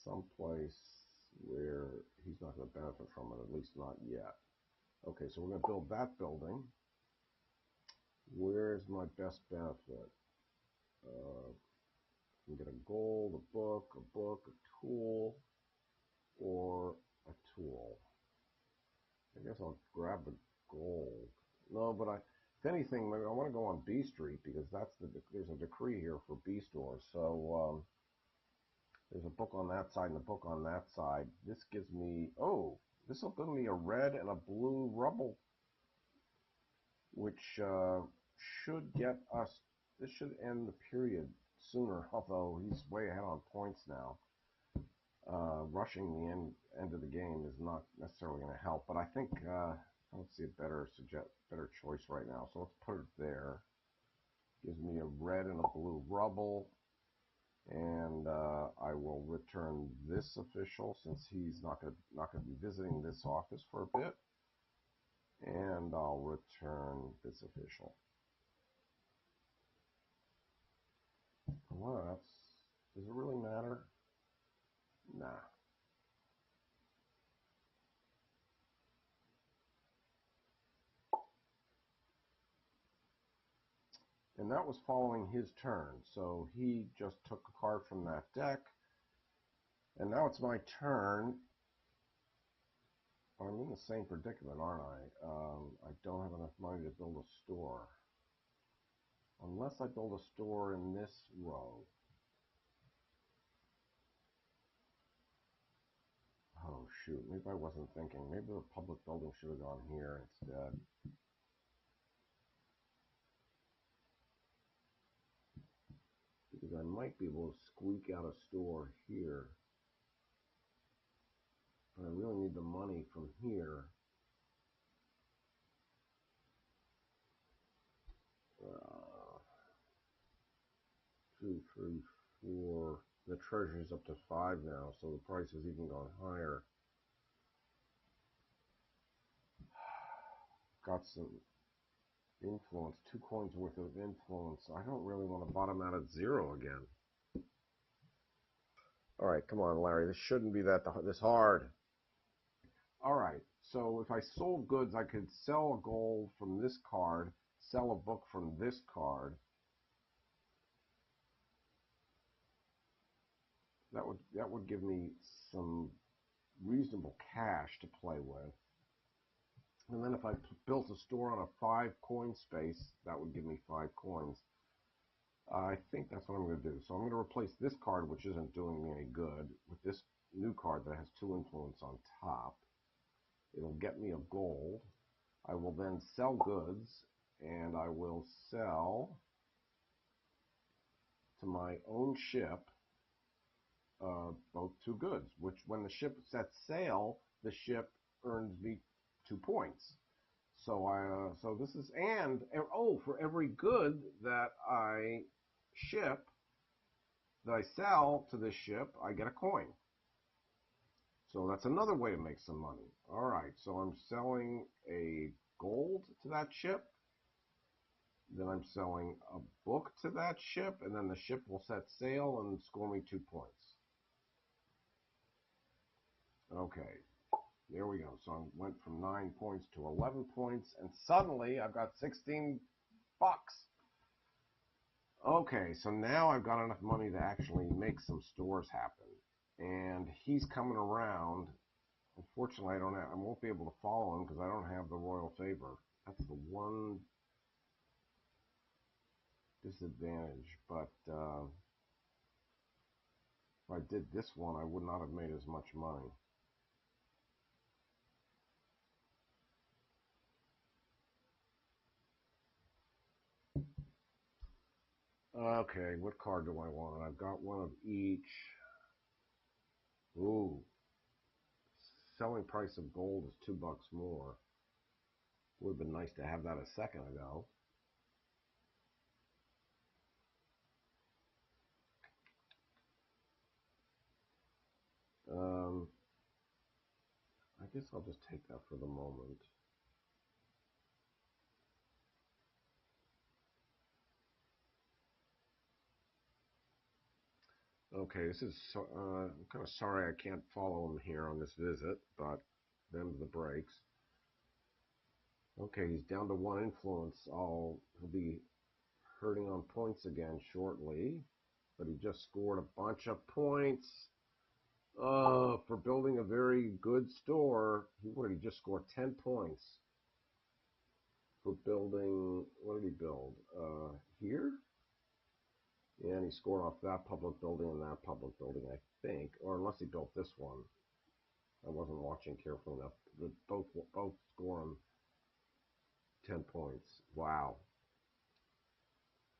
someplace where he's not going to benefit from it, at least not yet. Okay, so we're going to build that building. Where's my best benefit? You can get a gold, a book, a tool, or a tool. I guess I'll grab the gold. No, but if anything, maybe I want to go on B Street because there's a decree here for B stores. So there's a book on that side and a book on that side. This gives me, this will give me a red and a blue rubble, which should get us, this should end the period sooner, although he's way ahead on points now. Rushing the end of the game is not necessarily going to help, but I think I don't see a better choice right now. So let's put it there. Gives me a red and a blue rubble, and I will return this official since he's not going to be visiting this office for a bit, and I'll return this official. Well, does it really matter? Nah. And that was following his turn, so he just took a card from that deck, and now it's my turn. I'm in the same predicament, aren't I? I don't have enough money to build a store. Unless I build a store in this row. Oh shoot, maybe I wasn't thinking. Maybe the public building should have gone here instead. Because I might be able to squeak out a store here. But I really need the money from here. 2, 3, 4. The treasury's up to 5 now, so the price has even gone higher. Got some influence, 2 coins worth of influence. I don't really want to bottom out at 0 again. Alright, come on, Larry. This shouldn't be this hard. Alright, so if I sold goods, I could sell a gold from this card, sell a book from this card. That would give me some reasonable cash to play with. And then if I built a store on a 5 coin space, that would give me 5 coins. I think that's what I'm going to do. So I'm going to replace this card, which isn't doing me any good, with this new card that has 2 influence on top. It'll get me a gold. I will then sell goods, and I will sell to my own ship both 2 goods, which when the ship sets sail, the ship earns me 2 points. So this is, and for every good that I ship, that I sell to this ship, I get a coin. So that's another way to make some money. All right, so I'm selling a gold to that ship. Then I'm selling a book to that ship, and then the ship will set sail and score me 2 points. Okay, there we go. So I went from 9 points to 11 points, and suddenly I've got 16 bucks. Okay, so now I've got enough money to actually make some stores happen. And he's coming around. Unfortunately, I won't be able to follow him because I don't have the royal favor. That's the one disadvantage. But if I did this one, I would not have made as much money. Okay, what card do I want? I've got one of each. Ooh. Selling price of gold is $2 more. Would have been nice to have that a second ago. I guess I'll just take that for the moment. Okay, this is I'm kind of sorry I can't follow him here on this visit, but them's the breaks. Okay, he's down to 1 influence. He'll be hurting on points again shortly, but he just scored a bunch of points for building a very good store. What did he just score? 10 points for building. What did he build? Here? Yeah, and he scored off that public building and that public building, I think, or unless he built this one. I wasn't watching carefully enough. Both score him 10 points. Wow.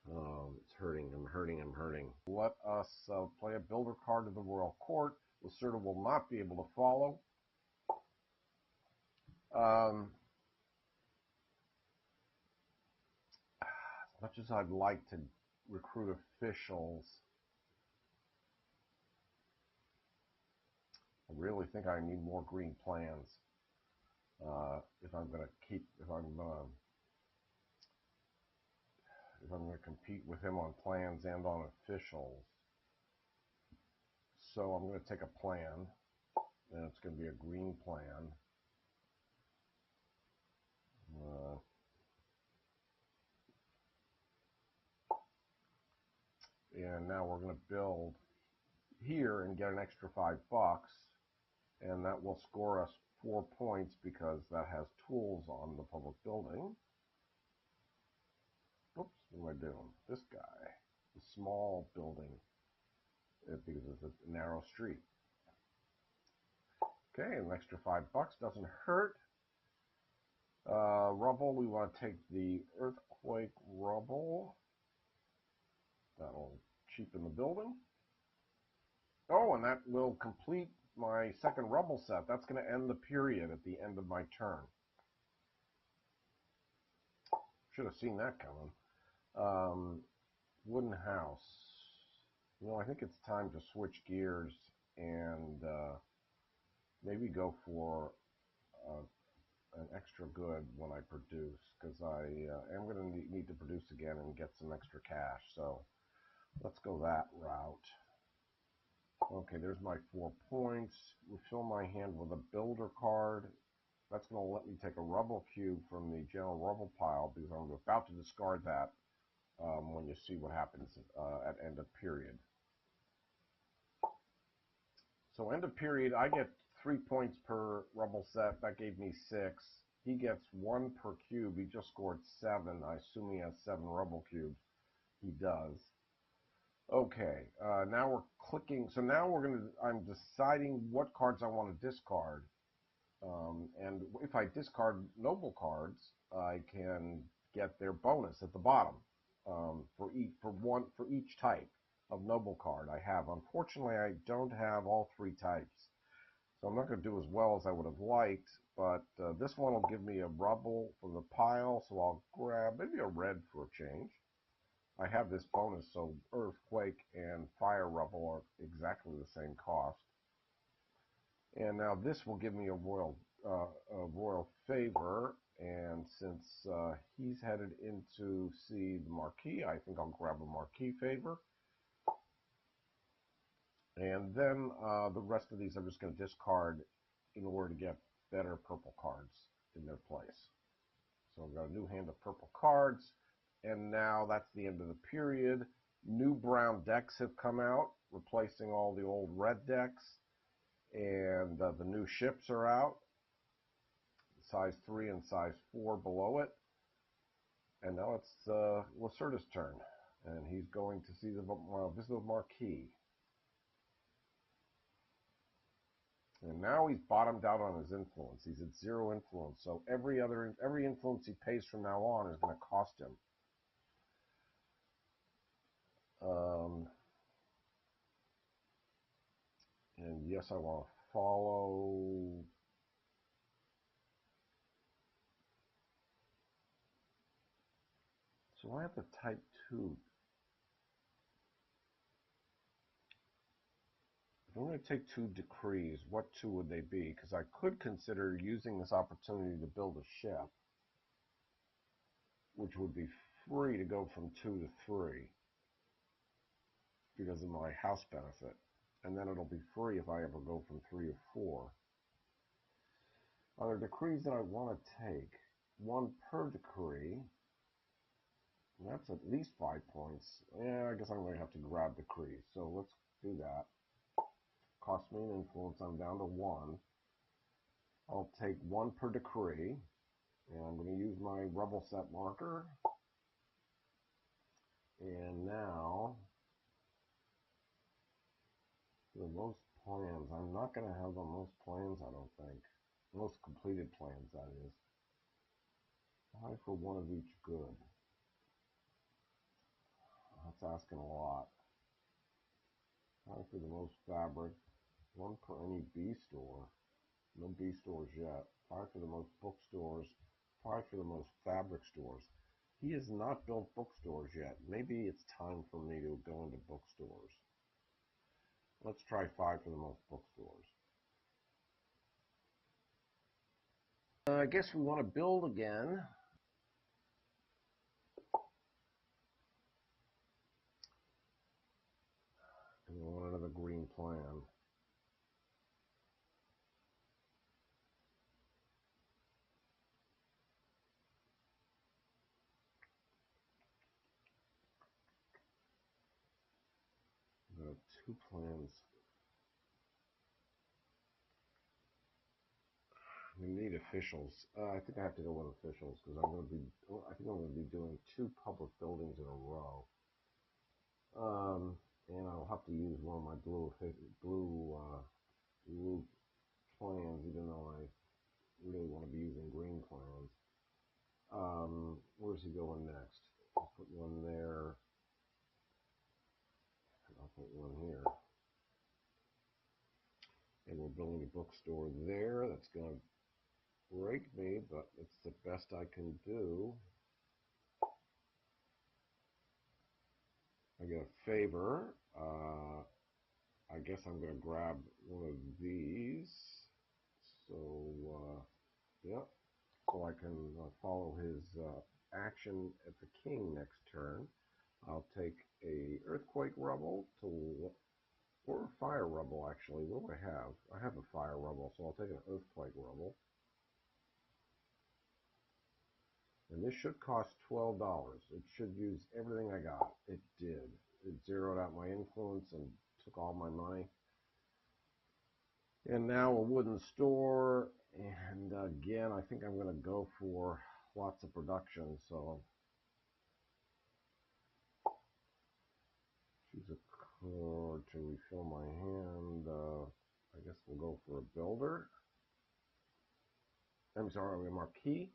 It's hurting. I'm hurting. Let us play a builder card to the royal court. Lacerda will not be able to follow. As much as I'd like to recruit officials, I really think I need more green plans if I'm going to compete with him on plans and on officials. So I'm going to take a plan, and it's going to be a green plan. And now we're going to build here and get an extra $5, and that will score us 4 points because that has tools on the public building. Oops, what am I doing? This guy, the small building, because it's a narrow street. Okay, an extra $5 doesn't hurt. Rubble, we want to take the earthquake rubble. That'll cheapen the building. Oh, and that will complete my second rubble set. That's going to end the period at the end of my turn. Should have seen that coming. Wooden house. I think it's time to switch gears and maybe go for an extra good when I produce, because I am going to need to produce again and get some extra cash. So let's go that route. Okay, there's my 4 points. Refill my hand with a builder card. That's going to let me take a rubble cube from the general rubble pile, because I'm about to discard that when you see what happens at end of period. So end of period, I get 3 points per rubble set. That gave me 6. He gets 1 per cube. He just scored 7. I assume he has 7 rubble cubes. He does. Okay, now we're clicking. So now I'm deciding what cards I want to discard. And if I discard noble cards, I can get their bonus at the bottom for each type of noble card I have. Unfortunately, I don't have all three types, so I'm not going to do as well as I would have liked. But this one will give me a rubble from the pile, so I'll grab maybe a red for a change. I have this bonus, so earthquake and fire rubble are exactly the same cost. And now this will give me a royal favor, and since he's headed in to see the Marquee, I think I'll grab a Marquee favor. And then the rest of these I'm just going to discard in order to get better purple cards in their place. So I've got a new hand of purple cards, and now that's the end of the period. New brown decks have come out, replacing all the old red decks. And the new ships are out, size 3 and size 4 below it. And now it's Lacerda's turn, and he's going to see the visit the Marquee. And now he's bottomed out on his influence. He's at 0 influence, so every influence he pays from now on is going to cost him. And yes, I want to follow. So I have the type 2. If I'm going to take 2 decrees, what 2 would they be? Because I could consider using this opportunity to build a ship, which would be free to go from 2 to 3 because of my house benefit. And then it'll be free if I ever go from 3 to 4. Are there decrees that I want to take? 1 per decree. That's at least 5 points. Yeah, I guess I'm going to have to grab decrees. So let's do that. Cost me an influence. I'm down to 1. I'll take 1 per decree. And I'm going to use my Rubble set marker. And now, the most plans. I'm not going to have the most plans, I don't think. Most completed plans, that is. Why for 1 of each good? That's asking a lot. Why for the most fabric? 1 per any B store. No B stores yet. 5 for the most bookstores. 5 for the most fabric stores. He has not built bookstores yet. Maybe it's time for me to go into bookstores. Let's try 5 for the most bookstores. I guess we want to build again. And we want another green plan. There are 2 plans. We need officials. I think I have to go with officials because I think I'm going to be doing 2 public buildings in a row. And I'll have to use one of my blue plans, even though I really want to be using green plans. Where's he going next? I'll put one there. I'll put one here. And we're building a bookstore there. That's going to break me, but it's the best I can do. I get a favor. I guess I'm going to grab one of these. So, yep. So I can follow his action at the king next turn. I'll take a earthquake rubble or fire rubble, actually. What do I have? I have a fire rubble, so I'll take an earthquake rubble. And this should cost $12. It should use everything I got. It did. It zeroed out my influence and took all my money. And now a wooden store. And again, I think I'm going to go for lots of production. So choose a Or to refill my hand, I guess we'll go for a builder. I'm sorry, a marquee.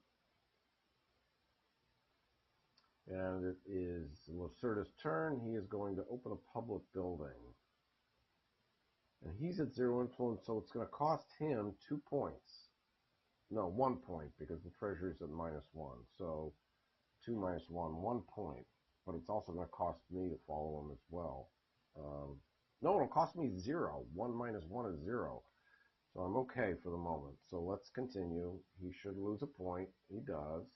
And it is Lacerda's turn. He is going to open a public building. And he's at 0 influence, so it's going to cost him 2 points. No, 1 point, because the treasury's at -1. So 2 minus 1, 1 point. But it's also going to cost me to follow him as well. No, it'll cost me 0. 1 minus 1 is 0. So I'm okay for the moment. So let's continue. He should lose a point. He does.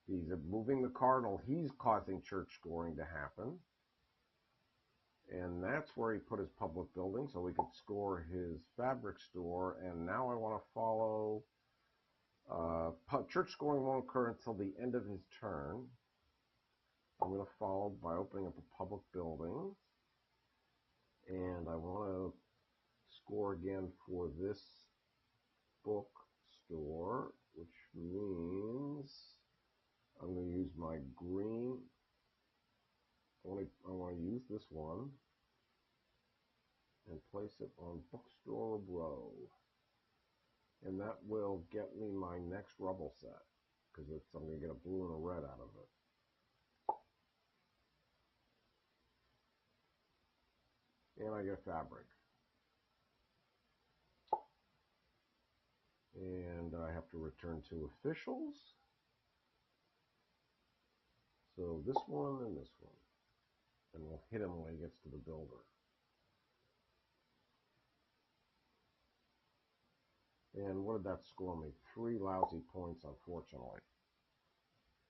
He's moving the cardinal. He's causing church scoring to happen. And that's where he put his public building so we could score his fabric store. And now I want to follow. Church scoring won't occur until the end of his turn. I'm going to follow by opening up a public building. And I want to score again for this bookstore, which means I'm going to use my green. I want to use this one and place it on Bookstore Row. And that will get me my next Rubble set, because I'm going to get a blue and a red out of it. And I get fabric. And I have to return 2 officials. So this one and this one. And we'll hit him when he gets to the builder. And what did that score me? 3 lousy points, unfortunately.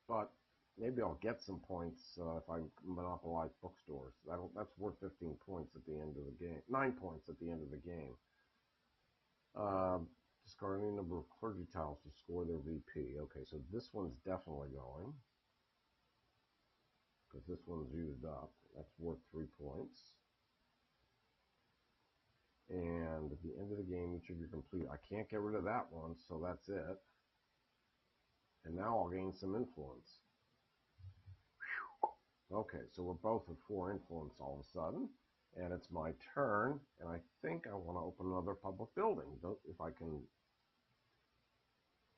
But maybe I'll get some points if I monopolize bookstores. That's worth 15 points at the end of the game. 9 points at the end of the game. Discarding a number of clergy tiles to score their VP. Okay, so this one's definitely going, because this one's used up. That's worth 3 points. And at the end of the game, each of you complete. I can't get rid of that one, so that's it. And now I'll gain some influence. Whew. Okay, so we're both at 4 influence all of a sudden. And it's my turn, and I think I want to open another public building, if I can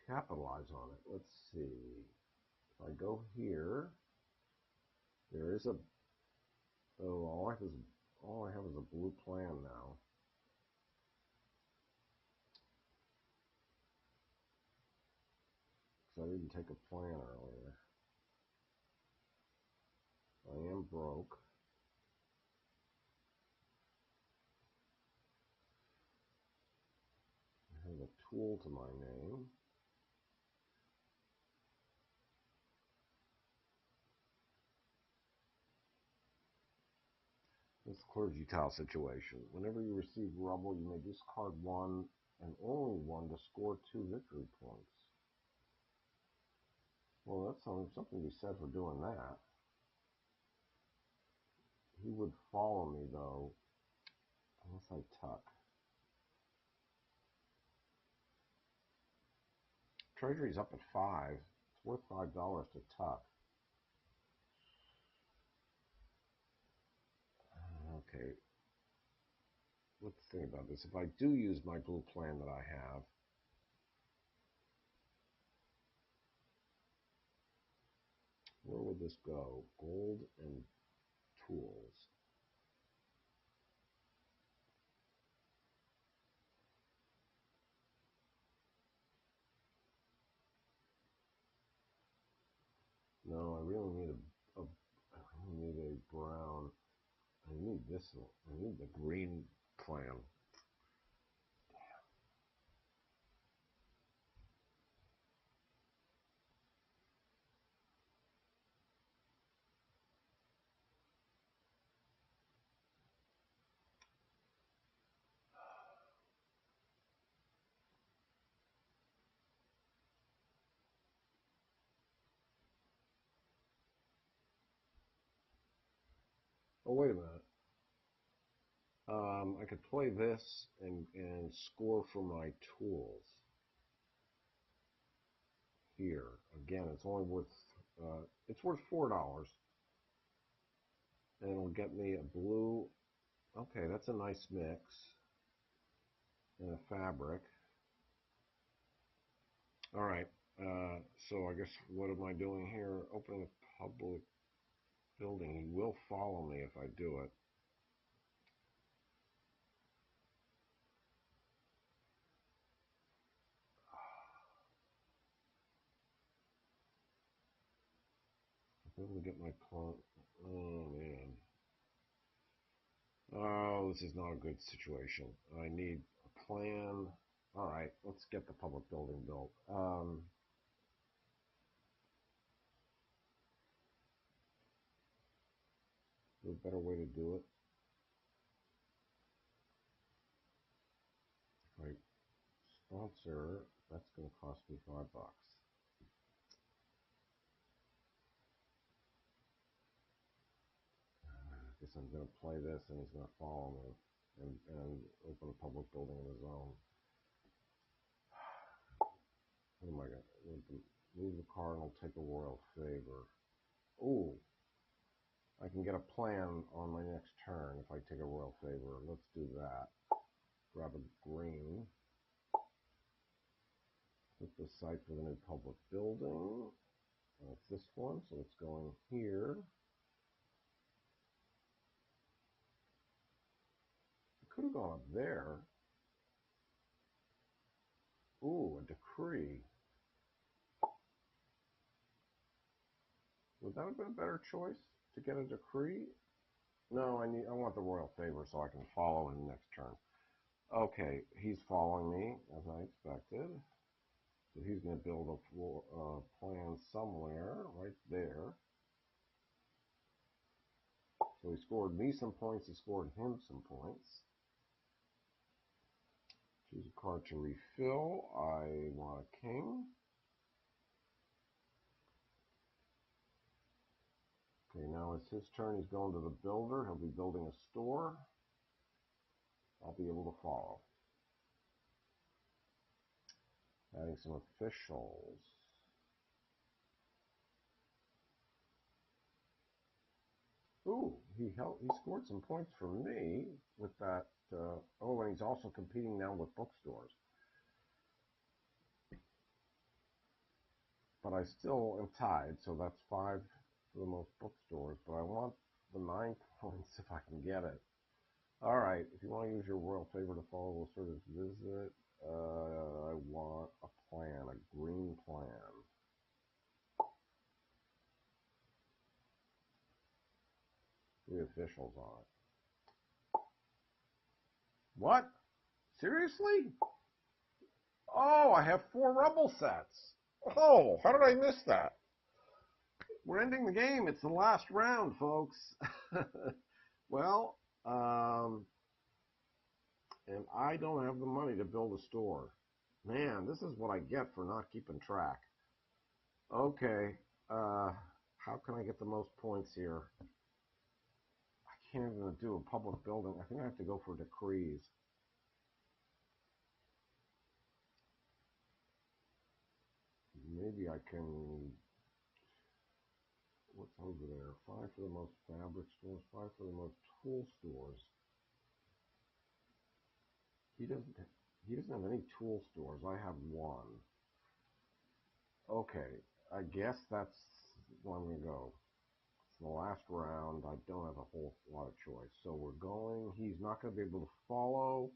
capitalize on it. Let's see. If I go here, there is a... Oh, all I have is a blue plan now. So I didn't take a plan earlier. I am broke. I have a tool to my name. This clergy tile situation. Whenever you receive rubble, you may discard 1 and only 1 to score 2 victory points. Well, that's something to be said for doing that. He would follow me, though, unless I tuck. Treasury's up at 5. It's worth $5 to tuck. Okay. Let's think about this. If I do use my blue plan that I have, where would this go? Gold and tools. No, I really need I need a brown. I need this one. I need the green plan. Oh, wait a minute. I could play this and score for my tools. Here. Again, it's only worth, it's worth $4. and it'll get me a blue. Okay, that's a nice mix and a fabric. All right, so I guess what am I doing here? Opening a public building. He will follow me if I do it. I'm able to get my pawn. Oh man. Oh, this is not a good situation. I need a plan. All right, let's get the public building built. Is there a better way to do it? If I sponsor, that's going to cost me $5. I guess I'm going to play this and he's going to follow me and open a public building of his own. What am I going to move the cardinal, take a royal favor? Ooh, I can get a plan on my next turn if I take a royal favor. Let's do that. Grab a green. Put the site for the new public building. It's this one, so it's going here. It could have gone up there. Ooh, a decree. Would that have been a better choice to get a decree? No, I want the royal favor so I can follow him next turn. Okay, he's following me as I expected. So he's going to build a plan somewhere right there. So he scored me some points, he scored him some points. Choose a card to refill. I want a king. Okay, now it's his turn. He's going to the builder. He'll be building a store. I'll be able to follow. Adding some officials. Ooh, he scored some points for me with that. Oh, and he's also competing now with bookstores. But I still am tied, so that's 5 for the most bookstores. But I want the 9 points if I can get it. All right, if you want to use your royal favor to follow Lacerda's visit, I want a plan, a green plan. 3 officials on it. What? Seriously? Oh, I have 4 Rubble sets. Oh, how did I miss that? We're ending the game. It's the last round, folks. Well, and I don't have the money to build a store. Man, this is what I get for not keeping track. Okay, how can I get the most points here? I can't even do a public building. I think I have to go for decrees. Maybe I can... What's over there? 5 for the most fabric stores, 5 for the most tool stores. He doesn't have any tool stores. I have 1. Okay, I guess that's where I'm going to go. It's the last round. I don't have a whole lot of choice. So we're going. He's not going to be able to follow.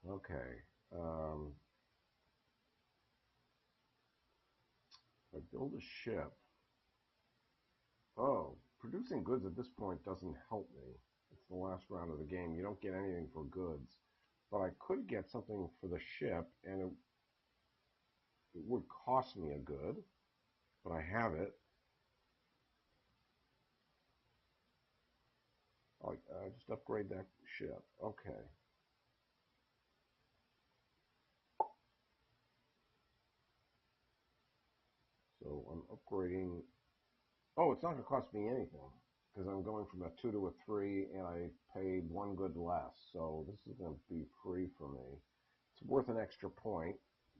Okay. If I build a ship. Oh, producing goods at this point doesn't help me. It's the last round of the game. You don't get anything for goods. But I could get something for the ship, and it would cost me a good. But I have it. I'll just upgrade that ship. Okay. So I'm upgrading. Oh, it's not going to cost me anything because I'm going from a 2 to a 3, and I paid 1 good less. So this is going to be free for me. It's worth an extra point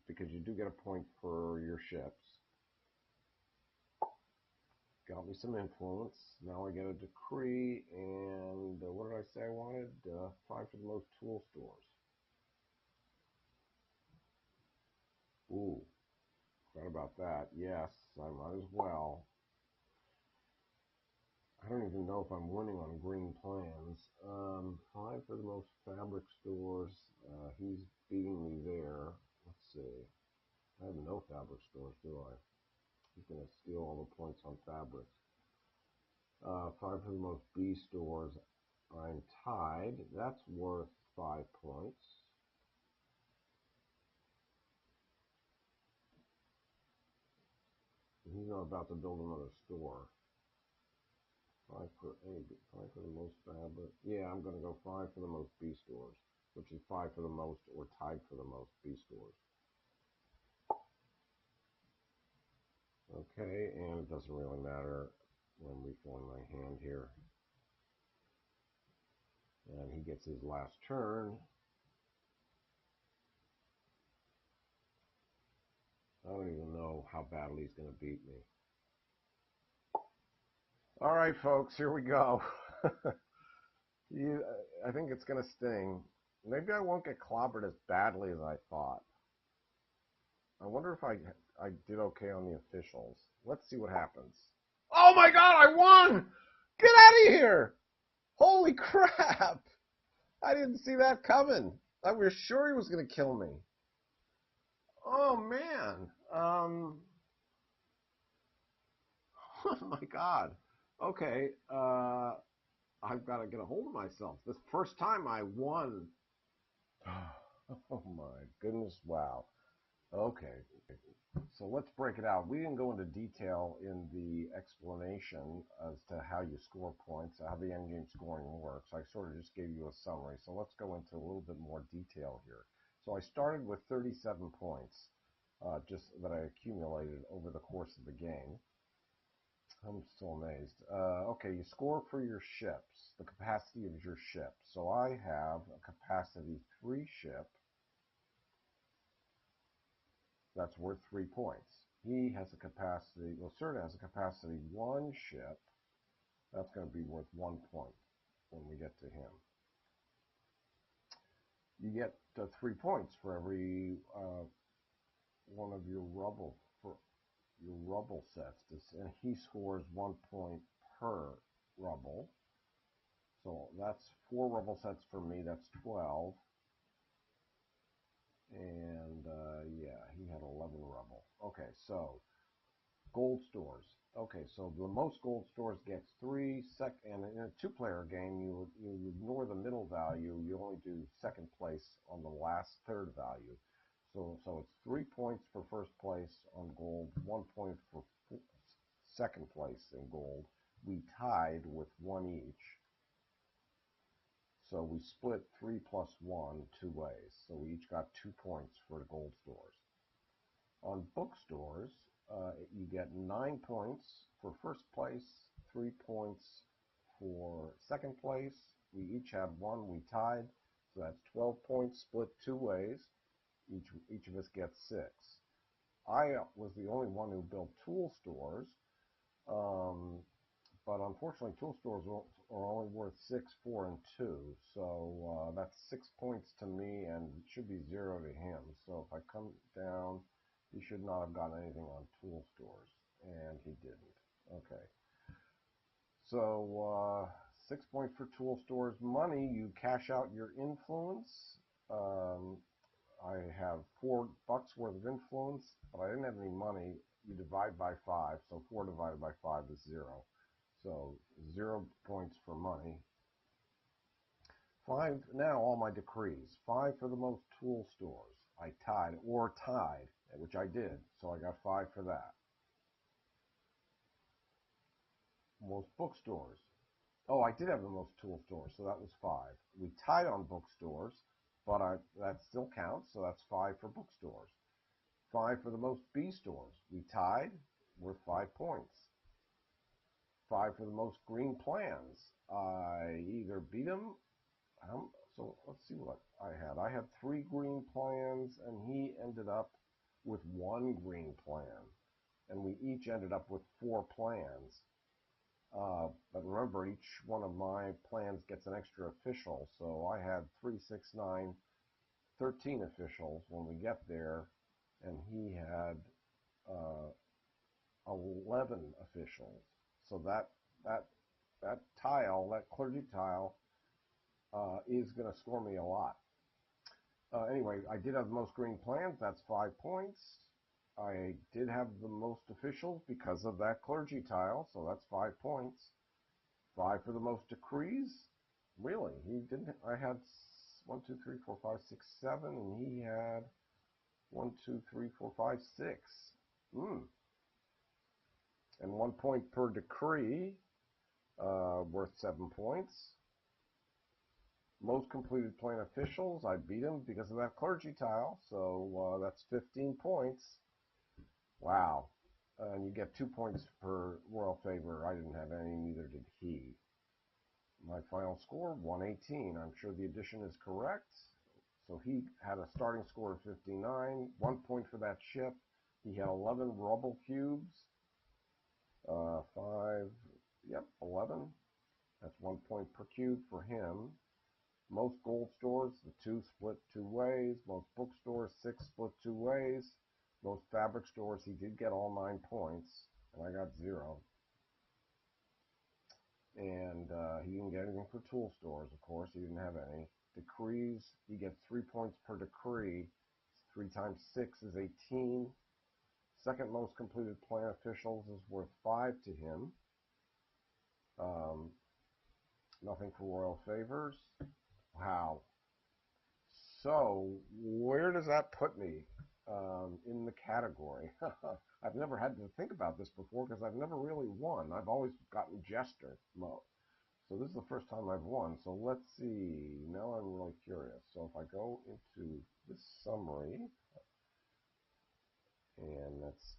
because you do get a point for your ships. Got me some influence. Now I get a decree, and what did I say I wanted? 5 for the most tool stores. Ooh, forgot about that. Yes, I might as well. I don't even know if I'm winning on green plans. 5 for the most fabric stores. He's beating me there. Let's see. I have no fabric stores, do I? He's going to steal all the points on fabrics. 5 for the most B stores. I'm tied. That's worth 5 points. He's not about to build another store. 5 for the most fabric. Yeah, I'm going to go 5 for the most B stores, which is 5 for the most or tied for the most B stores. Okay, and it doesn't really matter when we refilling my hand here. And he gets his last turn. I don't even know how badly he's going to beat me. All right, folks, here we go. I think it's going to sting. Maybe I won't get clobbered as badly as I thought. I wonder if I did okay on the officials. Let's see what happens. Oh my God, I won! Get out of here! Holy crap! I didn't see that coming. I was sure he was going to kill me. Oh man. Oh my God. Okay. I've got to get a hold of myself. This first time I won. Oh my goodness. Wow. Okay. So let's break it out. We didn't go into detail in the explanation as to how you score points, how the endgame scoring works. I sort of just gave you a summary. So let's go into a little bit more detail here. So I started with 37 points, just that I accumulated over the course of the game. I'm still amazed. Okay, you score for your ships, the capacity of your ship. So I have a capacity 3 ship. That's worth 3 points. He has a capacity, Lacerda has a capacity 1 ship. That's going to be worth 1 point when we get to him. You get 3 points for every one of your rubble sets. And he scores 1 point per rubble. So that's 4 rubble sets for me. That's 12. And yeah, he had 11 rubble. Okay, so gold stores. Okay, so the most gold stores gets 3 and in a 2-player game, you ignore the middle value. You only do second place on the last third value. So it's 3 points for first place on gold, 1 point for second place in gold. We tied with 1 each. So we split 3 plus 1 2 ways. So we each got 2 points for the gold stores. On bookstores, you get 9 points for first place, 3 points for second place. We each had 1, we tied, so that's 12 points split 2 ways. Each of us gets 6. I was the only one who built tool stores, but unfortunately tool stores are only worth 6, 4, and 2, so that's 6 points to me and it should be 0 to him. So if I come down, he should not have gotten anything on tool stores, and he didn't. Okay. So 6 points for tool stores. Money, you cash out your influence. I have $4 worth of influence, but I didn't have any money. You divide by 5, so 4 divided by 5 is 0. So 0 points for money. 5, now all my decrees. 5 for the most tool stores. I tied, which I did, so I got 5 for that. Most bookstores. Oh, I did have the most tool stores, so that was 5. We tied on bookstores, but that still counts, so that's 5 for bookstores. 5 for the most B stores. We tied, worth 5 points. 5 for the most green plans. I either beat him, so let's see what I had. I had 3 green plans, and he ended up with 1 green plan. And we each ended up with 4 plans. But remember, each one of my plans gets an extra official. So I had 3, 6, 9, 13 officials when we get there, and he had 11 officials. So that tile, that clergy tile, is going to score me a lot. Anyway, I did have the most green plans. That's 5 points. I did have the most officials because of that clergy tile, so that's 5 points. 5 for the most decrees. Really, he didn't. I had 1, 2, 3, 4, 5, 6, 7, and he had 1, 2, 3, 4, 5, 6. And 1 point per decree, worth 7 points. Most completed plan officials, I beat him because of that clergy tile, so that's 15 points. Wow. And you get 2 points per royal favor. I didn't have any, neither did he. My final score, 118. I'm sure the addition is correct. So he had a starting score of 59, 1 point for that ship. He had 11 Rubble Cubes. 11. That's 1 point per cube for him. Most gold stores, the 2 split 2 ways. Most bookstores, 6 split 2 ways. Most fabric stores, he did get all 9 points, and I got 0. And he didn't get anything for tool stores, of course. He didn't have any. Decrees, he gets 3 points per decree. 3 times 6 is 18. Second most completed plan officials is worth 5 to him. Nothing for royal favors. Wow. So, where does that put me in the category? I've never had to think about this before because I've never really won. I've always gotten jester mode. So this is the first time I've won. So let's see. Now I'm really curious. So if I go into this summary, and that's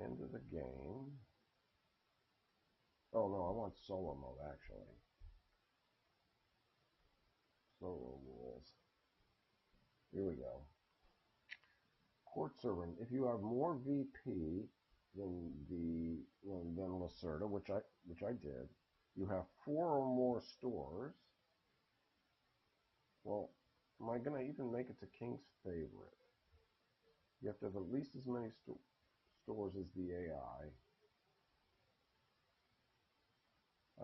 end of the game. Oh no, I want solo mode actually. Solo rules. Here we go. Court servant. If you have more VP than Lacerda, which I did, you have 4 or more stores. Well, am I going to even make it to King's favorite? You have to have at least as many stores as the AI.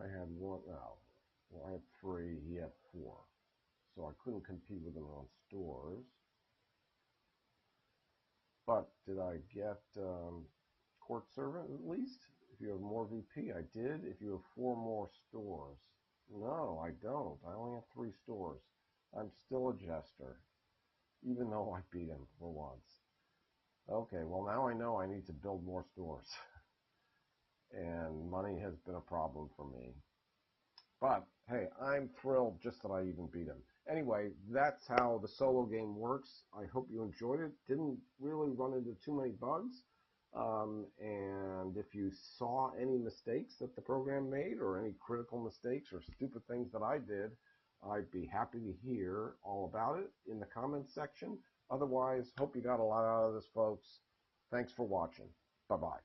I had 1. Oh, well, I had 3. He had 4. So I couldn't compete with him on stores. But did I get court servant at least? If you have more VP, I did. If you have 4 more stores. No, I don't. I only have 3 stores. I'm still a jester, even though I beat him for once. Okay, well now I know I need to build more stores. And money has been a problem for me. But, hey, I'm thrilled just that I even beat him. Anyway, that's how the solo game works. I hope you enjoyed it. Didn't really run into too many bugs. And if you saw any mistakes that the program made or any critical mistakes or stupid things that I did, I'd be happy to hear all about it in the comments section. Otherwise, hope you got a lot out of this, folks. Thanks for watching. Bye-bye.